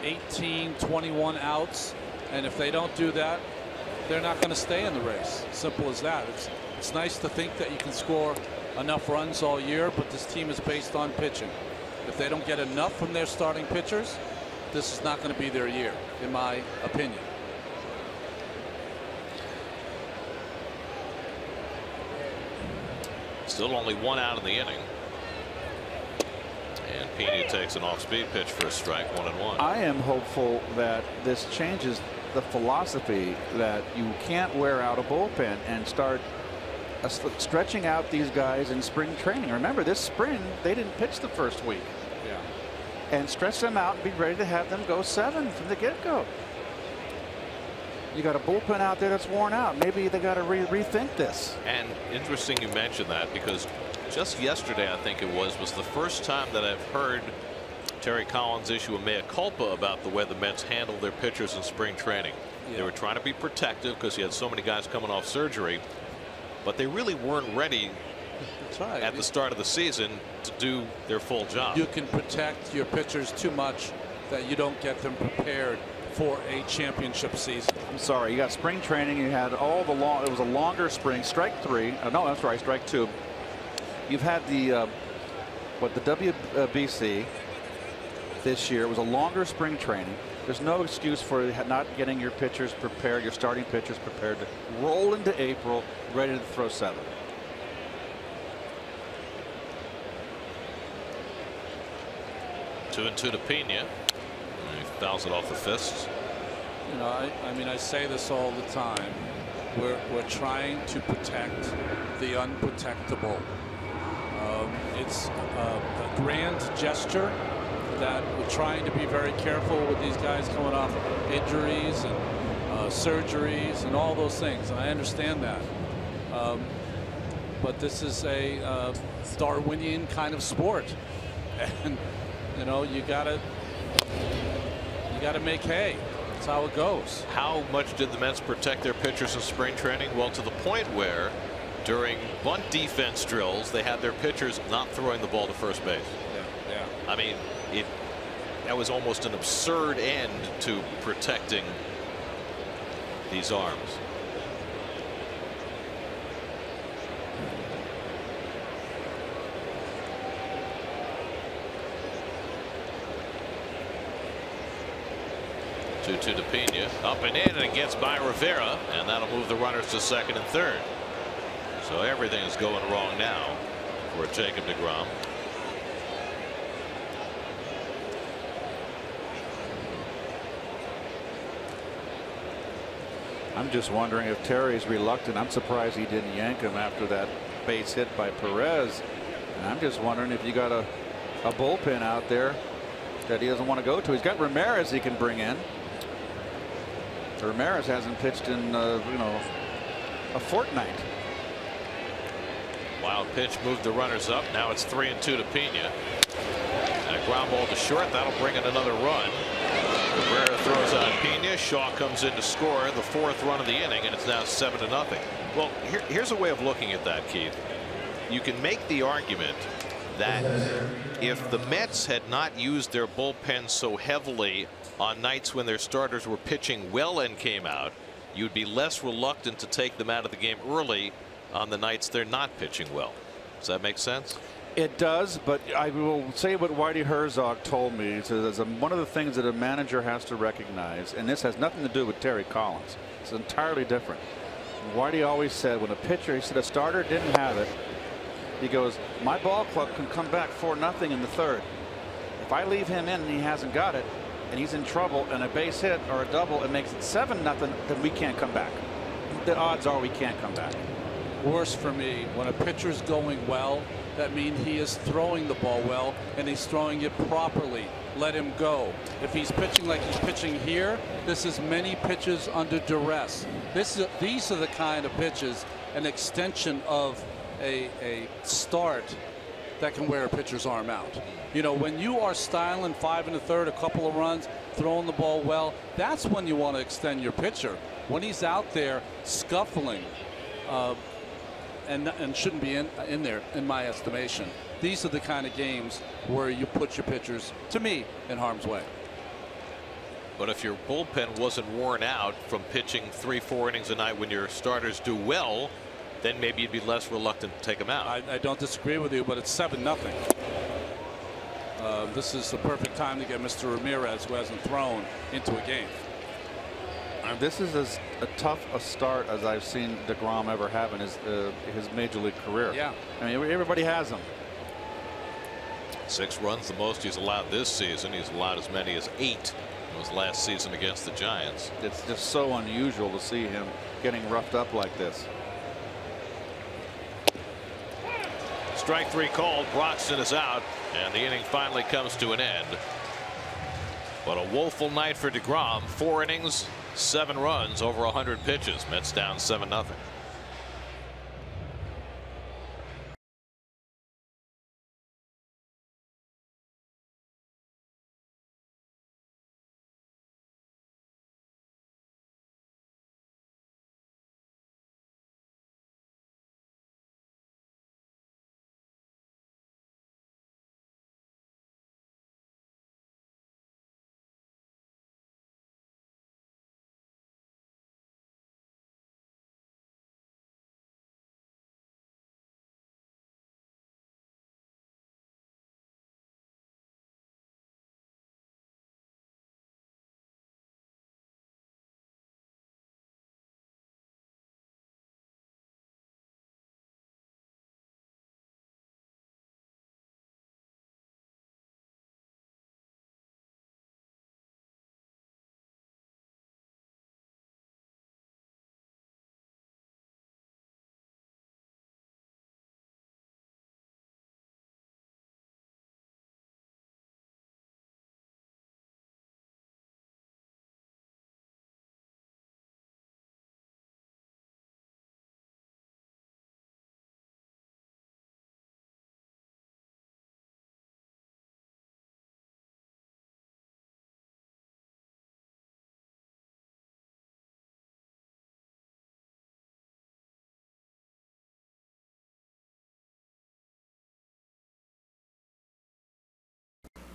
18, 21 outs, and if they don't do that, they're not going to stay in the race. Simple as that. It's nice to think that you can score enough runs all year, but this team is based on pitching. If they don't get enough from their starting pitchers, this is not going to be their year, in my opinion. Still only 1 out in the inning. And Pena takes an off-speed pitch for a strike, 1-1. I am hopeful that this changes the philosophy that you can't wear out a bullpen and start stretching out these guys in spring training. Remember, this spring they didn't pitch the first week. Yeah. And stretch them out and be ready to have them go 7 from the get-go. You got a bullpen out there that's worn out. Maybe they got to rethink this. And interesting you mentioned that, because just yesterday, I think it was the first time that I've heard Terry Collins issue a mea culpa about the way the Mets handled their pitchers in spring training. Yeah. They were trying to be protective because he had so many guys coming off surgery, but they really weren't ready That's right. at the start of the season to do their full job. You can protect your pitchers too much that you don't get them prepared for a championship season. I'm sorry, you got spring training. You had all the long. It was a longer spring. Strike 3. No, that's right. Strike 2. You've had the the WBC this year. It was a longer spring training. There's no excuse for not getting your pitchers prepared, your starting pitchers prepared to roll into April ready to throw 7. Two and two to Pena. He fouls it off the fists. You know, I mean, I say this all the time. We're trying to protect the unprotectable. It's a grand gesture that we're trying to be very careful with these guys coming off injuries and surgeries and all those things, and I understand that. But this is a Darwinian kind of sport, and you know, you gotta make hay. That's how it goes. How much did the Mets protect their pitchers in spring training? Well, to the point where during bunt defense drills they had their pitchers not throwing the ball to first base. Yeah. I mean, that was almost an absurd end to protecting these arms. Two to Pena, up and in, and it gets by Rivera, and that'll move the runners to second and third. So everything is going wrong now for Jacob Degrom. I'm just wondering if Terry's reluctant. I'm surprised he didn't yank him after that base hit by Perez. And I'm just wondering if you got a bullpen out there that he doesn't want to go to. He's got Ramirez he can bring in. Ramirez hasn't pitched in you know, a fortnight. Wild pitch moved the runners up. Now it's 3-2 to Pena. And a ground ball to short. That'll bring in another run. Guerra throws out Pena. Shaw comes in to score the 4th run of the inning, and it's now 7-0. Well, here's a way of looking at that, Keith. You can make the argument that if the Mets had not used their bullpen so heavily on nights when their starters were pitching well and came out, you'd be less reluctant to take them out of the game early on the nights they're not pitching well. Does that make sense? It does, but I will say what Whitey Herzog told me. He says one of the things that a manager has to recognize, and this has nothing to do with Terry Collins. It's entirely different. Whitey always said when a pitcher, he said a starter didn't have it, he goes, my ball club can come back 4-0 in the 3rd. If I leave him in and he hasn't got it, and he's in trouble, and a base hit or a double, it makes it 7-0, then we can't come back. The odds are we can't come back. Worse for me, when a pitcher's going well, that means he is throwing the ball well and he's throwing it properly. Let him go. If he's pitching like he's pitching here, this is many pitches under duress. These are the kind of pitches, an extension of a start that can wear a pitcher's arm out. You know, when you are styling 5 1/3, a couple of runs, throwing the ball well, that's when you want to extend your pitcher. When he's out there scuffling, and shouldn't be in there, in my estimation. These are the kind of games where you put your pitchers, to me, in harm's way. But if your bullpen wasn't worn out from pitching 3-4 innings a night when your starters do well, then maybe you'd be less reluctant to take them out. I don't disagree with you, but it's 7-0. This is the perfect time to get Mr. Ramirez, who hasn't thrown, into a game. And this is as tough a start as I've seen Degrom ever have in his major league career. Yeah. I mean, everybody has him. 6 runs, the most he's allowed this season. He's allowed as many as 8 in his last season against the Giants. It's just so unusual to see him getting roughed up like this. Strike 3 called. Broxton is out, and the inning finally comes to an end. But a woeful night for Degrom. 4 innings, 7 runs, over 100 pitches. Mets down 7-0.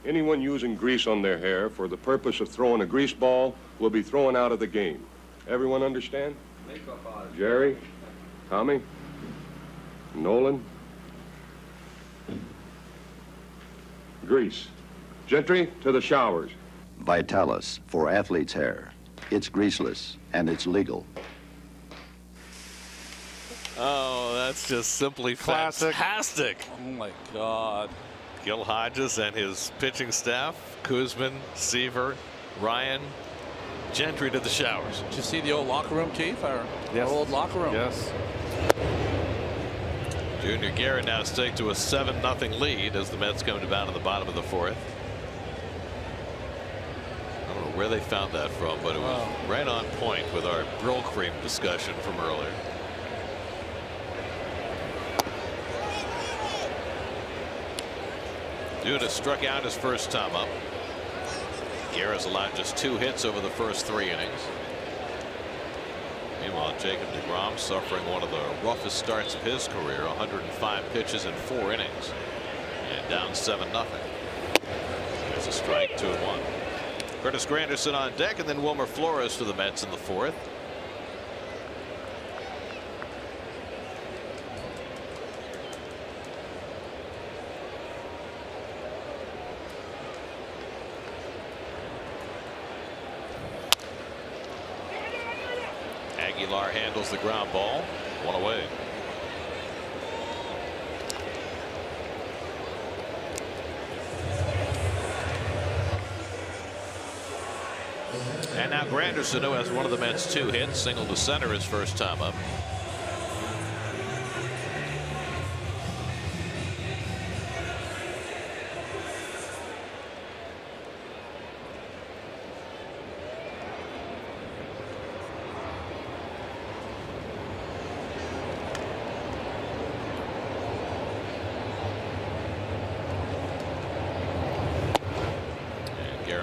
Anyone using grease on their hair for the purpose of throwing a grease ball will be thrown out of the game. Everyone understand? Jerry? Tommy? Nolan? Grease. Gentry, to the showers. Vitalis for athlete's hair. It's greaseless and it's legal. Oh, that's just simply Classic. fantastic. Oh, my God. Gil Hodges and his pitching staff, Kuzman, Seaver, Ryan, Gentry to the showers. Did you see the old locker room, Keith? Our old locker room. Yes. Junior Guerra now stake to a 7-0 lead as the Mets come to bat in the bottom of the 4th. I don't know where they found that from, but it was right on point with our Brill Cream discussion from earlier. Duda struck out his first time up. Guerra's allowed just 2 hits over the first 3 innings. Meanwhile, Jacob Degrom suffering one of the roughest starts of his career, 105 pitches in 4 innings, and down 7-0. There's a strike, 2-1. Curtis Granderson on deck, and then Wilmer Flores for the Mets in the 4th. Aguilar handles the ground ball. 1 away. And now Granderson, who has one of the Mets' 2 hits, single to center his first time up.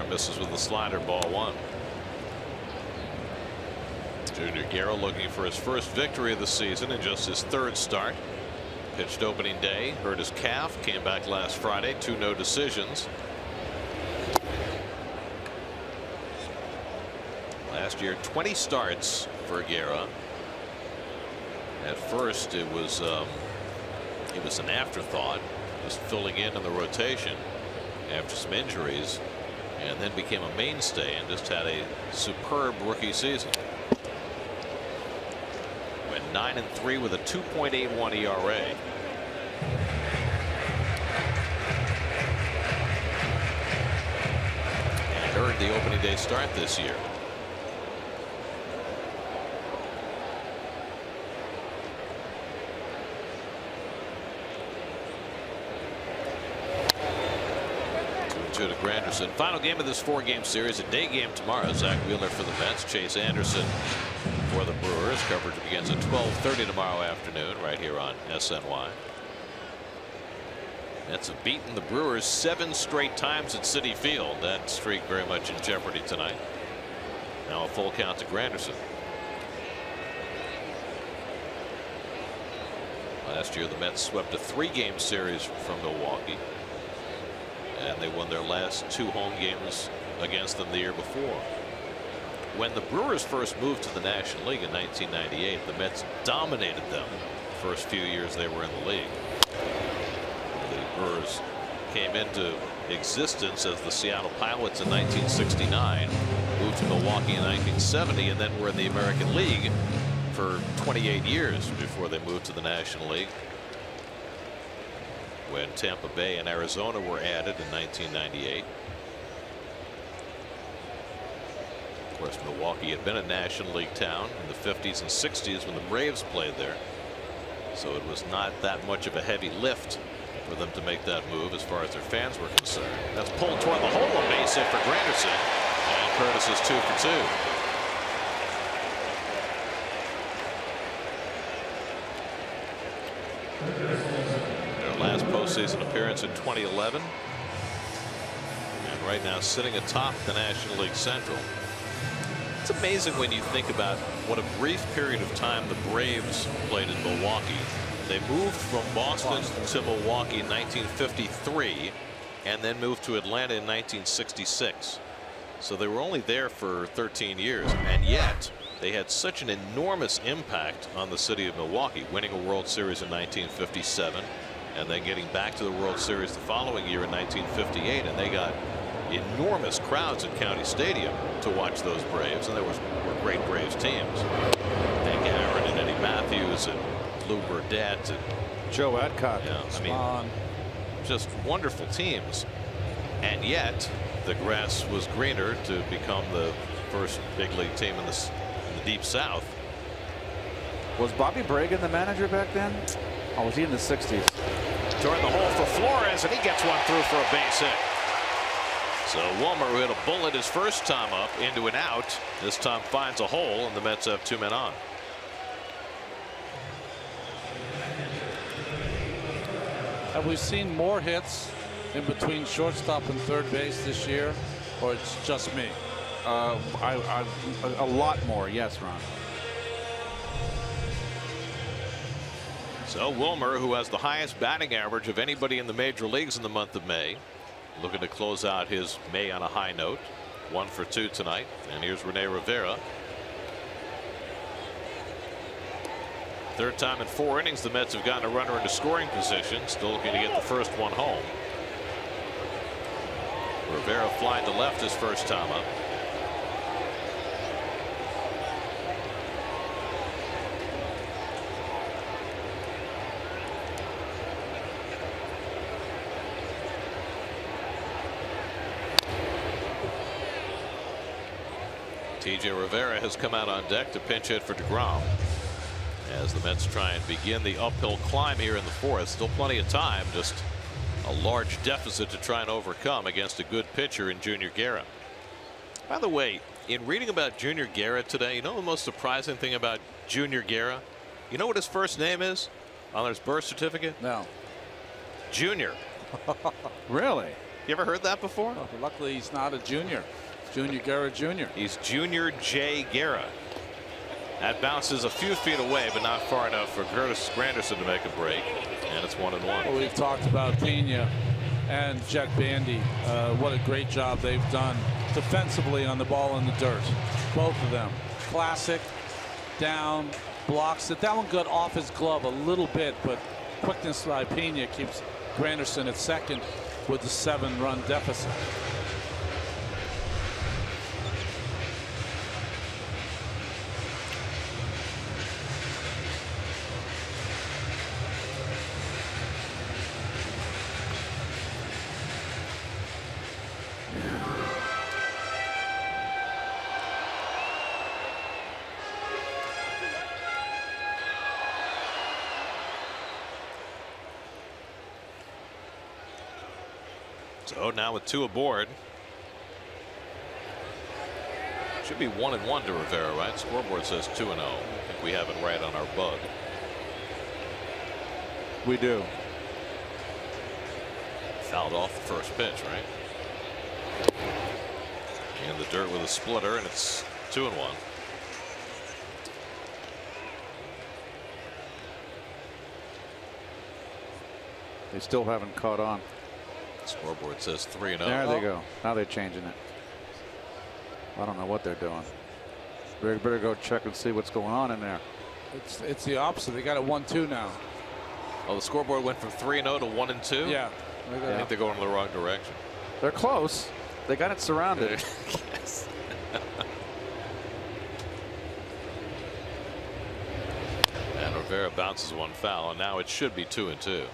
misses with the slider, ball 1. Junior Guerra looking for his first victory of the season in just his 3rd start. Pitched opening day, hurt his calf, came back last Friday, 2 no decisions. Last year 20 starts for Guerra. At first it was an afterthought, just filling in the rotation after some injuries, and then became a mainstay and just had a superb rookie season. Went 9-3 with a 2.81 ERA. And earned the opening day start this year. To Granderson. Final game of this 4-game series, a day game tomorrow. Zach Wheeler for the Mets, Chase Anderson for the Brewers. Coverage begins at 12:30 tomorrow afternoon right here on SNY. Mets have beaten the Brewers 7 straight times at Citi Field. That streak very much in jeopardy tonight. Now a full count to Granderson. Last year the Mets swept a 3-game series from Milwaukee, and they won their last 2 home games against them the year before. When the Brewers first moved to the National League in 1998, the Mets dominated them the first few years they were in the league. The Brewers came into existence as the Seattle Pilots in 1969, moved to Milwaukee in 1970, and then were in the American League for 28 years before they moved to the National League, when Tampa Bay and Arizona were added in 1998. Of course, Milwaukee had been a National League town in the 50s and 60s when the Braves played there, so it was not that much of a heavy lift for them to make that move as far as their fans were concerned. That's pulled toward the hole, a base hit for Granderson, and Curtis is 2 for 2. Last postseason appearance in 2011, and right now sitting atop the National League Central. It's amazing when you think about what a brief period of time the Braves played in Milwaukee. They moved from Boston to Milwaukee in 1953 and then moved to Atlanta in 1966. So they were only there for 13 years, and yet they had such an enormous impact on the city of Milwaukee, winning a World Series in 1957 and then getting back to the World Series the following year in 1958, and they got enormous crowds at County Stadium to watch those Braves, and there were great Braves teams. Hank Aaron and Eddie Matthews and Lou Burdette and Joe Adcock. Yeah, I mean, just wonderful teams, and yet the grass was greener to become the first big league team in the Deep South. Was Bobby Bragan the manager back then? Or was he in the 60s? Toward the hole for Flores, and he gets one through for a base hit. So Wilmer, who hit a bullet his first time up into an out, this time finds a hole, and the Mets have 2 men on. Have we seen more hits in between shortstop and third base this year, or it's just me? A lot more, yes, Ron. So Wilmer, who has the highest batting average of anybody in the major leagues in the month of May, looking to close out his May on a high note. 1 for 2 tonight. And here's Rene Rivera. Third time in 4 innings the Mets have gotten a runner into scoring position, still looking to get the first one home. Rivera flying to left his first time up. TJ Rivera has come out on deck to pinch hit for Degrom as the Mets try and begin the uphill climb here in the 4th. Still plenty of time, just a large deficit to try and overcome against a good pitcher in Junior Guerra. By the way, in reading about Junior Guerra today, you know the most surprising thing about Junior Guerra? You know what his first name is on his birth certificate? No. Junior. Really? You ever heard that before? Oh, luckily, he's not a junior. Junior Guerra Jr. He's Junior J. Guerra. That bounces a few feet away, but not far enough for Curtis Granderson to make a break. And it's 1-1. Well, we've talked about Pena and Jack Bandy. What a great job they've done defensively on the ball in the dirt. Both of them. Classic, down, blocks it. That one got off his glove a little bit, but quickness by Pena keeps Granderson at second with the 7-run deficit. So now with 2 aboard. Should be 1-1 to Rivera, right? Scoreboard says 2-0. I think we have it right on our bug. We do. Fouled off the first pitch, right? In the dirt with a splitter, and it's 2-1. They still haven't caught on. Scoreboard says 3-0. There they go. Now they're changing it. I don't know what they're doing. They better go check and see what's going on in there. It's the opposite. They got it 1-2 now. Oh, the scoreboard went from 3-0 to 1-2. Yeah. I think they're going in the wrong direction. They're close. They got it surrounded. Yes. And Rivera bounces one foul, and now it should be 2-2.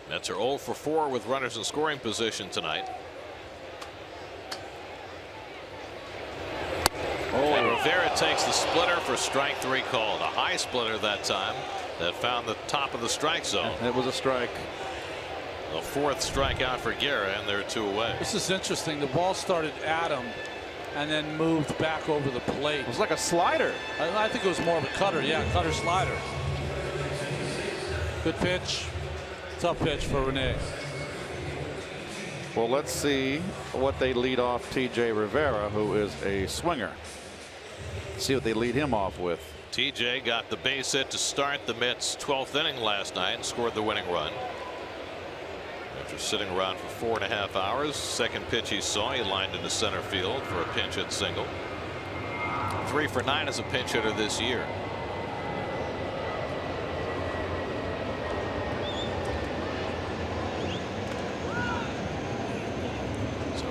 Mets are 0 for 4 with runners in scoring position tonight. And Rivera takes the splitter for strike 3 called. A high splitter that time that found the top of the strike zone. It was a strike. The 4th strikeout for Guerra, and they're 2 away. This is interesting. The ball started at him and then moved back over the plate. It was like a slider. I think it was more of a cutter. Yeah, cutter slider. Good pitch. Tough pitch for Rene. Well, let's see what they lead off TJ Rivera, who is a swinger. See what they lead him off with. TJ got the base hit to start the Mets' 12th inning last night and scored the winning run. After sitting around for 4.5 hours, second pitch he saw, he lined into center field for a pinch hit single. 3 for 9 as a pinch hitter this year.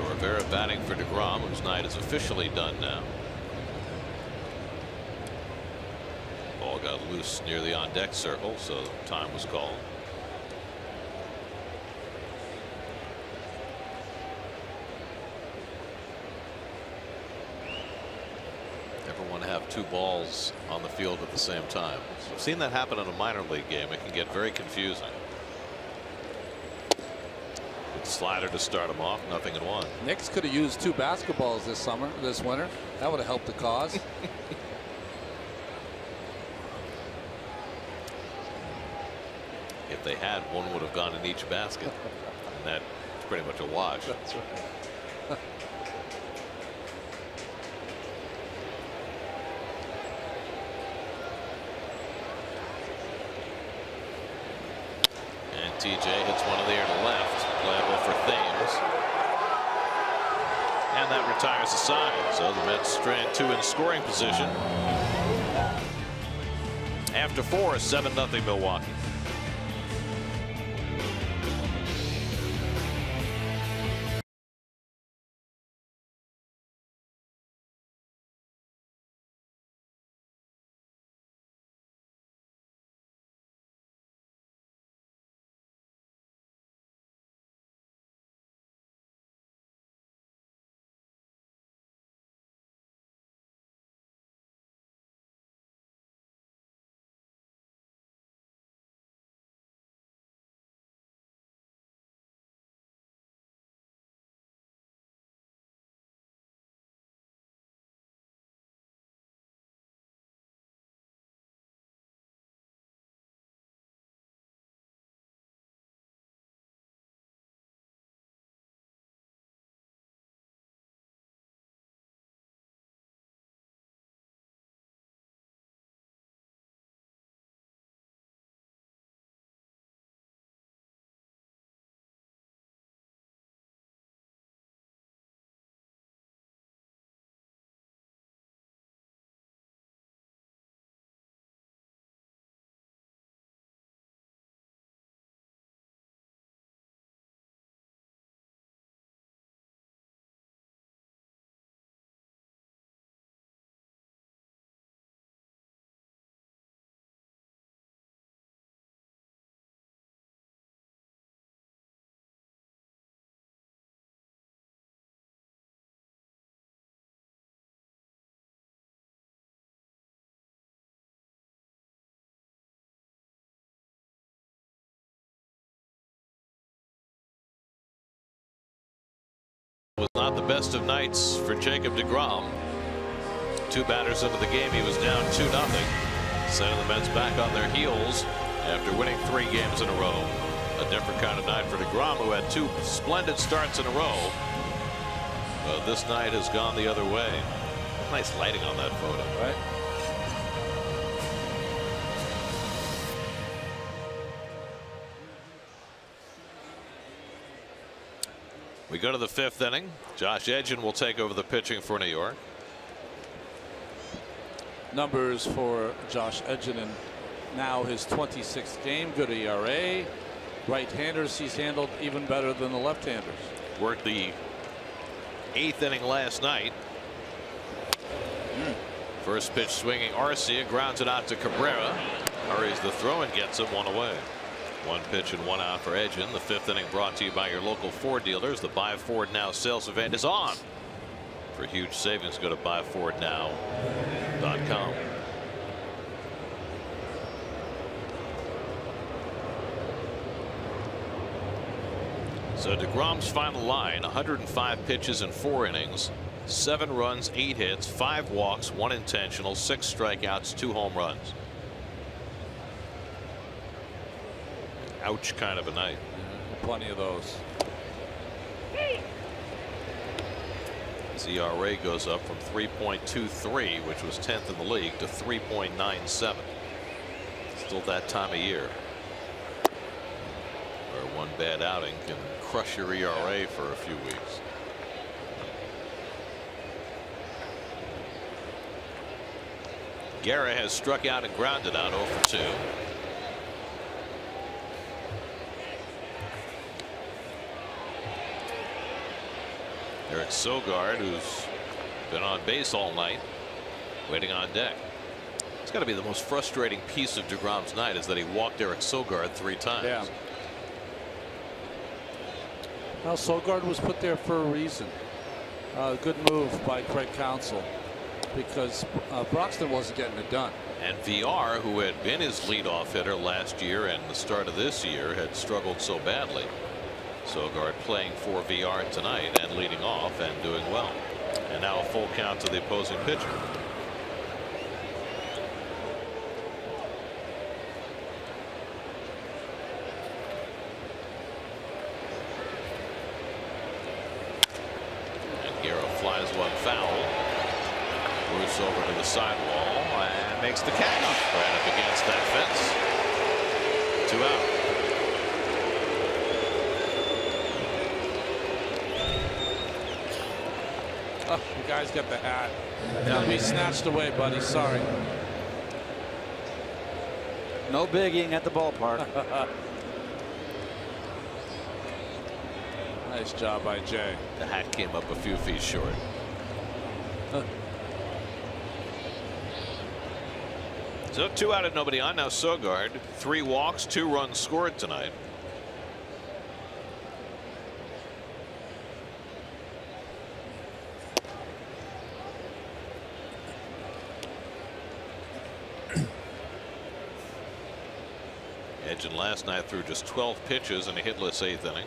Rivera batting for Degrom, whose night is officially done now. Ball got loose near the on deck circle, so time was called. Never want to have 2 balls on the field at the same time. I've seen that happen in a minor league game. It can get very confusing. Slider to start him off, nothing in 1. Knicks could have used 2 basketballs this winter. That would have helped the cause. If they had, one would have gone in each basket. And that's pretty much a wash. That's right. And TJ hits one in the air to left. Playable for Thames. And that retires the side. So the Mets strand 2 in scoring position. After 4, 7-0 Milwaukee. was not the best of nights for Jacob Degrom. 2 batters into the game, he was down 2-0, sending the Mets back on their heels after winning 3 games in a row. A different kind of night for Degrom, who had 2 splendid starts in a row. But this night has gone the other way. Nice lighting on that photo. Right. We go to the 5th inning. Josh Edgin will take over the pitching for New York. Numbers for Josh Edgin, and now his 26th game. Good ERA. Right-handers he's handled even better than the left-handers. Worked the 8th inning last night. First pitch swinging, Arcia grounds it out to Cabrera. Hurries the throw and gets him 1 away. 1 pitch and 1 out for Edgin. The 5th inning brought to you by your local Ford dealers. The Buy Ford Now sales event is on. For huge savings, go to buyfordnow.com. So DeGrom's final line: 105 pitches in 4 innings, 7 runs, 8 hits, 5 walks, 1 intentional, 6 strikeouts, 2 home runs. Ouch, kind of a night. Plenty of those. His ERA goes up from 3.23, which was 10th in the league, to 3.97. Still that time of year where 1 bad outing can crush your ERA for a few weeks. Guerra has struck out and grounded out 0 for 2. Eric Sogard, who's been on base all night, waiting on deck. It's got to be the most frustrating piece of DeGrom's night, is that he walked Eric Sogard 3 times. Yeah. Well, Sogard was put there for a reason. Good move by Craig Counsell, because Broxton wasn't getting it done. And VR, who had been his leadoff hitter last year and the start of this year, had struggled so badly. Sogard playing for VR tonight and leading off and doing well. And now a full count to the opposing pitcher. And Guerra flies 1 foul. Bruce over to the sidewall and makes the catch right up against that fence. 2 out. Oh, the guy's got the hat. It'll be snatched away, buddy. Sorry. No bigging at the ballpark. Nice job by Jay. The hat came up a few feet short. So 2 out and nobody on. Now Sogard, 3 walks, 2 runs scored tonight. Edgin last night threw just 12 pitches in a hitless 8th inning.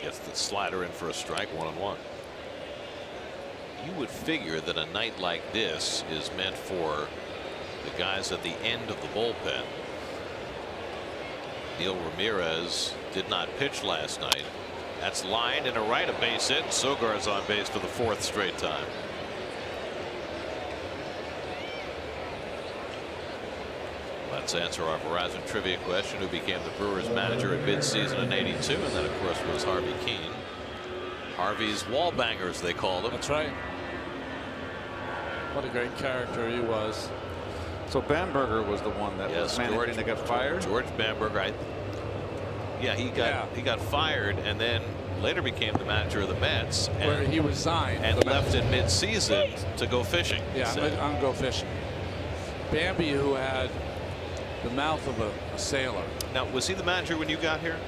Gets the slider in for a strike, 1-1. You would figure that a night like this is meant for the guys at the end of the bullpen. Neil Ramirez did not pitch last night. That's lined and a right, a base hit. Sogard's on base for the 4th straight time. Let's answer our Verizon trivia question. Who became the Brewers manager at midseason in '82? And that, of course, was Harvey Keene. Harvey's wallbangers, they called him. That's right. What a great character he was. So Bamberger was the one that was managing that got fired. George Bamberger. He got fired and then later became the manager of the Mets. Where he resigned and left in mid-season to go fishing. Yeah, I'm gonna go fishing. Bambi, who had the mouth of a sailor. Now, was he the manager when you got here?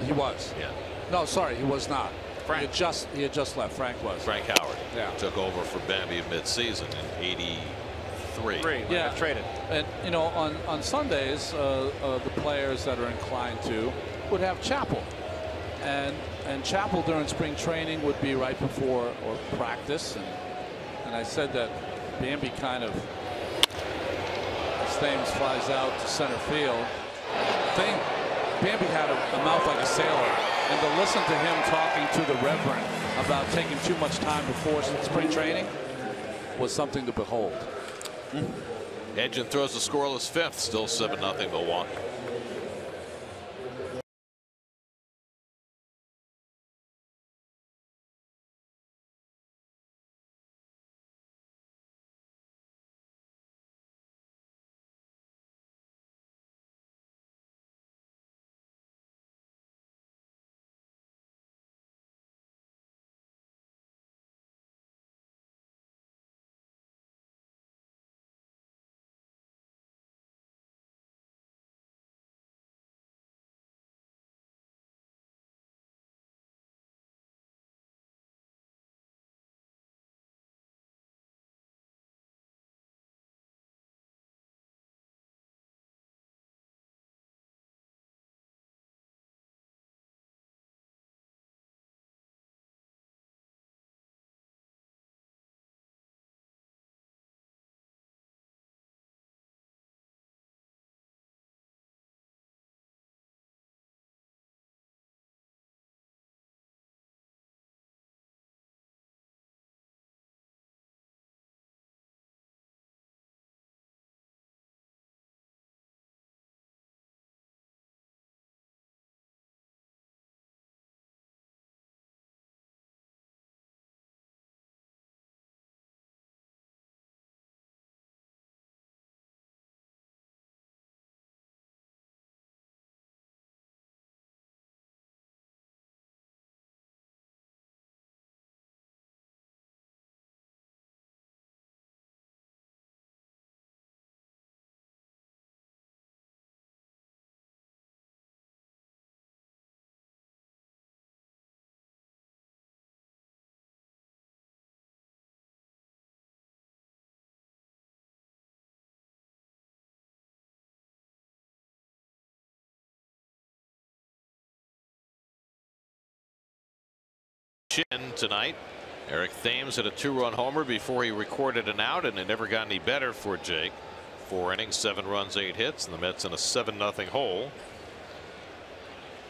He was. Yeah. No, sorry, he was not. Frank. He had just left. Frank was. Frank Howard. Yeah. Took over for Bambi in mid-season in 3. Yeah, traded. And you know, on Sundays, the players that are inclined to would have chapel, and chapel during spring training would be right before or practice, and I said that Bambi kind of, as Thames flies out to center field, Bambi had a mouth like a sailor, and to listen to him talking to the Reverend about taking too much time before spring training was something to behold. Edgen throws a scoreless 5th, still 7-0 Milwaukee. Tonight, Eric Thames hit a 2-run homer before he recorded an out, and it never got any better for Jake. 4 innings, 7 runs, 8 hits, and the Mets in a 7-0 hole.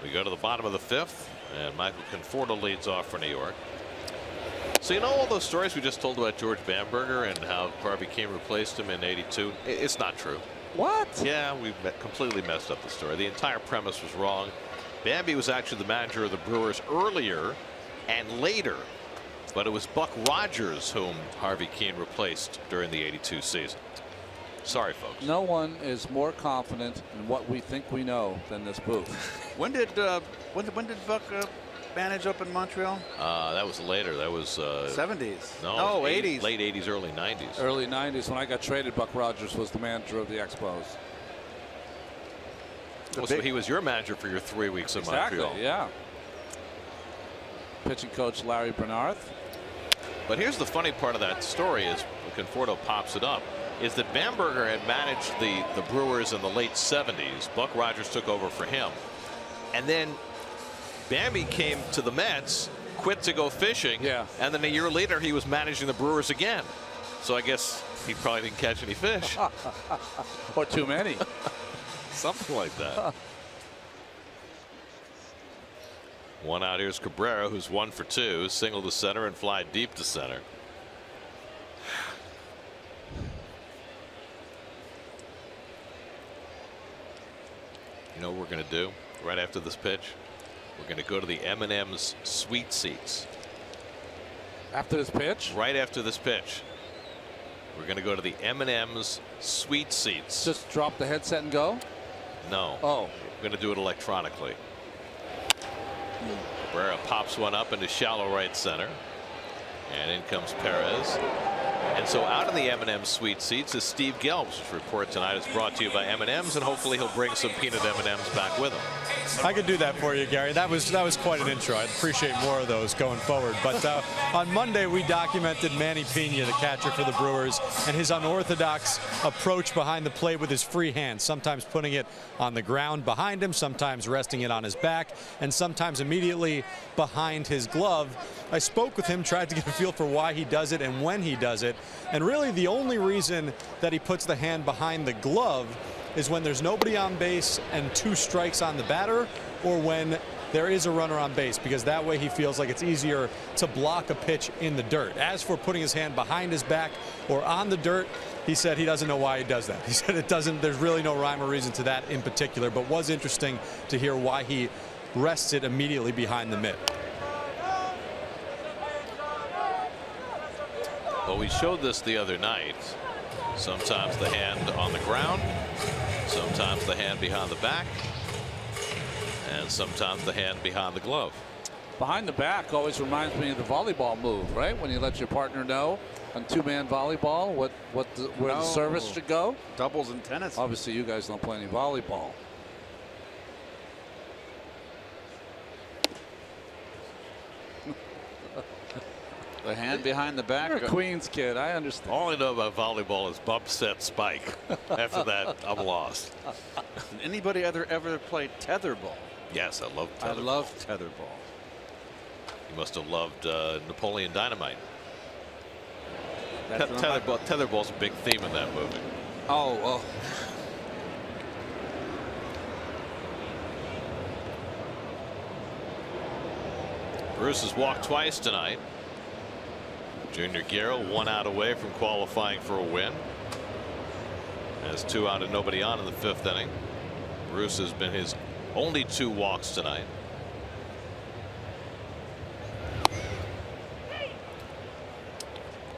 We go to the bottom of the 5th, and Michael Conforto leads off for New York. So you know all those stories we just told about George Bamberger and how Harvey Kane replaced him in '82? It's not true. What? Yeah, we completely messed up the story. The entire premise was wrong. Bambi was actually the manager of the Brewers earlier and later, but it was Buck Rogers whom Harvey Kane replaced during the '82 season. Sorry, folks. No one is more confident in what we think we know than this booth. When did Buck manage up in Montreal? That was later. That was 70s. No, 80s. Late 80s, early 90s. Early 90s. When I got traded, Buck Rogers was the manager of the Expos. So he was your manager for your 3 weeks in Montreal. Exactly, yeah. Pitching coach Larry Bernard. But here's the funny part of that story is Conforto pops it up, is that Bamberger had managed the Brewers in the late 70s. Buck Rogers took over for him. And then Bambi came to the Mets, quit to go fishing, and then a year later he was managing the Brewers again. So I guess he probably didn't catch any fish. Or too many. Something like that. One out, here's Cabrera, who's 1 for 2, single to center and fly deep to center. You know what we're going to do right after this pitch? We're going to go to the M&M's Sweet Seats. After this pitch? Right after this pitch. We're going to go to the M&M's Sweet Seats. Just drop the headset and go? No. Oh. We're going to do it electronically. Guerra pops one up into shallow right center. And in comes Perez. And so out of the M&M Sweet Seats is Steve Gelb's report tonight. Is brought to you by M&M's, and hopefully he'll bring some peanut M&M's back with him. I could do that for you, Gary. That was quite an intro. I'd appreciate more of those going forward. But on Monday, we documented Manny Pena, the catcher for the Brewers, and his unorthodox approach behind the plate with his free hand, sometimes putting it on the ground behind him, sometimes resting it on his back, and sometimes immediately behind his glove. I spoke with him, tried to get a feel for why he does it and when he does it. And really the only reason that he puts the hand behind the glove is when there's nobody on base and 2 strikes on the batter, or when there is a runner on base, because that way he feels like it's easier to block a pitch in the dirt. As for putting his hand behind his back or on the dirt, he said he doesn't know why he does that. He said there's really no rhyme or reason to that in particular, but was interesting to hear why he rests it immediately behind the mitt. Well, we showed this the other night. Sometimes the hand on the ground, sometimes the hand behind the back, and sometimes the hand behind the glove. Behind the back always reminds me of the volleyball move, right? When you let your partner know on 2-man volleyball where the service should go. Doubles and tennis. Obviously, you guys don't play any volleyball. The hand behind the back. You're a Queens kid. I understand. All I know about volleyball is bump, set, spike. After that, I'm lost. Anybody ever played tetherball? Yes, I love tetherball. I love tetherball. You must have loved Napoleon Dynamite. That's Tetherball's a big theme in that movie. Oh, well. Bruce has walked twice tonight. Junior Guerra 1 out away from qualifying for a win. Has 2 out and nobody on in the 5th inning. Bruce has been his only 2 walks tonight.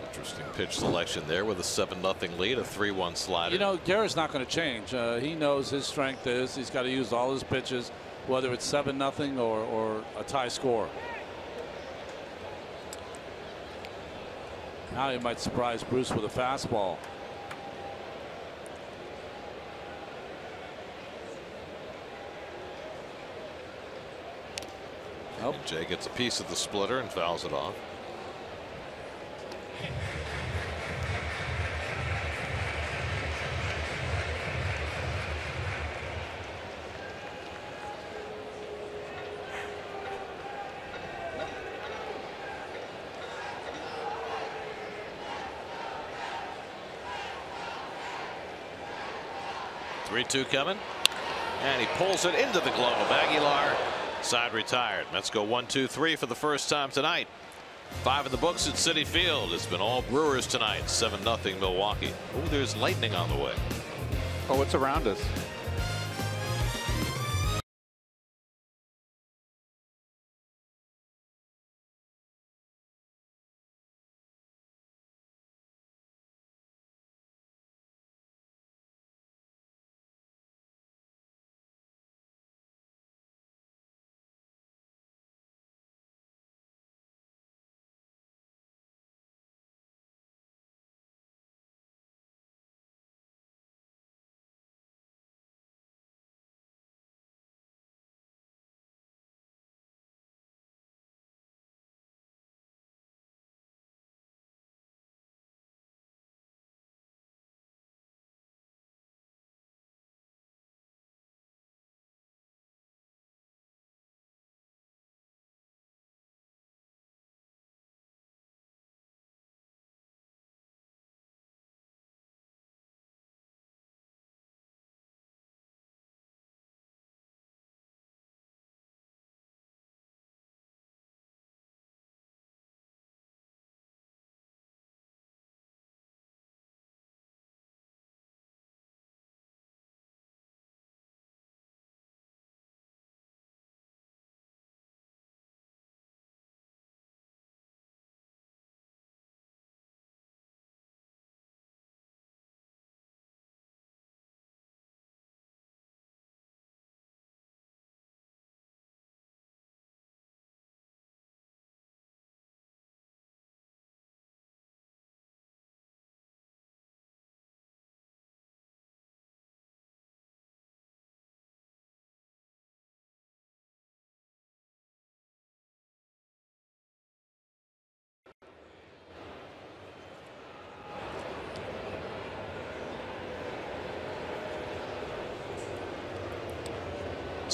Interesting pitch selection there with a 7-0 lead, a 3-1 slider. You know, Guerra's not going to change. He knows his strength is he's got to use all his pitches, whether it's 7-0 or a tie score. Now he might surprise Bruce with a fastball. Nope. Jay gets a piece of the splitter and fouls it off. Three-two coming, and he pulls it into the glove of Aguilar. Side retired. Mets go 1-2-3 for the first time tonight. 5 in the books at Citi Field. It's been all Brewers tonight. 7-0 Milwaukee. Oh, there's lightning on the way. Oh, it's around us.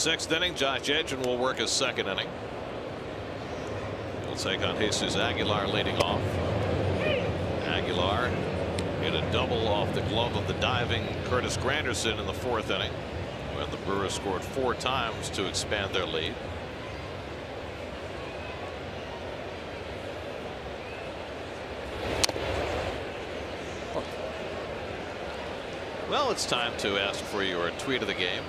6th inning, Josh Edgen will work his 2nd inning. He'll take on Jesus Aguilar leading off. Aguilar hit a double off the glove of the diving Curtis Granderson in the 4th inning, when the Brewers scored 4 times to expand their lead. Well, it's time to ask for your tweet of the game.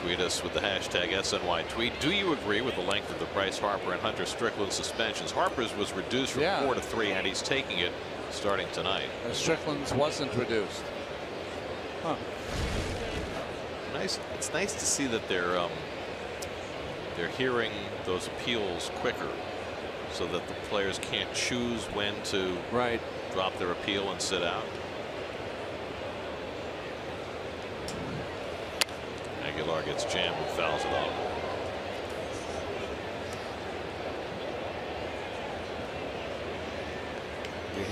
Tweet us with the hashtag #SNYTweet. Do you agree with the length of the Bryce Harper and Hunter Strickland suspensions? Harper's was reduced from 4 to 3, and he's taking it starting tonight. Strickland's wasn't reduced. Huh. Nice. It's nice to see that they're hearing those appeals quicker, so that the players can't choose when to drop their appeal and sit out. Aguilar gets jammed and fouls it off.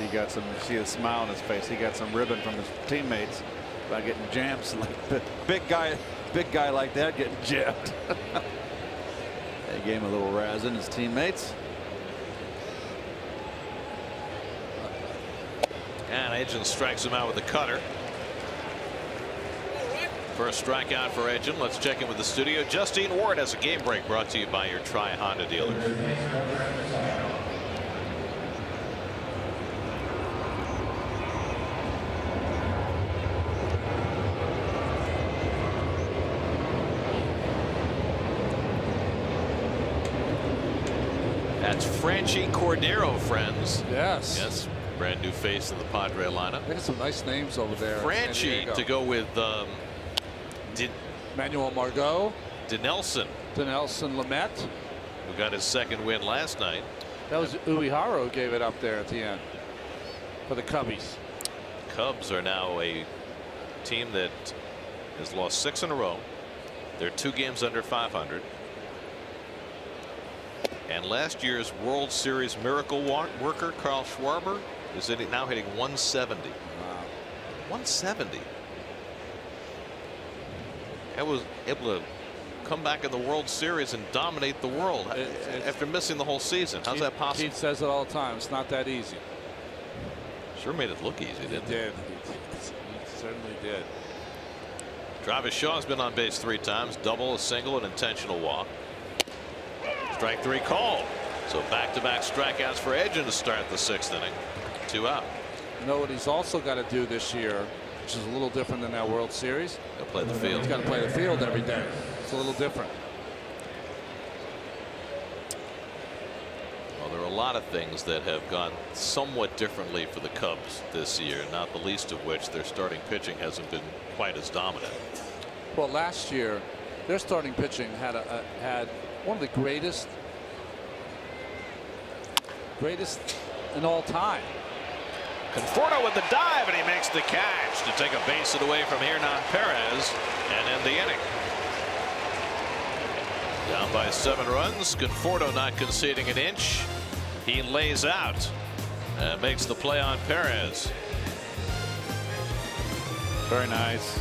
He got some, you see a smile on his face. He got some ribbon from his teammates by getting jammed. Like big guy like that getting jammed. They gave him a little razzing, his teammates. And Edgen strikes him out with a cutter. First strikeout for Edgen. Let's check in with the studio. Justine Ward has a game break brought to you by your Tri-Honda dealers. That's Franchi Cordero, friends. Yes. Yes. Brand new face in the Padre lineup. They got some nice names over there. Franchi to go with Manuel Margot. Dinelson Lamet, who got his 2nd win last night. That was Uehara who gave it up there at the end for the Cubbies. Cubs are now a team that has lost 6 in a row. They're 2 games under 500. And last year's World Series miracle worker Carl Schwarber is now hitting 170. Wow. 170. And was able to come back in the World Series and dominate the world after missing the whole season. How's that possible? Keith says it all the time. It's not that easy. Sure made it look easy, didn't it? He certainly did. Travis Shaw's been on base 3 times, double, a single, an intentional walk. Strike 3 called. So back-to-back strikeouts for Edgen to start the 6th inning. 2 out. You know what he's also got to do this year, which is a little different than that World Series? He'll play the field. He's got to play the field every day. It's a little different. Well, there are a lot of things that have gone somewhat differently for the Cubs this year, not the least of which their starting pitching hasn't been quite as dominant. Well, last year their starting pitching had one of the greatest in all time. Conforto with the dive, and he makes the catch to take a base hit away from Hernan Perez and end the inning. Down by 7 runs. Conforto not conceding an inch. He lays out and makes the play on Perez. Very nice.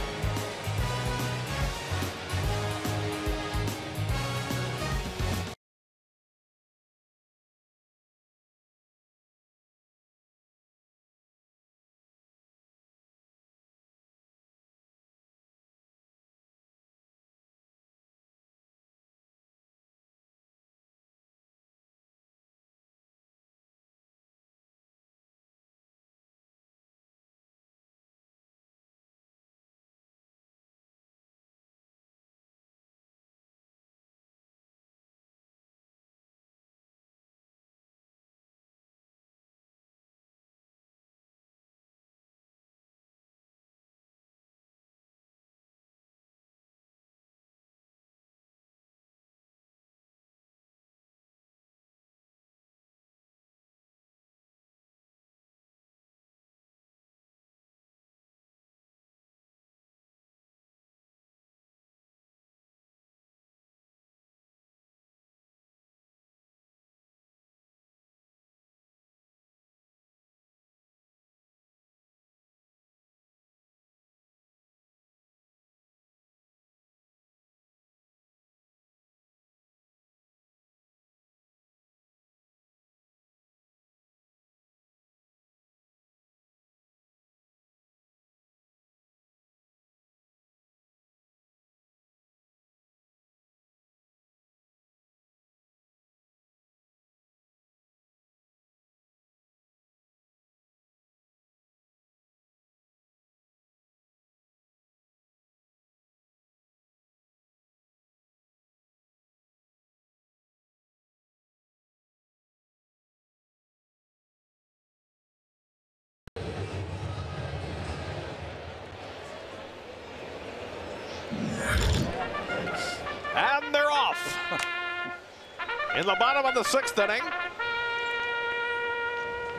In the bottom of the 6th inning,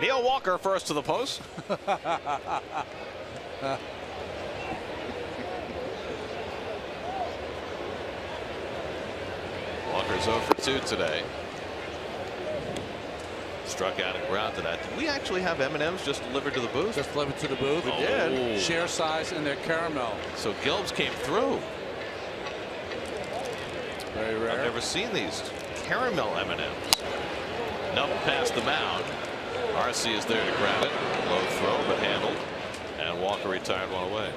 Neil Walker first to the post. Walker's 0 for 2 today. Struck out and grounded that. Did we actually have M&Ms just delivered to the booth? Just delivered to the booth. We did. Share size in their caramel. So Gilbs came through. Very rare. I've never seen these caramel M&Ms. Nup past the mound. RC is there to grab it. Low throw, but handled. And Walker retired one away.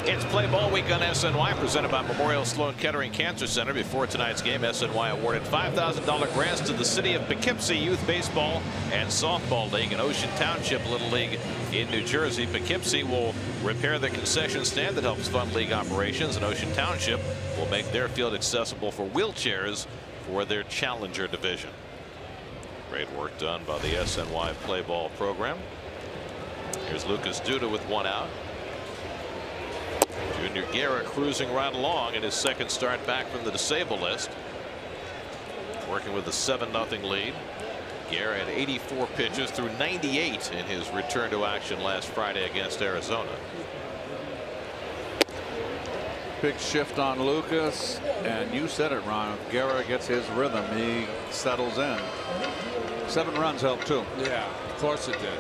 It's Play Ball Week on SNY, presented by Memorial Sloan Kettering Cancer Center. Before tonight's game, SNY awarded $5,000 grants to the city of Poughkeepsie Youth Baseball and Softball League and Ocean Township Little League in New Jersey. Poughkeepsie will repair the concession stand that helps fund league operations, and Ocean Township will make their field accessible for wheelchairs for their Challenger division. Great work done by the SNY Play Ball program. Here's Lucas Duda with 1 out. Junior Guerra cruising right along in his 2nd start back from the disabled list. Working with a 7-0 lead. Guerra had 84 pitches through 98 in his return to action last Friday against Arizona. Big shift on Lucas, and you said it, Ron. If Guerra gets his rhythm, he settles in. 7 runs helped too. Yeah, of course it did.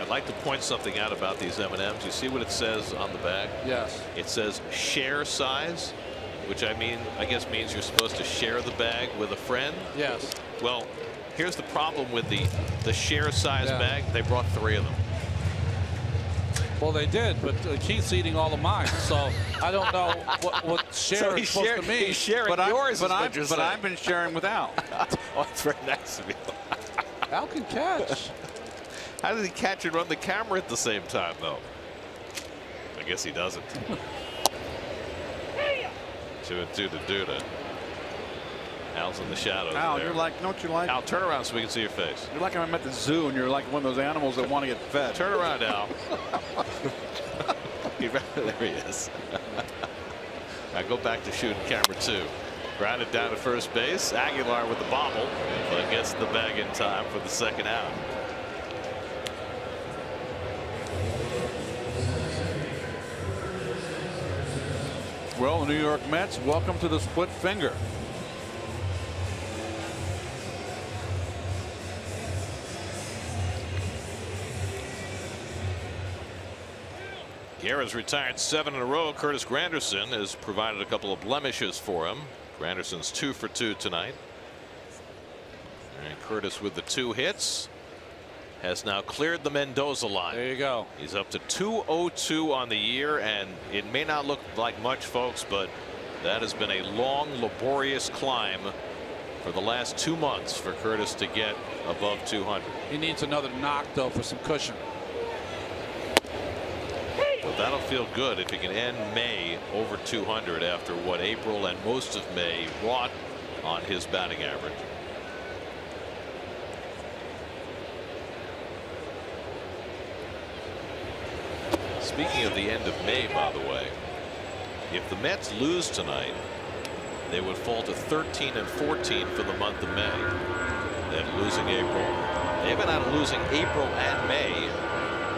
I'd like to point something out about these M&Ms. You see what it says on the bag? Yes. It says share size, which I guess means you're supposed to share the bag with a friend. Yes. Well, here's the problem with the share size bag. They brought 3 of them. Well, they did, but Keith's eating all of mine, so I don't know what share is supposed to mean. He's sharing yours, but I've been sharing with Al. Oh, it's very nice of you. Al can catch. How did he catch and run the camera at the same time, though? I guess he doesn't. 2-2 to Duda. Al's in the shadows. Al, there. you're like, don't you like? Al, turn around so we can see your face. You're like I'm at the zoo, and you're like one of those animals that want to get fed. Turn around, Al. There he is. I go back to shooting camera 2. Grounded down to first base. Aguilar with the bobble, but gets the bag in time for the 2nd out. Well, the New York Mets, welcome to the split finger. Guerra's retired 7 in a row. Curtis Granderson has provided a couple of blemishes for him. Granderson's 2 for 2 tonight. And Curtis with the 2 hits has now cleared the Mendoza line. There you go. He's up to 202 on the year, and it may not look like much, folks, but that has been a long, laborious climb for the last 2 months for Curtis to get above 200. He needs another knock, though, for some cushion. But that'll feel good if he can end May over 200 after what April and most of May wrought on his batting average. Speaking of the end of May, by the way, if the Mets lose tonight, they would fall to 13 and 14 for the month of May. Then losing April. They've been out of losing April and May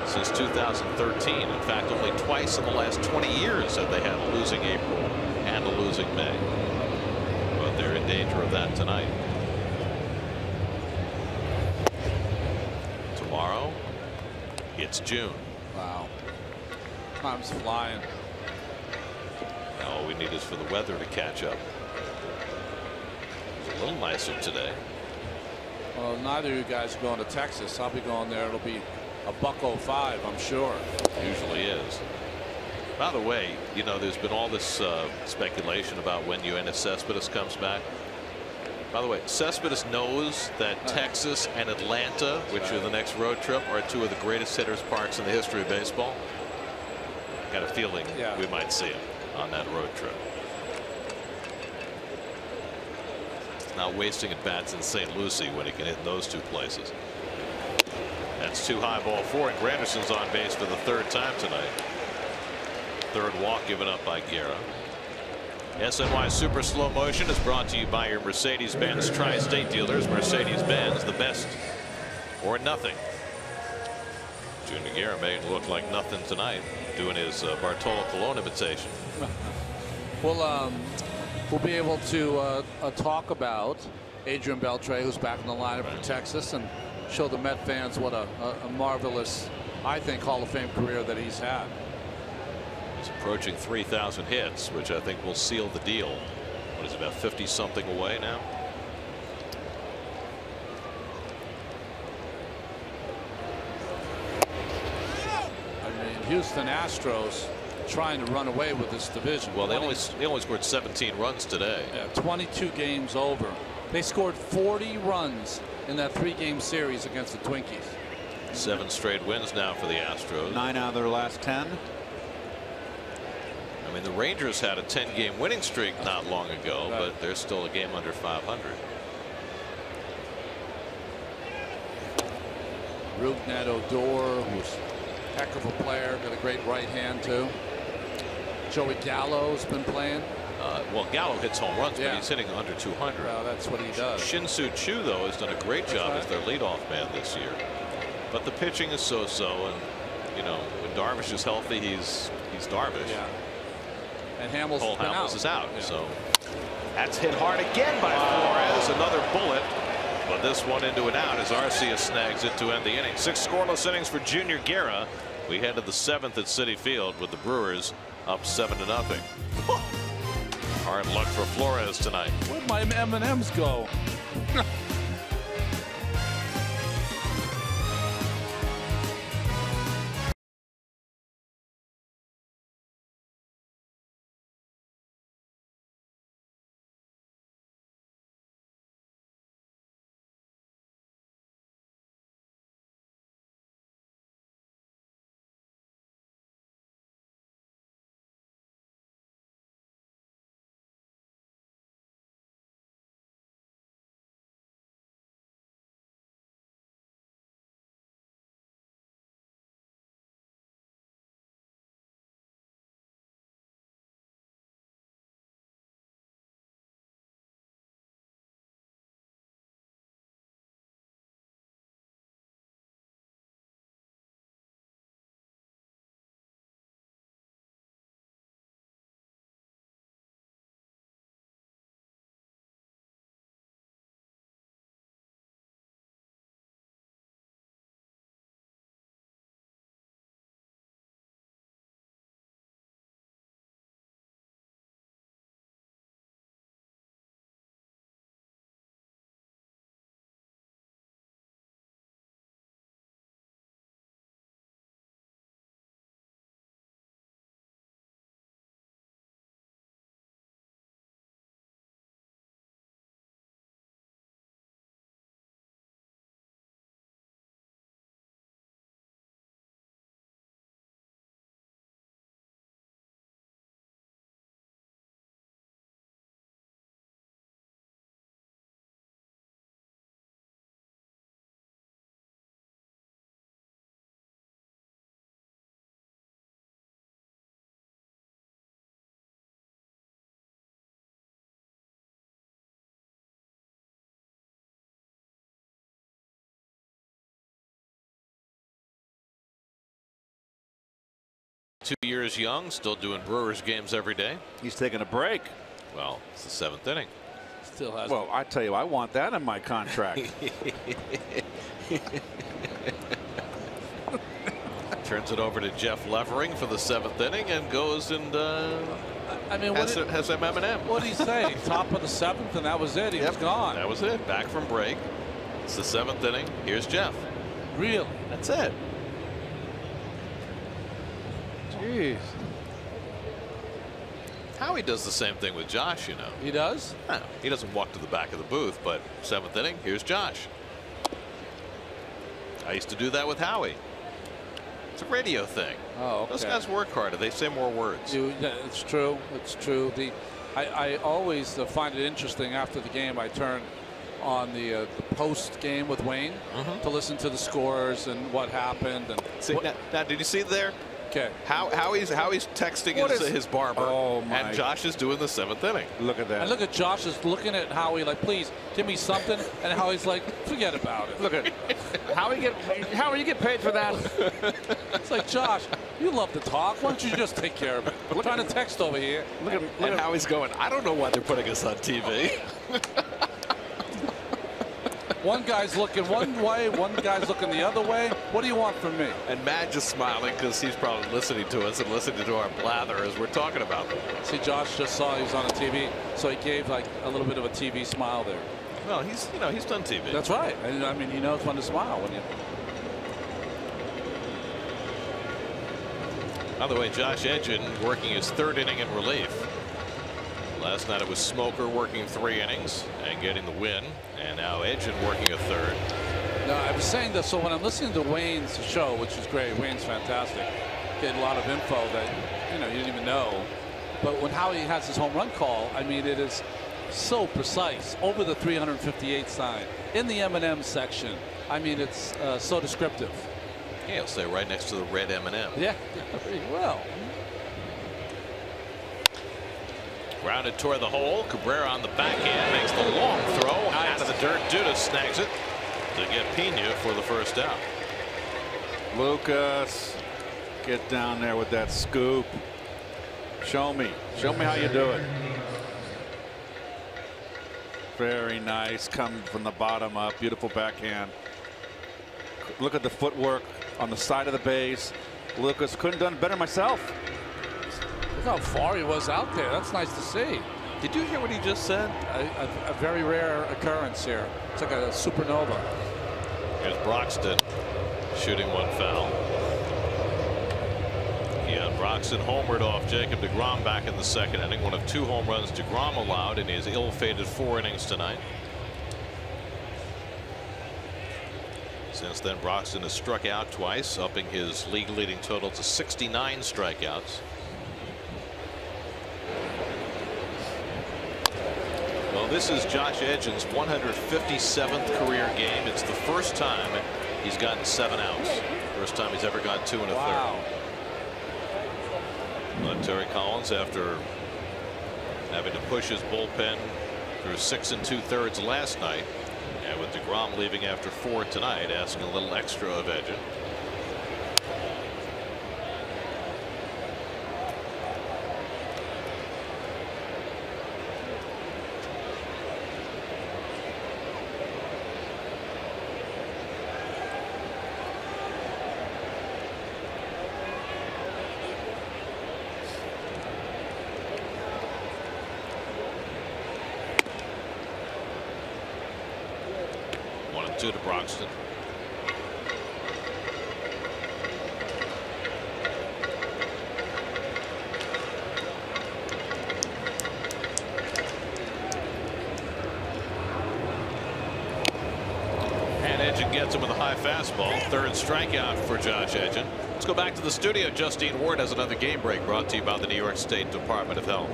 since 2013. In fact, only twice in the last 20 years have they had a losing April and a losing May. But they're in danger of that tonight. Tomorrow, it's June. Wow. Time's flying. Now all we need is for the weather to catch up. It's a little nicer today. Well, neither of you guys are going to Texas. I'll be going there. It'll be $105, I'm sure. Usually is. By the way, you know, there's been all this speculation about when Yoenis Cespedes comes back. By the way, Cespedes knows that Texas and Atlanta, which are the next road trip, are 2 of the greatest hitters parks in the history of baseball. Got a feeling we might see him on that road trip. He's not wasting at bats in St. Lucie when he can hit in those 2 places. That's too high, ball 4, and Granderson's on base for the 3rd time tonight. 3rd walk given up by Guerra. SNY Super Slow Motion is brought to you by your Mercedes-Benz Tri-State dealers. Mercedes-Benz, the best or nothing. Junior Guerra may look like nothing tonight, doing his Bartolo Colon imitation. We'll be able to talk about Adrian Beltre, who's back in the lineup for Texas, and show the Met fans what a marvelous, I think, Hall of Fame career that he's had. He's approaching 3,000 hits, which I think will seal the deal. What is it, about 50-something away now? I mean, Houston Astros trying to run away with this division. Well, they only scored 17 runs today. Yeah, 22 games over. They scored 40 runs in that 3-game series against the Twinkies. 7 straight wins now for the Astros. 9 out of their last 10. I mean, the Rangers had a 10-game winning streak not long ago, but they're still a game under 500. Rougned Odor, who's a heck of a player, got a great right hand too. Joey Gallo's been playing. Well, Gallo hits home runs, but he's hitting under 200. Well, that's what he does. Shin-Soo Choo, though, has done a great job as their leadoff man this year. But the pitching is so-so, and you know, when Darvish is healthy, he's Darvish. Yeah. And Hamels is out. So that's hit hard again by Flores. Another bullet. But this one into an out as Arcia snags it to end the inning. 6 scoreless innings for Junior Guerra. We head to the 7th at Citi Field with the Brewers up 7-0. Hard luck for Flores tonight. Where'd my M&Ms go? Two years young, still doing Brewers games every day. He's taking a break. Well, it's the 7th inning. Still has. Well, I tell you, I want that in my contract. Turns it over to Jeff Levering for the 7th inning and goes and I mean, has some M&M. What did he say? Top of the 7th, and that was it. He was gone. That was it. Back from break. It's the 7th inning. Here's Jeff. Really? That's it. Jeez. Howie does the same thing with Josh, you know. He does? No, he doesn't walk to the back of the booth, but 7th inning, here's Josh. I used to do that with Howie. It's a radio thing. Oh, okay. Those guys work harder. They say more words. It's true. It's true. I always find it interesting after the game. I turn on the post game with Wayne to listen to the scores and what happened. And see, now, did you see there? Okay. How he's texting his barber. Oh, my. And Josh is doing the 7th inning. Look at that. And look at Josh is looking at Howie like, please give me something, and Howie's like, forget about it. Look at Howie you get paid for that. It's like, Josh, you love to talk. Why don't you just take care of it? We're trying to text over here. Look at how he's going. I don't know why they're putting us on TV. One guy's looking one way, one guy's looking the other way. What do you want from me? And Matt just smiling because he's probably listening to us and listening to our blather as we're talking about them. See, Josh just saw he was on the TV, so he gave like a little bit of a TV smile there. Well, he's done TV. That's right. I mean, he knows when to smile when you. By the way, Josh Edgin working his 3rd inning in relief. Last night it was Smoker working 3 innings and getting the win, and now Edgin working a 3rd. No, I was saying this. So when I'm listening to Wayne's show, which is great, Wayne's fantastic, get a lot of info that you didn't even know. But when Howie has his home run call, I mean, it is so precise over the 358 sign in the M&M section. I mean, it's so descriptive. Yeah, he'll say right next to the red M&M. Yeah, very well. Grounded toward the hole. Cabrera on the backhand makes the long throw out of the dirt. Duda snags it to get Pena for the 1st out. Lucas, get down there with that scoop. Show me how you do it. Very nice, coming from the bottom up. Beautiful backhand. Look at the footwork on the side of the base. Lucas couldn't have done better myself. Look how far he was out there. That's nice to see. Did you hear what he just said? A very rare occurrence here. It's like a supernova. Here's Broxton shooting one foul. Yeah, Broxton homered off Jacob Degrom back in the 2nd inning. One of 2 home runs Degrom allowed in his ill-fated 4 innings tonight. Since then, Broxton has struck out twice, upping his league-leading total to 69 strikeouts. Well, this is Josh Edgin's 157th career game. It's the first time he's gotten 7 outs. First time he's ever got 2 1/3. But Terry Collins, after having to push his bullpen through 6 2/3 last night, and with Degrom leaving after 4 tonight, asking a little extra of Edgin. To Broxton. And Edgin gets him with a high fastball. 3rd strikeout for Josh Edgin. Let's go back to the studio. Justine Ward has another game break brought to you by the New York State Department of Health.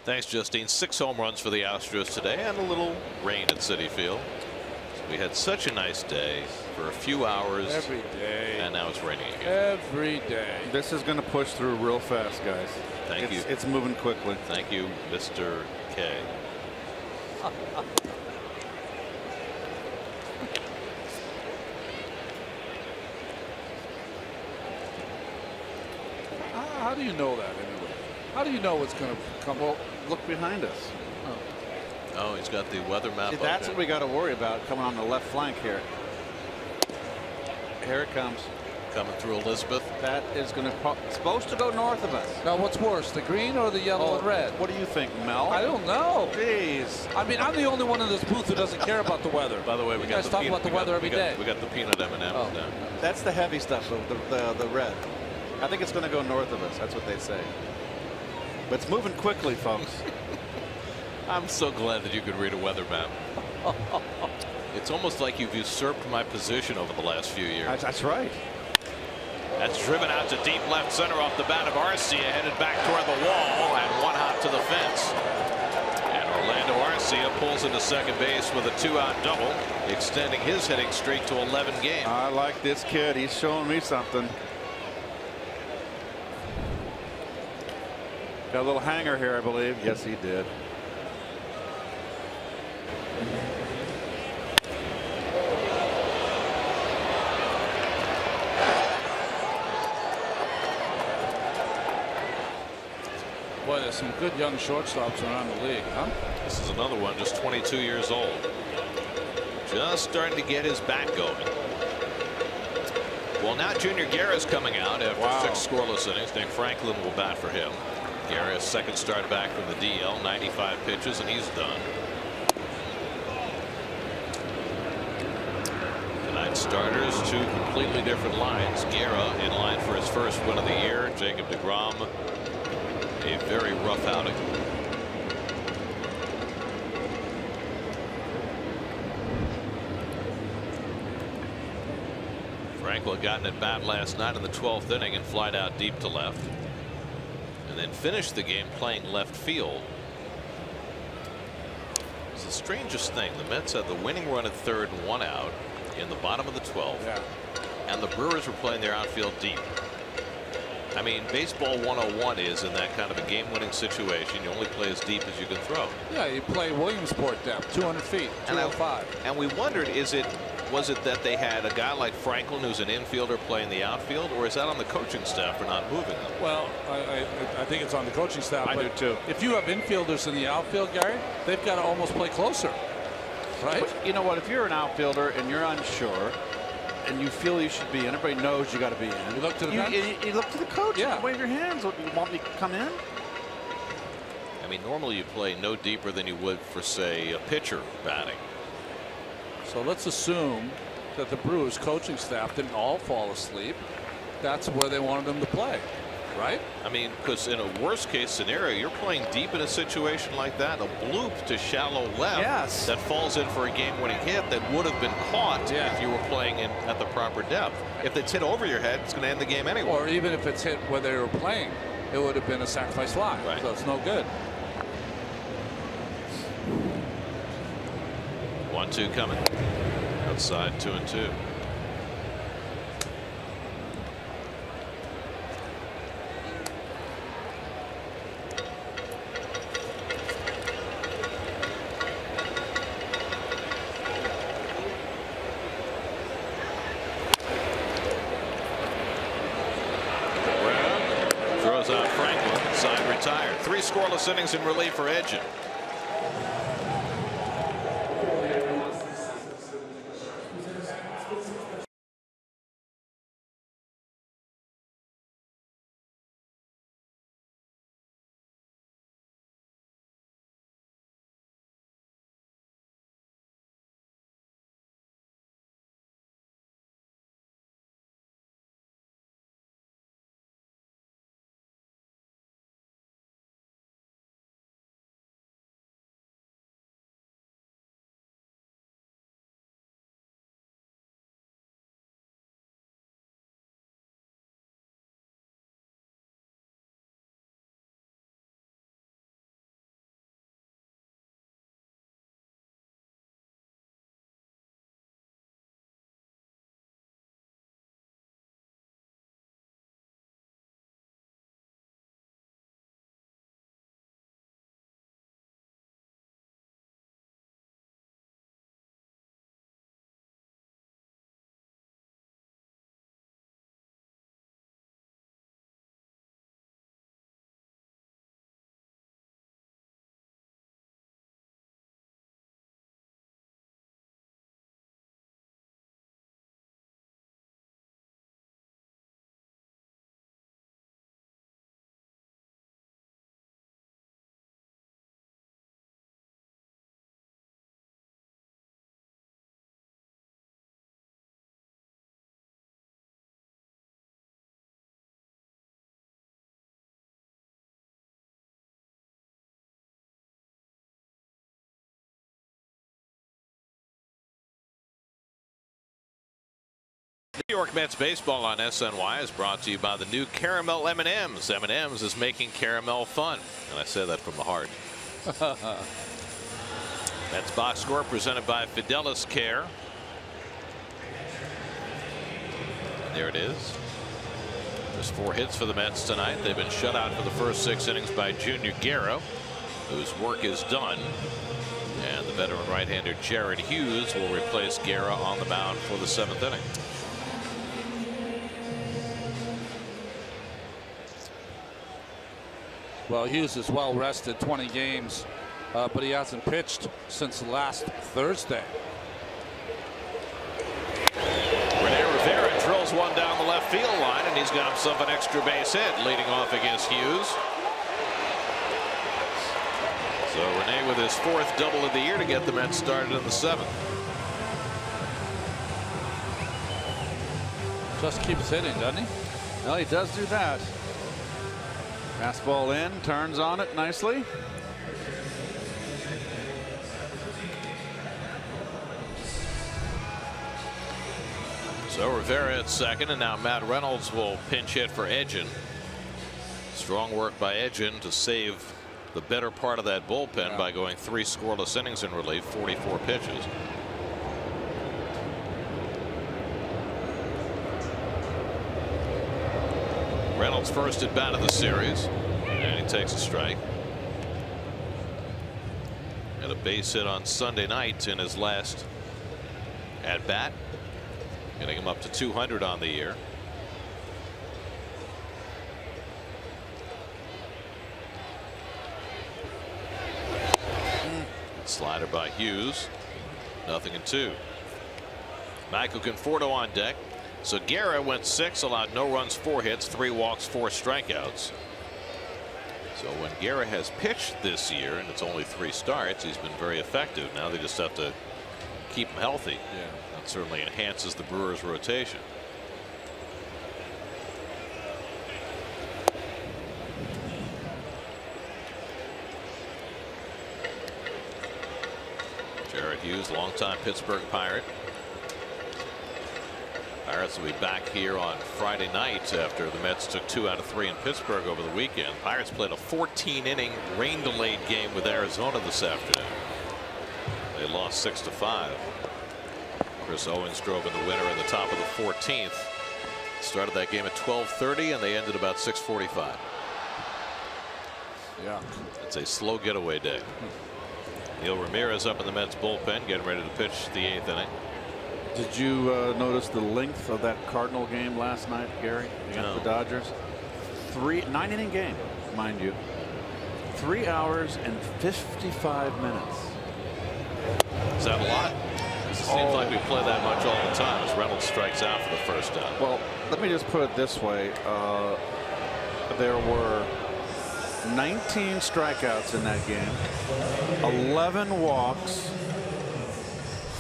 Thanks, Justine. 6 home runs for the Astros today, and a little rain at Citi Field. We had such a nice day for a few hours. Every day. And now it's raining again. Every day. This is going to push through real fast, guys. Thank you. It's moving quickly. Thank you, Mr. K. How do you know that anyway? How do you know what's going to come? Well, look behind us. Oh, he's got the weather map. See, that's what we got to worry about coming on the left flank here. Here it comes. Coming through Elizabeth. That is going to supposed to go north of us. Now, what's worse, the green or the yellow and red? What do you think, Mel? I don't know. Jeez. I mean, I'm the only one in this booth who doesn't care about the weather. By the way, we you got guys the talk about the weather every day. We got the peanut M&Ms now. That's the heavy stuff, the red. I think it's going to go north of us. That's what they say. But it's moving quickly, folks. I'm so glad that you could read a weather map. It's almost like you've usurped my position over the last few years. That's right. That's driven out to deep left center off the bat of Arcia, headed back toward the wall, and one hop to the fence. And Orlando Arcia pulls into second base with a 2-out double, extending his hitting streak to 11 games. I like this kid. He's showing me something. Got a little hanger here, I believe. Yes, he did. Boy, there's some good young shortstops around the league, huh? This is another one, just 22 years old. Just starting to get his bat going. Well, now Junior Guerra is coming out after 6 scoreless innings. Nick Franklin will bat for him. Guerra's second start back from the DL, 95 pitches, and he's done. Tonight's starters, 2 completely different lines. Guerra in line for his first win of the year. Jacob Degrom, a very rough outing. Franklin got an at bat last night in the 12th inning and flied out deep to left, and then finished the game playing left field. It's the strangest thing. The Mets had the winning run at third and 1 out in the bottom of the 12th, and the Brewers were playing their outfield deep. I mean, baseball 101 is in that kind of a game-winning situation, you only play as deep as you can throw. Yeah, you play Williamsport depth, 200 feet, 205. And we wondered, was it that they had a guy like Franklin who's an infielder playing the outfield, or is that on the coaching staff for not moving them? Well, I think it's on the coaching staff. I do too. If you have infielders in the outfield, Gary, they've got to almost play closer, right? But you know what? If you're an outfielder and you're unsure, and you feel you should be in, everybody knows you got to be in. You look to the bench? You look to the coach. Yeah. And wave your hands. You want me to come in? I mean, normally you play no deeper than you would for, say, a pitcher batting. So let's assume that the Brewers coaching staff didn't all fall asleep. That's where they wanted them to play, right? I mean, because in a worst case scenario, you're playing deep in a situation like that, a bloop to shallow left that falls in for a game-winning hit that would have been caught if you were playing in at the proper depth. If it's hit over your head, it's going to end the game anyway. Or even if it's hit where they were playing, it would have been a sacrifice fly. Right. So it's no good. 1-2 coming. Outside 2-2. Throws out Franklin, side retired. 3 scoreless innings in relief for Edgin. New York Mets baseball on SNY is brought to you by the new Caramel M&Ms. M&Ms is making caramel fun, and I say that from the heart. Mets box score presented by Fidelis Care. And there it is. There's 4 hits for the Mets tonight. They've been shut out for the first 6 innings by Junior Guerra, whose work is done. And the veteran right-hander Jared Hughes will replace Guerra on the mound for the 7th inning. Well, Hughes is well rested, 20 games, but he hasn't pitched since last Thursday. Rene Rivera drills one down the left field line, and he's got himself an extra base hit leading off against Hughes. So Rene with his 4th double of the year to get the Mets started in the 7th. Just keeps hitting, doesn't he? Well, he does do that. Fastball in, turns on it nicely. So Rivera at second, and now Matt Reynolds will pinch hit for Edgin. Strong work by Edgin to save the better part of that bullpen by going 3 scoreless innings in relief, 44 pitches. Reynolds first at bat of the series, and he takes a strike. Had a base hit on Sunday night in his last at bat, getting him up to 200 on the year. Slider by Hughes. 0-2. Michael Conforto on deck. So Guerra went 6, allowed no runs, 4 hits, 3 walks, 4 strikeouts. So when Guerra has pitched this year, and it's only 3 starts, he's been very effective. Now they just have to keep him healthy. Yeah. That certainly enhances the Brewers' rotation. Jared Hughes, longtime Pittsburgh Pirate. Pirates will be back here on Friday night after the Mets took 2 out of 3 in Pittsburgh over the weekend. Pirates played a 14-inning rain-delayed game with Arizona this afternoon. They lost 6-5. Chris Owens drove in the winner in the top of the 14th. Started that game at 12:30, and they ended about 6:45. Yeah, it's a slow getaway day. Neil Ramirez up in the Mets bullpen, getting ready to pitch the 8th inning. Did you notice the length of that Cardinal game last night, Gary, against the Dodgers? 9-inning game, mind you. 3 hours and 55 minutes. Is that a lot? It seems like we play that much all the time as Reynolds strikes out for the first out. Well, let me just put it this way. There were 19 strikeouts in that game, 11 walks,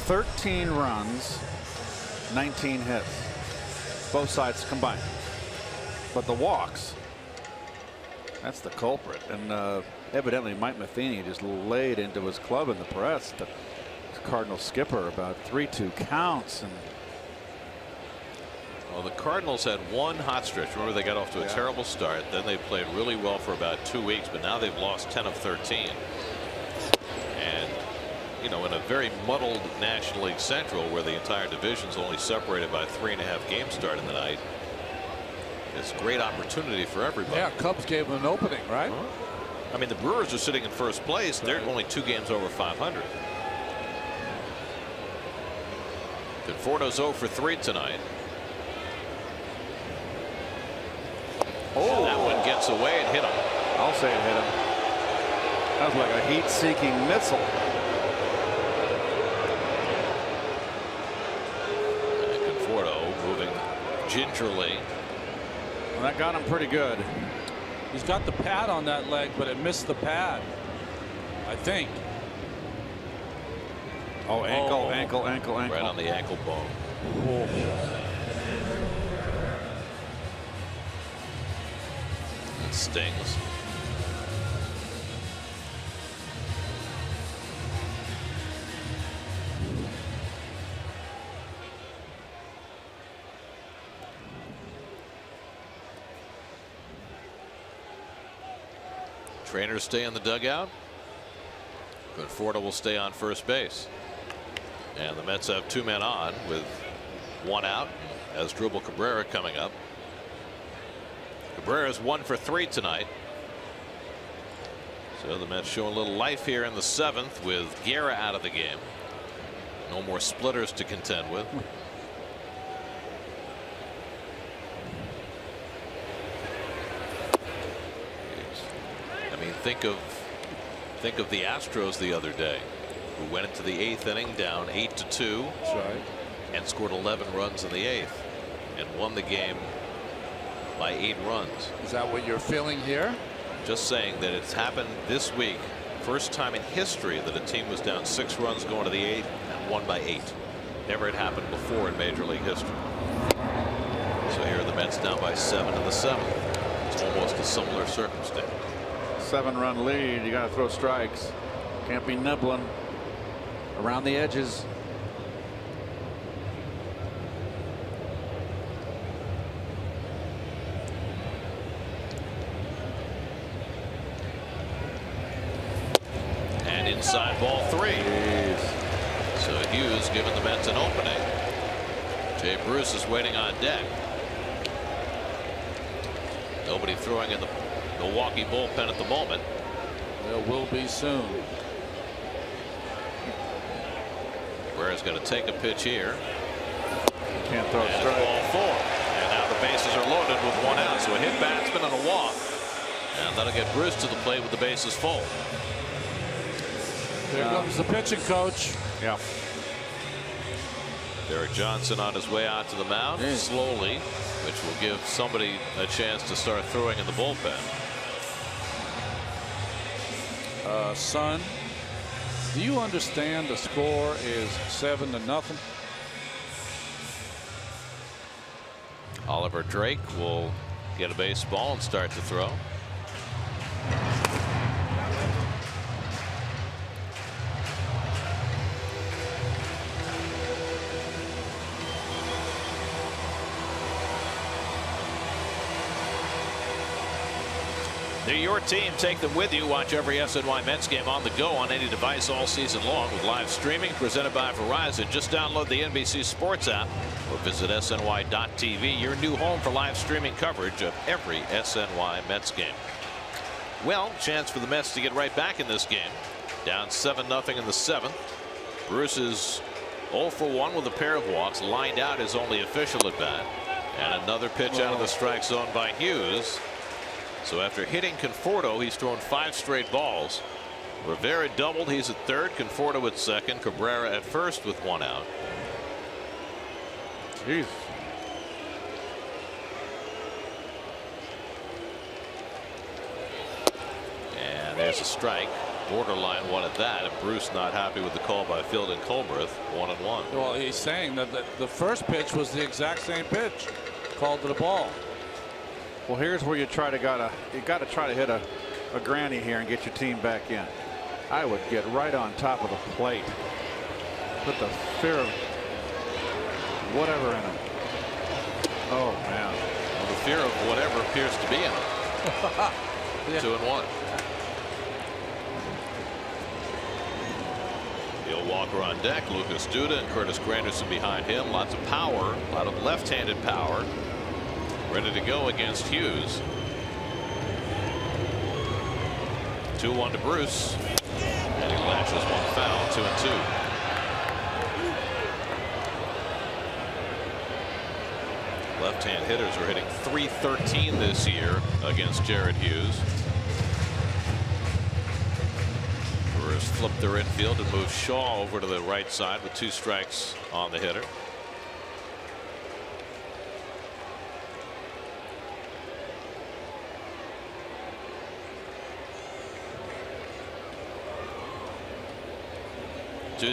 13 runs, 19 hits, both sides combined. But the walks, that's the culprit. And evidently Mike Matheny just laid into his club in the press, the Cardinal skipper, about 3-2 counts. And well, the Cardinals had one hot stretch. Remember, they got off to a terrible start. Then they played really well for about 2 weeks, but now they've lost 10 of 13. And you know, in a very muddled National League Central where the entire division is only separated by 3.5 games starting the night, it's a great opportunity for everybody. Yeah, Cubs gave them an opening, right? I mean, the Brewers are sitting in first place. They're only 2 games over 500. Conforto's 0 for 3 tonight. Oh, that one gets away and hit him. I'll say it hit him. That was like a heat-seeking missile. Gingerly. Well, that got him pretty good. He's got the pad on that leg, but it missed the pad, I think. Oh, ankle. Right on the ankle bone. Oh. It stings. Trainers stay in the dugout. Conforto will stay on first base. And the Mets have 2 men on with 1 out as Dribble Cabrera coming up. Cabrera's 1 for 3 tonight. So the Mets show a little life here in the 7th with Guerra out of the game. No more splitters to contend with. I mean, think of the Astros the other day, who went into the 8th inning down 8-2. That's right. And scored 11 runs in the 8th and won the game by 8 runs. Is that what you're feeling here? Just saying that it's happened this week. First time in history that a team was down 6 runs going to the 8th and won by 8. Never had happened before in Major League history. So here are the Mets down by 7 in the 7th. It's almost a similar circumstance. 7-run lead. You got to throw strikes. Can't be nibbling around the edges. And inside ball 3. So Hughes giving the Mets an opening. Jay Bruce is waiting on deck. Nobody throwing in the Milwaukee bullpen at the moment. There will be soon. Guerra's going to take a pitch here. Can't throw a And strike. ball 4. And now the bases are loaded with 1 out. So a hit batsman on a walk. And that'll get Bruce to the plate with the bases full. There comes the pitching coach. Yeah. Derek Johnson on his way out to the mound slowly, which will give somebody a chance to start throwing in the bullpen. Son, do you understand the score is 7-0? Oliver Drake will get a baseball and start to throw. They're your team. Take them with you. Watch every SNY Mets game on the go on any device all season long with live streaming presented by Verizon. Just download the NBC Sports app or visit SNY.TV, your new home for live streaming coverage of every SNY Mets game. Well, chance for the Mets to get right back in this game. Down 7-0 in the 7th. Bruce is 0 for 1 with a pair of walks. Lined out his only official at bat. And another pitch out of the strike zone by Hughes. So after hitting Conforto, he's thrown 5 straight balls. Rivera doubled. He's at third. Conforto at second. Cabrera at first with 1 out. Jeez. And there's a strike. Borderline one at that. And Bruce not happy with the call by Field and Colbreth. 1-1. Well, he's saying that the first pitch was the exact same pitch called to the ball. Well, here's where you try to try to hit a granny here and get your team back in. I would get right on top of the plate. Put the fear of whatever in him. Oh man. Well, the fear of whatever appears to be in him. 2-1. Neil Walker on deck. Lucas Duda and Curtis Granderson behind him. Lots of power. A lot of left-handed power. Ready to go against Hughes. 2-1 to Bruce. And he lashes one foul. 2-2. Left-hand hitters are hitting .313 this year against Jared Hughes. Brewers flip their infield and move Shaw over to the right side with 2 strikes on the hitter.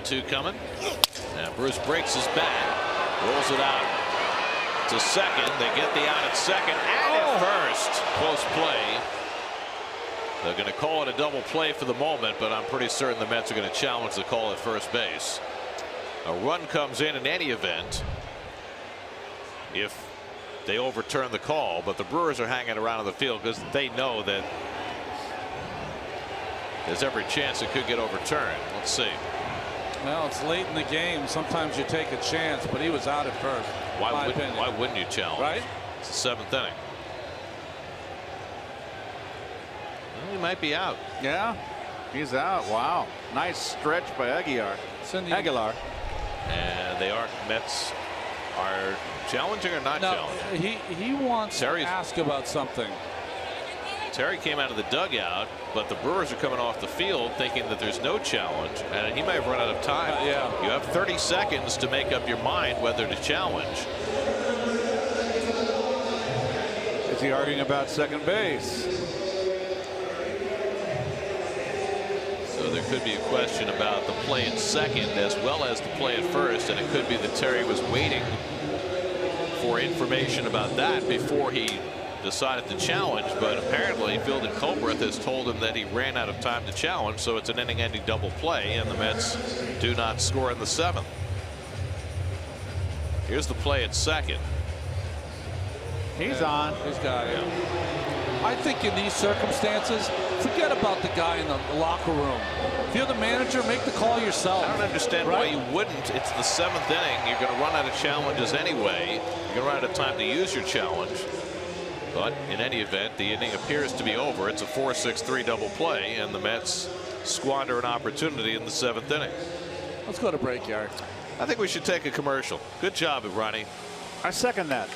Two coming, and Bruce breaks his bat, rolls it out to second. They get the out at second and at first. Close play. They're going to call it a double play for the moment, but I'm pretty certain the Mets are going to challenge the call at first base. A run comes in any event if they overturn the call, but the Brewers are hanging around in the field because they know that there's every chance it could get overturned. Let's see. Well, it's late in the game. Sometimes you take a chance, but he was out at first. Why wouldn't you challenge? Right? It's the 7th inning. Well, he might be out. Yeah, he's out. Wow, nice stretch by Aguilar. And they are. Mets are challenging or not challenging? He wants to ask about something. Terry came out of the dugout, but the Brewers are coming off the field thinking that there's no challenge, and he may have run out of time. Yeah. You have 30 seconds to make up your mind whether to challenge. Is he arguing about second base? So there could be a question about the play at second as well as the play at first, and it could be that Terry was waiting for information about that before he decided to challenge, but apparently Fielding Colbreth has told him that he ran out of time to challenge, so it's an inning-ending double play, and the Mets do not score in the 7th. Here's the play at second. He's on. He's got it. I think in these circumstances, forget about the guy in the locker room. If you're the manager, make the call yourself. I don't understand why you wouldn't. It's the 7th inning. You're going to run out of challenges anyway. You're going to run out of time to use your challenge. But in any event, the inning appears to be over. It's a 4-6-3 double play, and the Mets squander an opportunity in the 7th inning. Let's go to break, Gary. I think we should take a commercial. Good job, Ronnie. I second that.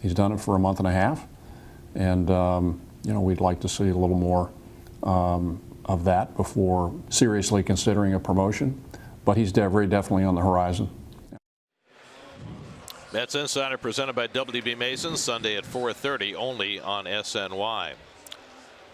He's done it for a month and a half, and you know, we'd like to see a little more of that before seriously considering a promotion. But he's very definitely on the horizon. Mets Insider presented by WB Mason, Sunday at 4:30 only on SNY.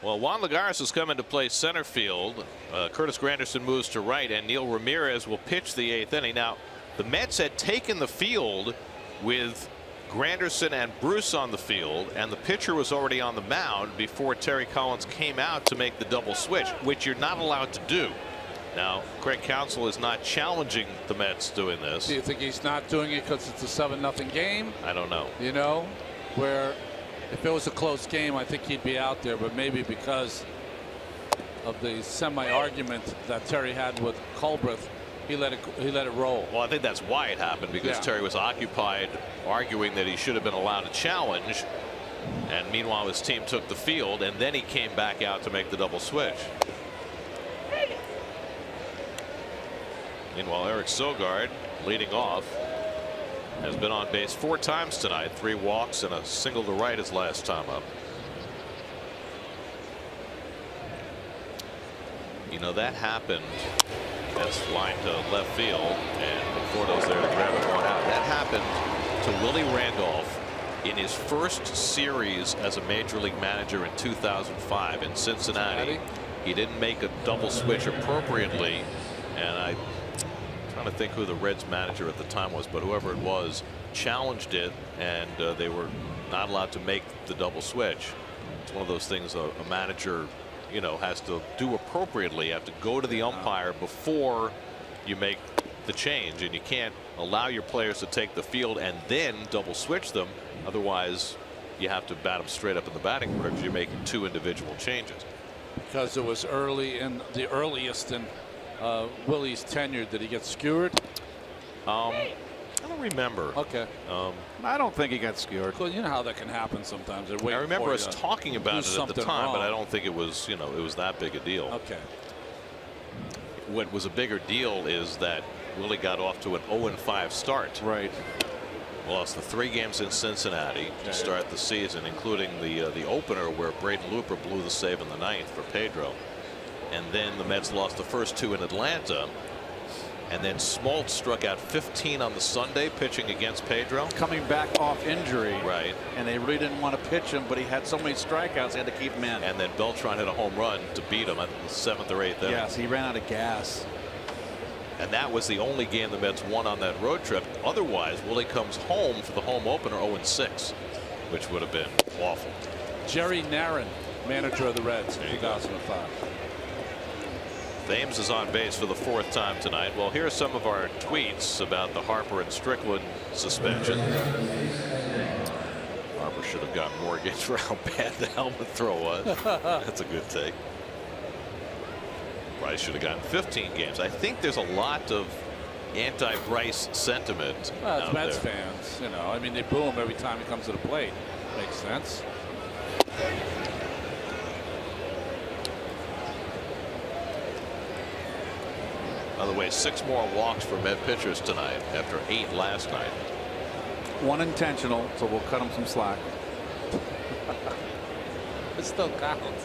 Well, Juan Lagares has come into play center field. Curtis Granderson moves to right, and Neil Ramirez will pitch the 8th inning. Now, the Mets had taken the field with Granderson and Bruce on the field, and the pitcher was already on the mound before Terry Collins came out to make the double switch, which you're not allowed to do. Now, Craig Counsell is not challenging the Mets doing this. Do you think he's not doing it because it's a 7-0 game? I don't know. You know, where if it was a close game, I think he'd be out there, but maybe because of the semi-argument that Terry had with Colbreth, he let it roll. Well, I think that's why it happened, because Terry was occupied arguing that he should have been allowed to challenge, and meanwhile his team took the field, and then he came back out to make the double switch. Meanwhile, Eric Sogard, leading off, has been on base 4 times tonight, 3 walks and a single to right his last time up. You know, that happened. That's line to left field, and Conforto's there to grab it going out. That happened to to Willie Randolph in his first series as a major league manager in 2005 in Cincinnati. He didn't make a double switch appropriately, and I'm trying to think who the Reds manager at the time was, but whoever it was challenged it, and they were not allowed to make the double switch. It's one of those things a manager, you know, has to do appropriately. You have to go to the umpire before you make the change, and you can't allow your players to take the field and then double switch them. Otherwise, you have to bat them straight up in the batting order because you're making two individual changes. Because it was early in the earliest in Willie's tenure. Did he get skewered? I don't remember. Okay. I don't think he got skewered. Well, you know how that can happen sometimes. I remember us talking about it at the time, but I don't think it was, you know, it was that big a deal. Okay. What was a bigger deal is that Willie got off to an 0-5 start. Right. Lost the 3 games in Cincinnati to start the season, including the opener where Braden Looper blew the save in the 9th for Pedro. And then the Mets lost the first 2 in Atlanta. And then Smoltz struck out 15 on the Sunday pitching against Pedro. Coming back off injury. Right. And they really didn't want to pitch him, but he had so many strikeouts they had to keep him in. And then Beltran hit a home run to beat him at the 7th or 8th inning. Yes, he ran out of gas. And that was the only game the Mets won on that road trip. Otherwise, Willie comes home for the home opener 0-6, which would have been awful. Jerry Narron, manager of the Reds in 2005. Thames is on base for the 4th time tonight. Well, here are some of our tweets about the Harper and Strickland suspension. Harper should have gotten more games for how bad the helmet throw was. That's a good take. Bryce should have gotten 15 games. I think there's a lot of anti-Bryce sentiment. Well, it's Mets fans, you know. I mean, they boo him every time he comes to the plate. Makes sense. By the way, 6 more walks for Met pitchers tonight after 8 last night. 1 intentional, so we'll cut him some slack. It still counts.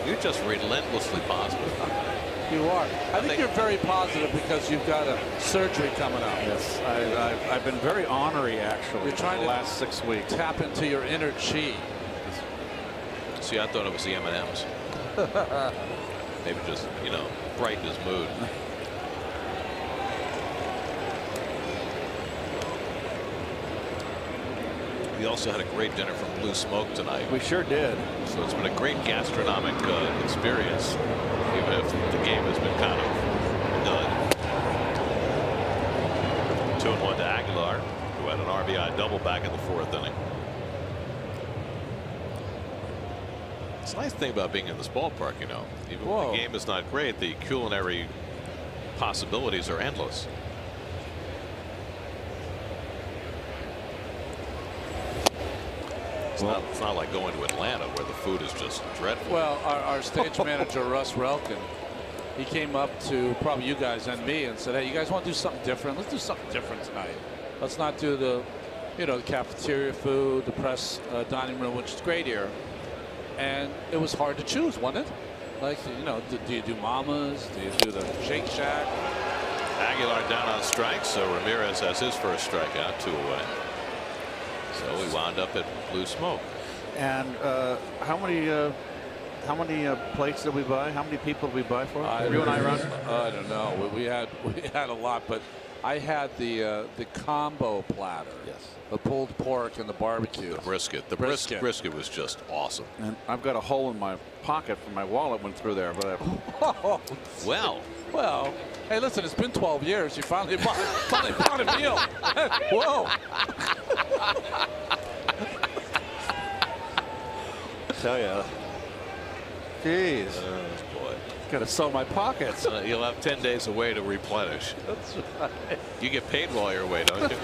You're just relentlessly positive. You are. I think you're very positive because you've got a surgery coming up. Yes, I've been very ornery actually. You're trying the last 6 weeks. Tap into your inner chi. See, I thought it was the M&Ms. Maybe just, you know, brighten his mood. We also had a great dinner from Blue Smoke tonight. We sure did. So it's been a great gastronomic experience, even if the game has been kind of done. 2-1 to Aguilar, who had an RBI double back in the 4th inning. It's a nice thing about being in this ballpark, you know. Even when the game is not great, the culinary possibilities are endless. It's not like going to Atlanta where the food is just dreadful. Well, our stage manager, Russ Relkin, he came up to probably you guys and me and said, hey, you guys want to do something different? Let's do something different tonight. Let's not do the, you know, the cafeteria food, the press dining room, which is great here. And it was hard to choose, wasn't it? Like, you know, do you do Mama's? Do you do the Shake Shack? Aguilar down on strikes, so Ramirez has his first strikeout, 2 away. So we wound up at Blue Smoke. And how many plates did we buy? How many people did we buy for? You and I run? I don't know. We had a lot, but I had the combo platter. Yes. The pulled pork and the barbecue. The brisket. The brisket was just awesome. And I've got a hole in my pocket from my wallet went through there, but well, hey, listen, it's been 12 years. You finally bought a meal. Whoa. Tell ya. Jeez. Boy. Gotta sew my pockets. You'll have 10 days away to replenish. That's right. You get paid while you're away, don't you?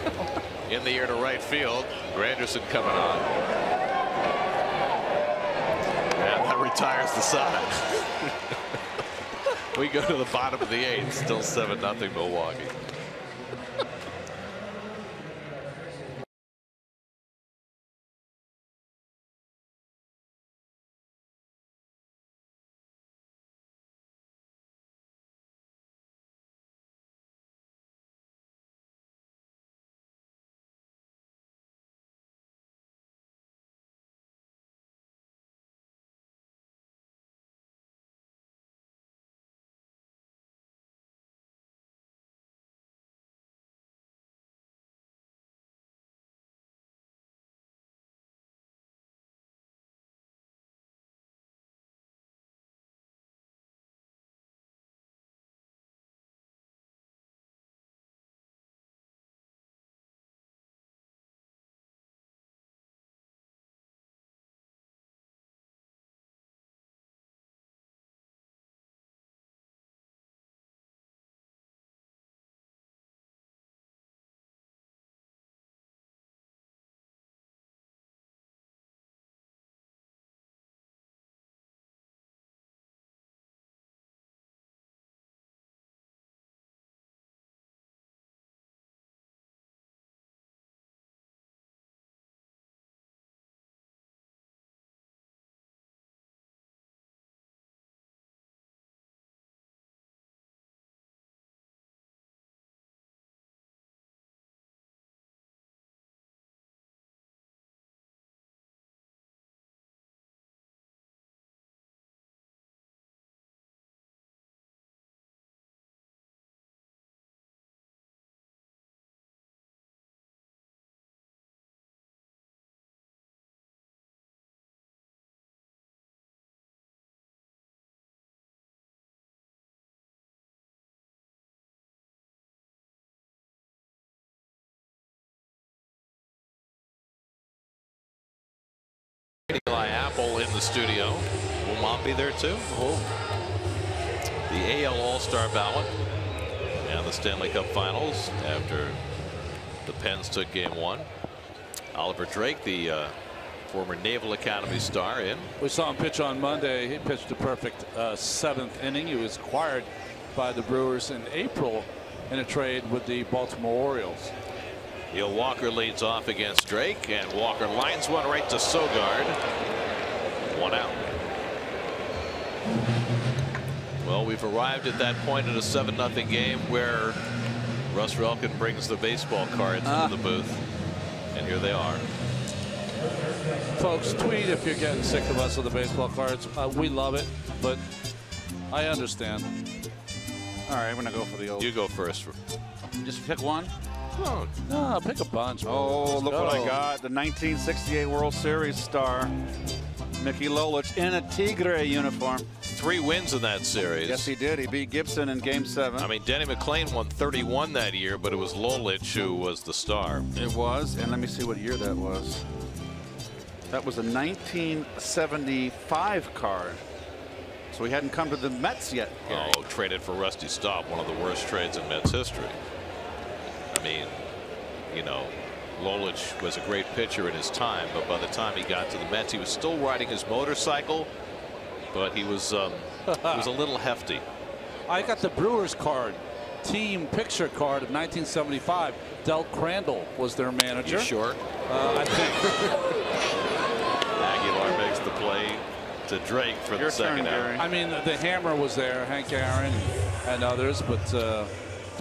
In the air to right field. Granderson coming on. And that retires the side. We go to the bottom of the 8th. Still 7-0 Milwaukee. studio. Will Mom be there too? Oh. The AL All-Star ballot and the Stanley Cup Finals after the Pens took Game 1. Oliver Drake, the former Naval Academy star, in. We saw him pitch on Monday. He pitched a perfect 7th inning. He was acquired by the Brewers in April in a trade with the Baltimore Orioles. Neil Walker leads off against Drake, and Walker lines one right to Sogard. 1 out. Well, we've arrived at that point in a 7-0 game where Russ Relkin brings the baseball cards into the booth, and here they are. Folks, tweet if you're getting sick of us with the baseball cards. We love it, but I understand. All right, I'm going to go for the old. You go first. Just pick one? Oh, no, pick a bunch. Oh, look what I got. The 1968 World Series star, Mickey Lolich, in a Tigre uniform. 3 wins in that series. Yes, he did. He beat Gibson in Game 7. I mean, Denny McLain won 31 that year, but it was Lolich who was the star. It was, and let me see what year that was. That was a 1975 card. So he hadn't come to the Mets yet. Gary. Oh, traded for Rusty Staub, one of the worst trades in Mets history. I mean, you know, Lolich was a great pitcher in his time, but by the time he got to the Mets, he was still riding his motorcycle, but he was a little hefty. I got the Brewers card, team picture card of 1975. Del Crandall was their manager. You sure? I think. Aguilar makes the play to Drake for the second out. I mean, the hammer was there, Hank Aaron and others, but it's a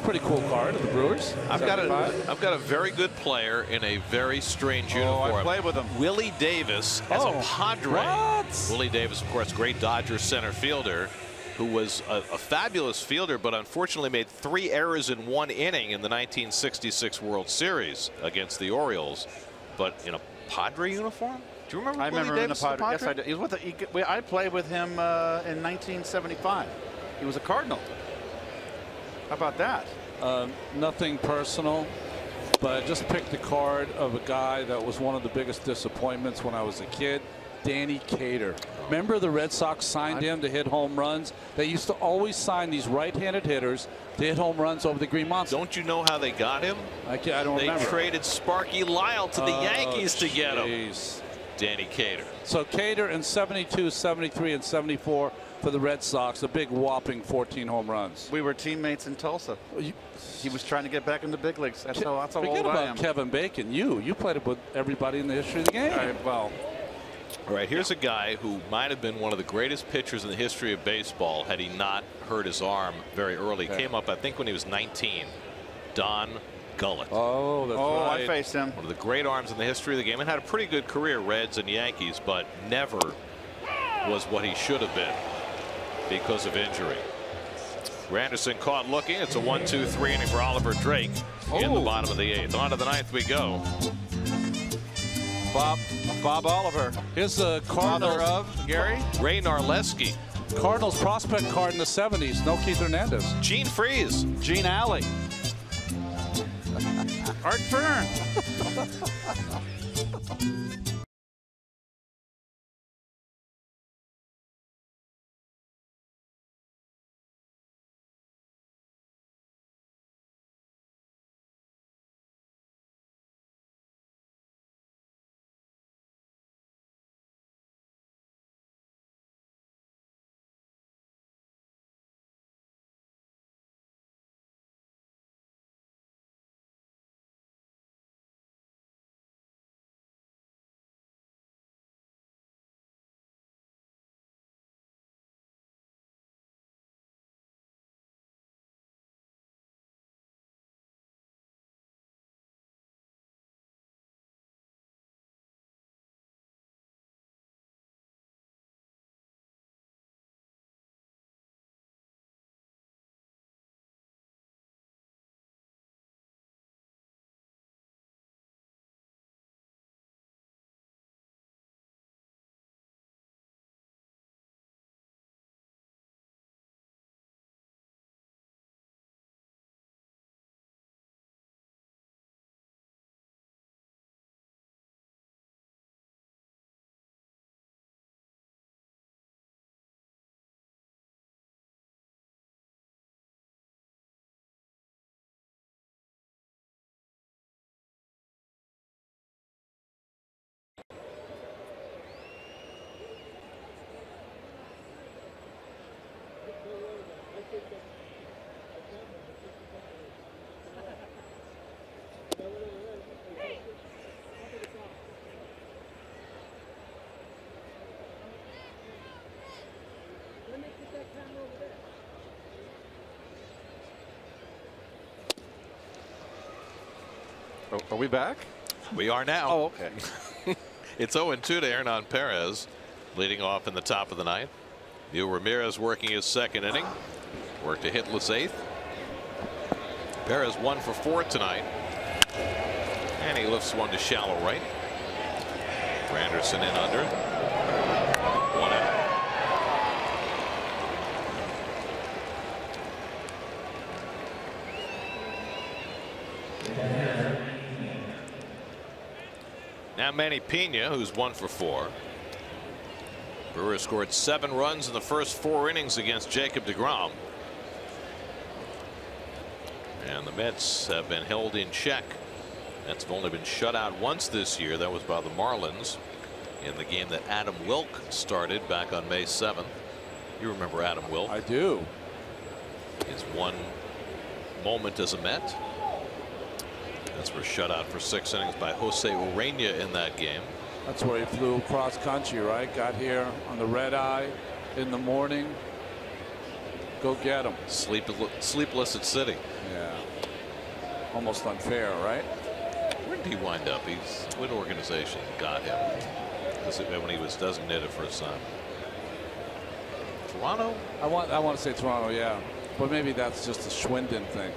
pretty cool card of the Brewers. I've got a very good player in a very strange uniform. I played with him. Willie Davis as a Padre. What? Willie Davis, of course, great Dodgers center fielder, who was a fabulous fielder, but unfortunately made 3 errors in 1 inning in the 1966 World Series against the Orioles. But in a Padre uniform? Do you remember? I remember Willie him in the Davis Padre. Yes, I do. He was with I played with him in 1975. He was a Cardinal. How about that? Nothing personal, but I just picked a card of a guy that was one of the biggest disappointments when I was a kid, Danny Cater. Remember the Red Sox signed him to hit home runs? They used to always sign these right-handed hitters to hit home runs over the Green Monster. Don't you know how they got him? I don't remember. They traded Sparky Lyle to the Yankees to get him. Danny Cater. So Cater in 72, 73, and 74 for the Red Sox, a big whopping 14 home runs. We were teammates in Tulsa. He was trying to get back in the big leagues. That's how old I am. Kevin Bacon. You played it with everybody in the history of the game. All right, here's a guy who might have been one of the greatest pitchers in the history of baseball had he not hurt his arm very early. Came up, I think, when he was 19. Don Gullett. Oh, that's right. I faced him. One of the great arms in the history of the game, and had a pretty good career, Reds and Yankees, but never was what he should have been because of injury. Granderson caught looking. It's a 1-2-3 inning for Oliver Drake in the bottom of the 8th. On to the 9th we go. Bob Oliver. Here's the Cardinals of Gary. Ray Narleski. Cardinals prospect card in the 70s. No Keith Hernandez. Gene Freeze. Gene Alley. Art Fern. Are we back? We are now. Oh, okay. It's 0-2 to Hernan Perez, leading off in the top of the ninth. Neil Ramirez working his second inning. Worked a hitless eighth. Perez 1 for 4 tonight. And he lifts one to shallow right. Granderson in under. 1 out. Now Manny Pena, who's 1 for 4. Brewers scored 7 runs in the first 4 innings against Jacob Degrom. And the Mets have been held in check. Mets have only been shut out once this year. That was by the Marlins in the game that Adam Wilk started back on May 7th. You remember Adam Wilk? I do. His one moment as a Met. Mets were shut out for 6 innings by Jose Urena in that game. That's where he flew cross country, right? Got here on the red eye in the morning. Go get him. Sleepless at City. Yeah. Almost unfair, right? Where did he wind up? What organization got him? When he was designated for assignment. Toronto? I want to say Toronto, yeah. But maybe that's just a Schwinden thing.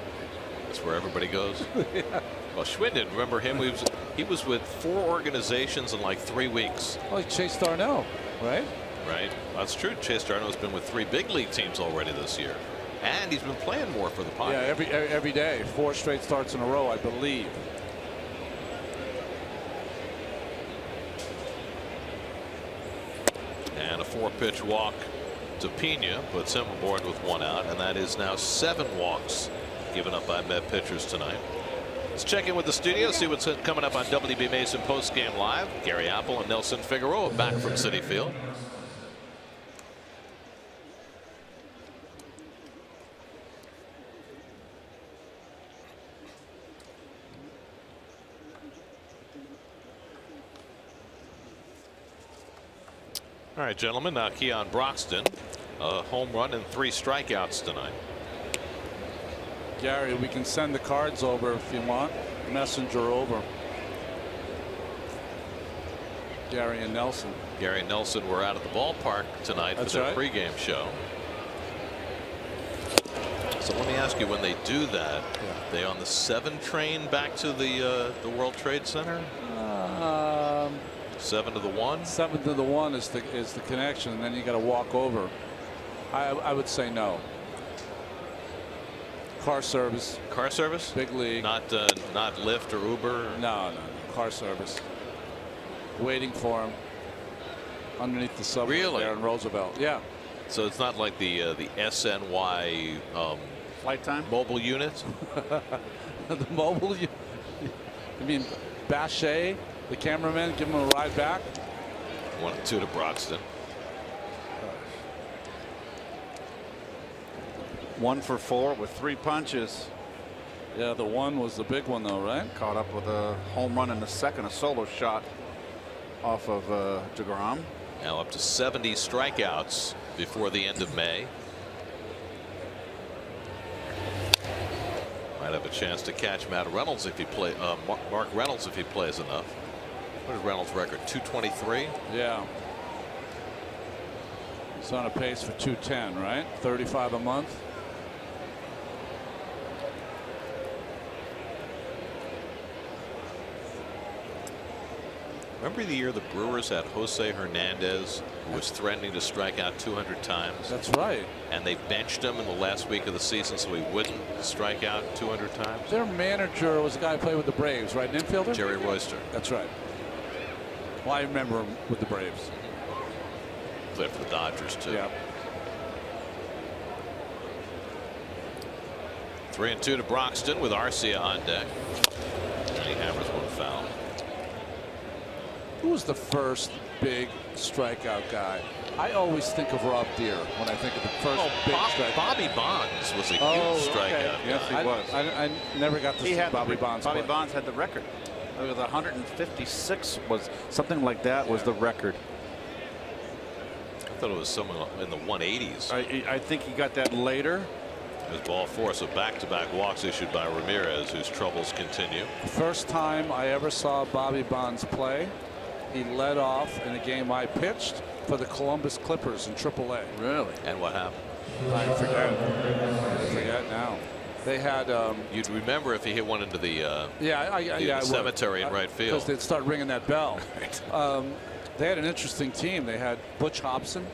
That's where everybody goes. Yeah. Well, Schwinden, remember him? He was with 4 organizations in like 3 weeks. Like Chase Darnell, right? Right. That's true. Chase Darnell's been with 3 big league teams already this year, and he's been playing more for the Padres. Yeah, every day, 4 straight starts in a row, I believe. And a 4-pitch walk to Pena puts him aboard with 1 out, and that is now 7 walks given up by Met pitchers tonight. Let's check in with the studio, see what's coming up on WB Mason Postgame Live. Gary Apple and Nelson Figueroa back from Citi Field. All right, gentlemen, now Keon Broxton, a home run and 3 strikeouts tonight. Gary, we can send the cards over if you want. Messenger over. Gary and Nelson. Gary and Nelson were out at the ballpark tonight for their pregame show. So let me ask you, when they do that, they on the 7 train back to the World Trade Center? 7 to the 1? 7 to the 1 is the connection, and then you got to walk over. I would say no. Car service. Car service? Big league. Not Lyft or Uber? No. Car service. Waiting for him underneath the subway there in Roosevelt. Yeah. So it's not like the SNY flight time mobile unit? The mobile unit? I mean, Bachet, the cameraman, give him a ride back. 1-2 to Broxton. 1 for 4 with 3 punches. Yeah, the 1 was the big one, though, right? Caught up with a home run in the second, a solo shot off of Degrom. Now up to 70 strikeouts before the end of May. Might have a chance to catch Matt Reynolds if he Mark Reynolds if he plays enough. What is Reynolds' record? 223. Yeah. He's on a pace for 210, right? 35 a month. Remember the year the Brewers had Jose Hernandez, who was threatening to strike out 200 times? That's right. And they benched him in the last week of the season so he wouldn't strike out 200 times? Their manager was the guy who played with the Braves, right? An infielder? Jerry Royster. That's right. Well, I remember him with the Braves. Played for the Dodgers, too. Yeah. 3-2 to Broxton with Arcia on deck. And he hammers one foul. Who was the first big strikeout guy? I always think of Rob Deere when I think of the first big strikeout. Bobby Bonds was a huge strikeout. Yes, he was. I never got to see Bobby Bonds. Bobby Bonds had the record. It was 156 was something like that was the record. I thought it was someone in the 180s. I think he got that later. There's ball 4, so back-to-back walks issued by Ramirez, whose troubles continue. First time I ever saw Bobby Bonds play, he led off in a game I pitched for the Columbus Clippers in AAA. Really? And what happened? I forget now. They had. You'd remember if he hit one into the I cemetery in right field. Because they'd start ringing that bell. Right. They had an interesting team. They had Butch Hobson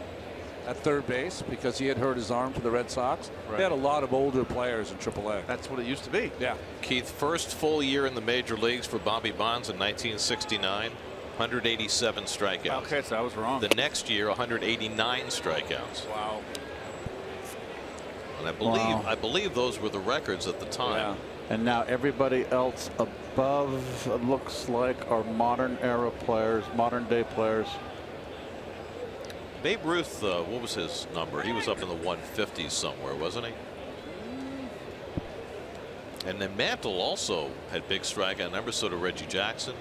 at third base because he had hurt his arm for the Red Sox. Right. They had a lot of older players in AAA. That's what it used to be. Yeah. Keith, first full year in the major leagues for Bobby Bonds in 1969. 187 strikeouts. Okay, so I was wrong. The next year, 189 strikeouts. Wow. And I believe those were the records at the time. Yeah. And now everybody else above looks like are modern era players, modern day players. Babe Ruth, what was his number? He was up in the 150s somewhere, wasn't he? And then Mantle also had big strikeout numbers, so did Reggie Jackson.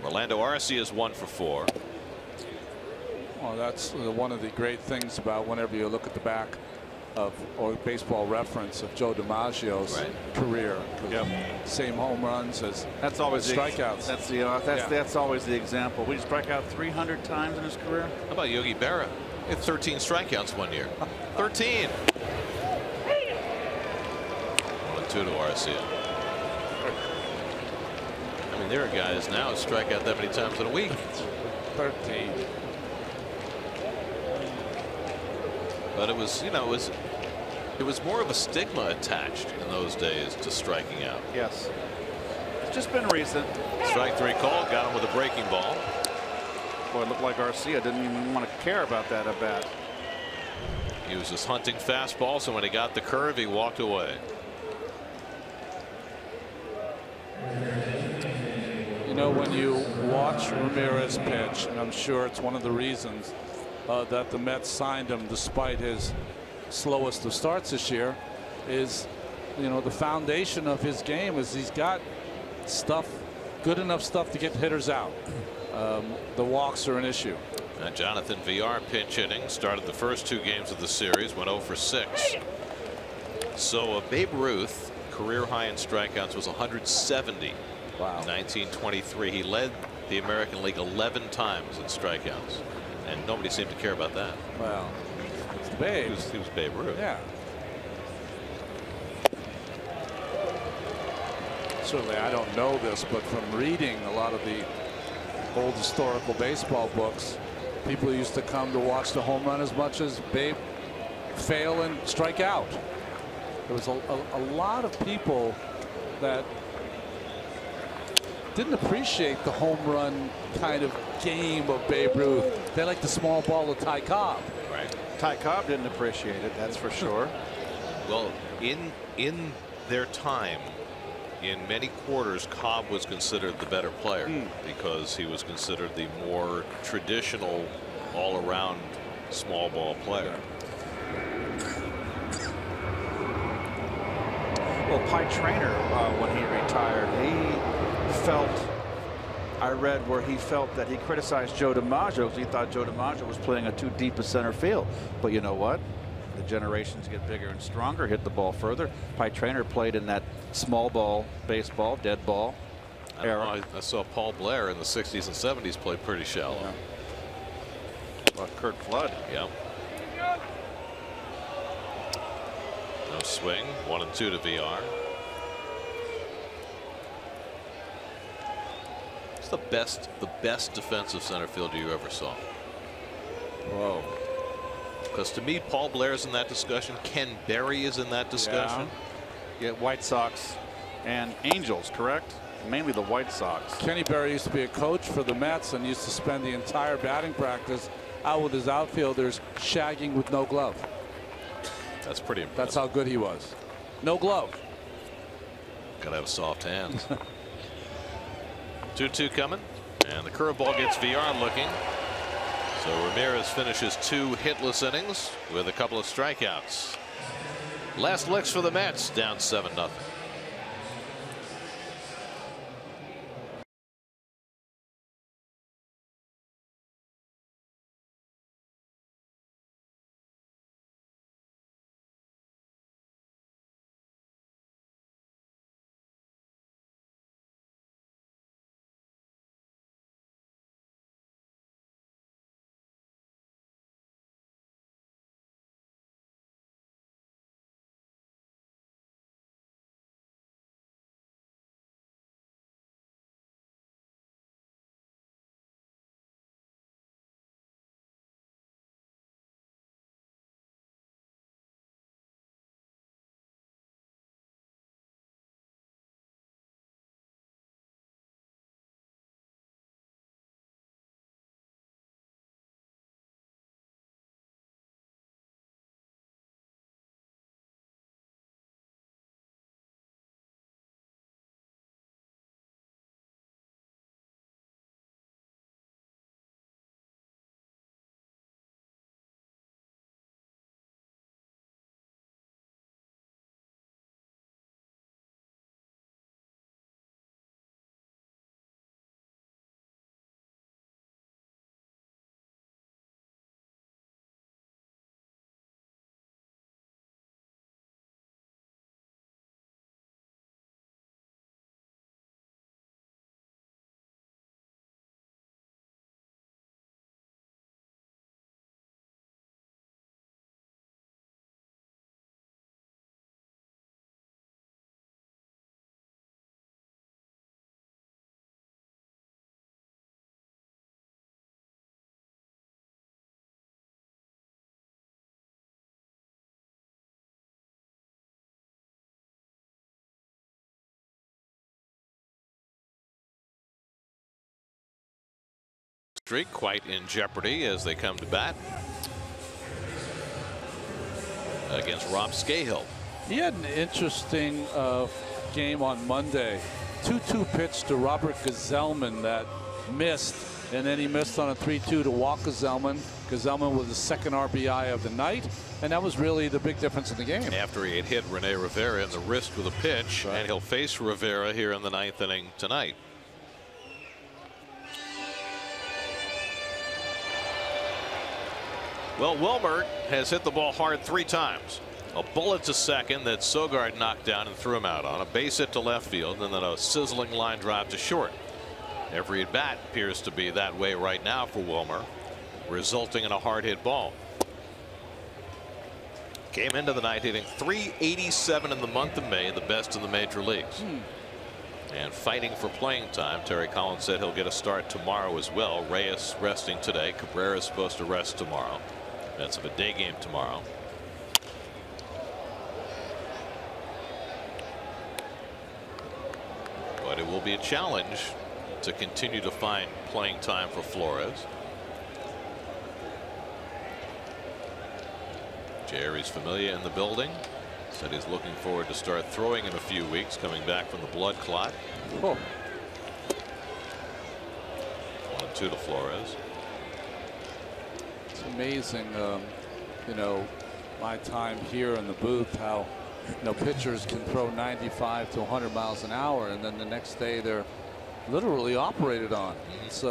Orlando Arcia is 1 for 4. Well, that's one of the great things about whenever you look at the back of or Baseball Reference of Joe DiMaggio's career. Yep. Same home runs as that's always strikeouts. That's always the example. We strike out 300 times in his career. How about Yogi Berra? He had 13 strikeouts one year. 13. 1-2 to Arcia. I mean, there are guys now who strike out that many times in a week. 13. But it was, you know, it was more of a stigma attached in those days to striking out. Yes. It's just been recent. Strike 3 call, got him with a breaking ball. Boy, it looked like Arcia didn't even want to care about that at bat. He was just hunting fastball, so when he got the curve, he walked away. You know, when you watch Ramirez pitch, and I'm sure it's one of the reasons that the Mets signed him despite his slowest of starts this year, is, you know, the foundation of his game is he's got stuff, good enough stuff to get hitters out. The walks are an issue. And Jonathan VR pinch hitting, started the first 2 games of the series, went 0 for 6. So Babe Ruth, career high in strikeouts was 170. Wow. In 1923, he led the American League 11 times in strikeouts, and nobody seemed to care about that. Well, it's Babe. He was Babe Ruth. Yeah. Certainly, I don't know this, but from reading a lot of the old historical baseball books, people used to come to watch the home run as much as Babe fail and strike out. There was a lot of people that didn't appreciate the home run kind of game of Babe Ruth. They liked the small ball of Ty Cobb. Right. Ty Cobb didn't appreciate it, that's for sure. Well, in their time, in many quarters, Cobb was considered the better player because he was considered the more traditional, all-around small ball player. Well, Pie Traynor, when he retired, he felt, I read where he felt that he criticized Joe DiMaggio because he thought Joe DiMaggio was playing a too deep a center field. But you know what? The generations get bigger and stronger, hit the ball further. Pie Traynor played in that small ball, baseball, dead ball era. I saw Paul Blair in the 60s and 70s play pretty shallow. Yeah. Well, Kurt Flood. Yeah. No swing. 1-2 to VR. It's the best defensive center fielder you ever saw. Whoa. Because to me, Paul Blair's in that discussion. Ken Berry is in that discussion. Yeah, White Sox and Angels, correct? Mainly the White Sox. Kenny Berry used to be a coach for the Mets and used to spend the entire batting practice out with his outfielders shagging with no glove. That's pretty impressive. That's how good he was. No glove. Gotta have soft hands. 2-2 coming, and the curveball gets VR looking. So Ramirez finishes 2 hitless innings with a couple of strikeouts. Last licks for the Mets, down 7-0. streak quite in jeopardy as they come to bat against Rob Scahill. He had an interesting game on Monday. 2-2 pitch to Robert Gazelman that missed, and then he missed on a 3-2 to Walker Zellman. Gazelman was the second RBI of the night, and that was really the big difference in the game. After he had hit Rene Rivera in the wrist with a pitch, and he'll face Rivera here in the 9th inning tonight. Well, Wilmer has hit the ball hard 3 times. A bullet to second that Sogard knocked down and threw him out on. A base hit to left field, and then a sizzling line drive to short. Every at bat appears to be that way right now for Wilmer, resulting in a hard hit ball. Came into the night hitting .387 in the month of May, the best in the major leagues. And fighting for playing time. Terry Collins said he'll get a start tomorrow as well. Reyes resting today. Cabrera is supposed to rest tomorrow. That's a day game tomorrow. But it will be a challenge to continue to find playing time for Flores. Jerry's Familia in the building. Said he's looking forward to start throwing in a few weeks, coming back from the blood clot. 1-2 to Flores. It's amazing, you know, my time here in the booth, how pitchers can throw 95 to 100 miles an hour, and then the next day they're literally operated on. It's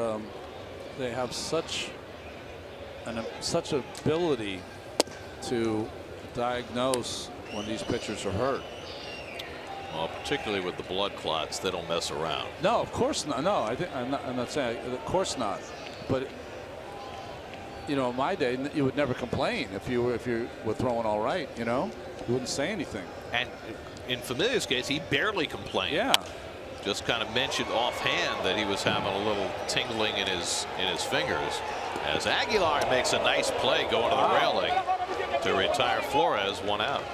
they have such ability to diagnose when these pitchers are hurt. Well, particularly with the blood clots, they don't mess around. No, of course not. No, I'm not saying, of course not. But you know, in my day, you would never complain if you were throwing all right. You know, you wouldn't say anything. And in Familia's case, he barely complained. Yeah. Just kind of mentioned offhand that he was having a little tingling in his fingers. As Aguilar makes a nice play going to the railing to retire Flores, 1 out.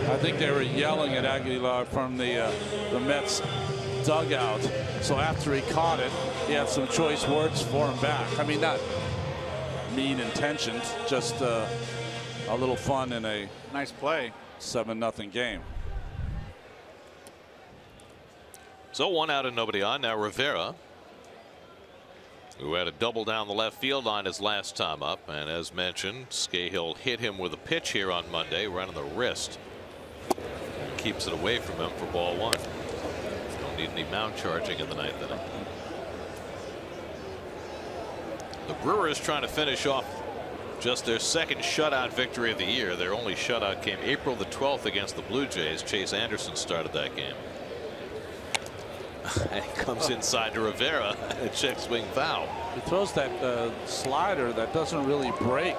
I think they were yelling at Aguilar from the Mets dugout. So after he caught it, he had some choice words for him back. I mean, not mean intentioned, just a little fun in a nice play. 7-0 game. So 1 out and nobody on. Now Rivera, who had a double down the left field line his last time up, and as mentioned, Scahill hit him with a pitch here on Monday, right on the wrist. And keeps it away from him for ball 1. Don't need any mound charging in the 9th inning. The Brewers trying to finish off just their second shutout victory of the year. Their only shutout came April the 12th against the Blue Jays. Chase Anderson started that game. And he comes inside to Rivera, a check swing foul. He throws that slider that doesn't really break.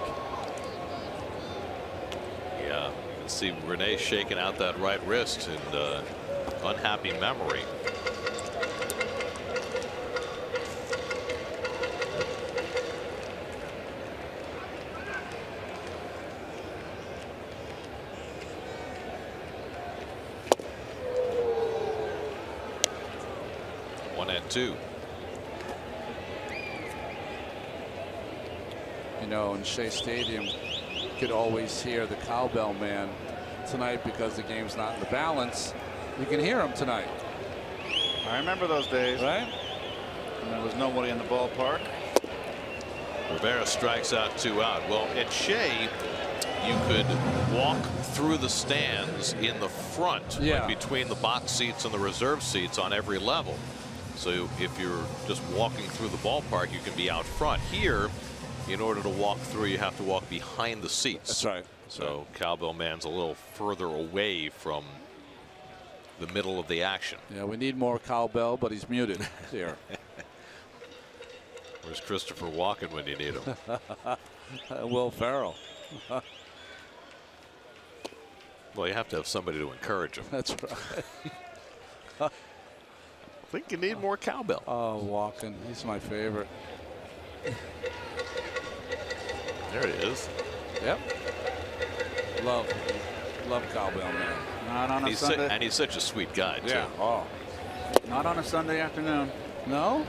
Yeah, you can see Rene shaking out that right wrist in unhappy memory. Two. You know, in Shea Stadium, you could always hear the cowbell man. Tonight, because the game's not in the balance, you can hear him tonight. I remember those days. Right? And there was nobody in the ballpark. Rivera strikes out, 2 out. Well, at Shea, you could walk through the stands in the front, like between the box seats and the reserve seats on every level. So if you're just walking through the ballpark, you can be out front. Here, in order to walk through, you have to walk behind the seats. That's right. So Cowbell Man's a little further away from the middle of the action. Yeah, we need more cowbell, but he's muted here. Where's Christopher Walken when you need him? Will Ferrell. Well, you have to have somebody to encourage him. That's right. I think you need more cowbell. Oh, Walken, he's my favorite. There it is. Yep. Love cowbell man. Not on a He's Sunday. and he's such a sweet guy too. Yeah. Oh. Not on a Sunday afternoon. No?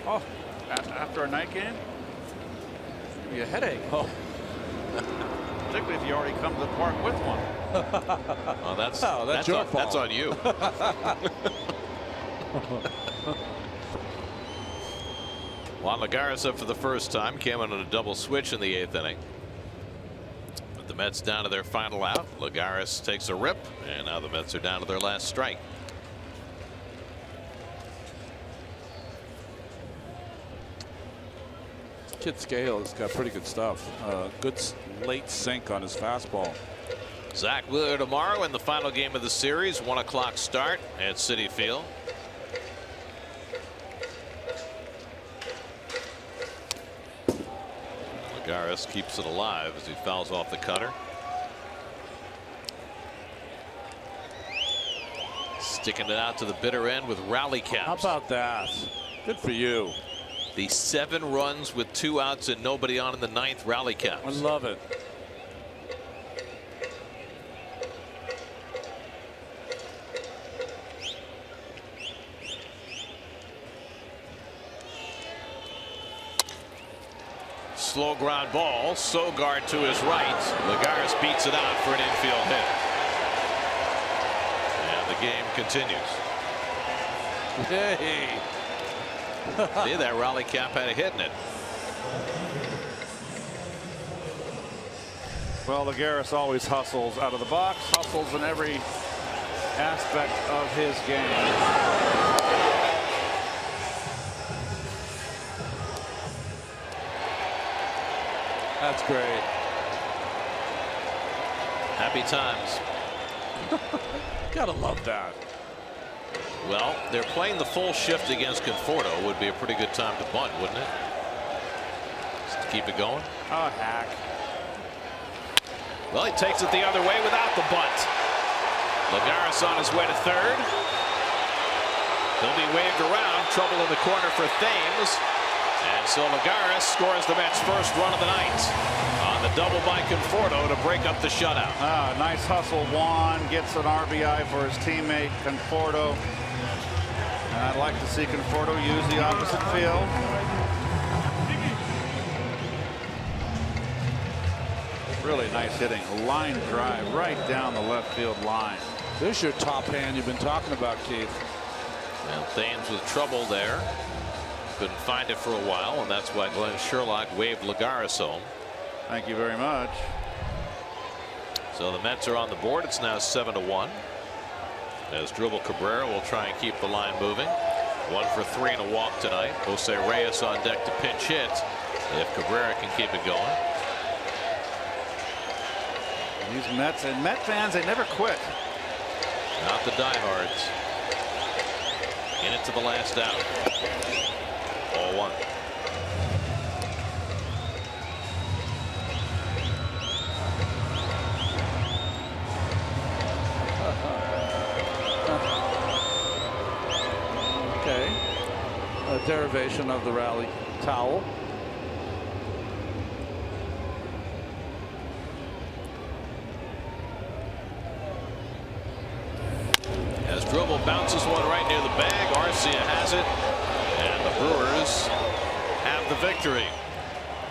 Oh, after a night game? Give you a headache. Oh. Particularly if you already come to the park with one. Oh, that's your fault. That's on you. Juan Lagares up for the first time. Came in on a double switch in the 8th inning. But the Mets down to their final out. Lagares takes a rip, and now the Mets are down to their last strike. Kid Scale has got pretty good stuff. Good late sink on his fastball. Zach Wheeler tomorrow in the final game of the series. 1 o'clock start at Citi Field. Lagares keeps it alive as he fouls off the cutter. Sticking it out to the bitter end with rally caps. How about that? Good for you. The 7 runs with 2 outs and nobody on in the 9th rally caps. I love it. Slow ground ball. Sogard to his right. Lagares beats it out for an infield hit. And the game continues. Hey. See, that rally cap had a hit in it. Well, Lagares always hustles out of the box, hustles in every aspect of his game. That's great. Happy times. Gotta love that. Well, they're playing the full shift against Conforto. Would be a pretty good time to bunt, wouldn't it? Just to keep it going. Oh, hack. Well, he takes it the other way without the bunt. Lagares on his way to third. He'll be waved around. Trouble in the corner for Thames. And so Lagares scores the Mets' first run of the night on the double by Conforto to break up the shutout. Nice hustle. Juan gets an RBI for his teammate Conforto. And I'd like to see Conforto use the opposite field. Really nice hitting. A line drive right down the left field line. There's your top hand you've been talking about, Keith. And Thames with trouble there. Couldn't find it for a while, and that's why Glenn Sherlock waved Lagares home. Thank you very much. So the Mets are on the board. It's now 7-1. As Dribble Cabrera will try and keep the line moving. 1 for 3 and a walk tonight. Jose Reyes on deck to pinch hit if Cabrera can keep it going. These Mets and Met fans, they never quit. Not the diehards. In it to the last out. 0-1. Okay. A derivation of the rally towel. As Dribble bounces one right near the bag, Arcia has it, and the Brewers have the victory.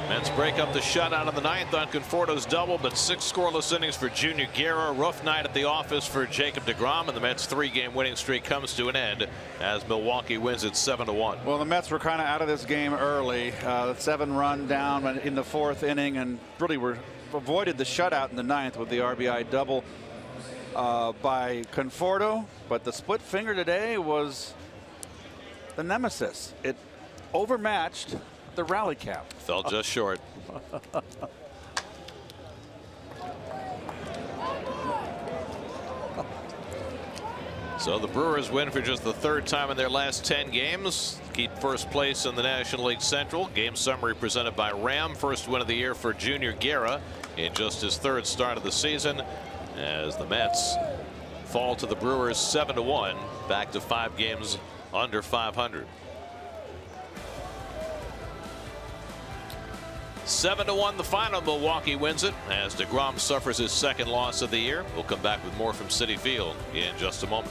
Mets break up the shutout in the 9th on Conforto's double, but 6 scoreless innings for Junior Guerra. Rough night at the office for Jacob Degrom, and the Mets' 3-game winning streak comes to an end as Milwaukee wins it 7-1. Well, the Mets were kind of out of this game early. 7-run down in the 4th inning, and really avoided the shutout in the 9th with the RBI double by Conforto. But the split finger today was the nemesis. It overmatched the rally cap. Fell just short. So the Brewers win for just the 3rd time in their last 10 games. Keep first place in the National League Central. Game summary presented by Ram. First win of the year for Junior Guerra in just his 3rd start of the season, as the Mets fall to the Brewers 7-1, back to 5 games under 500. 7-1 the final. Milwaukee wins it as Degrom suffers his 2nd loss of the year. We'll come back with more from Citi Field in just a moment.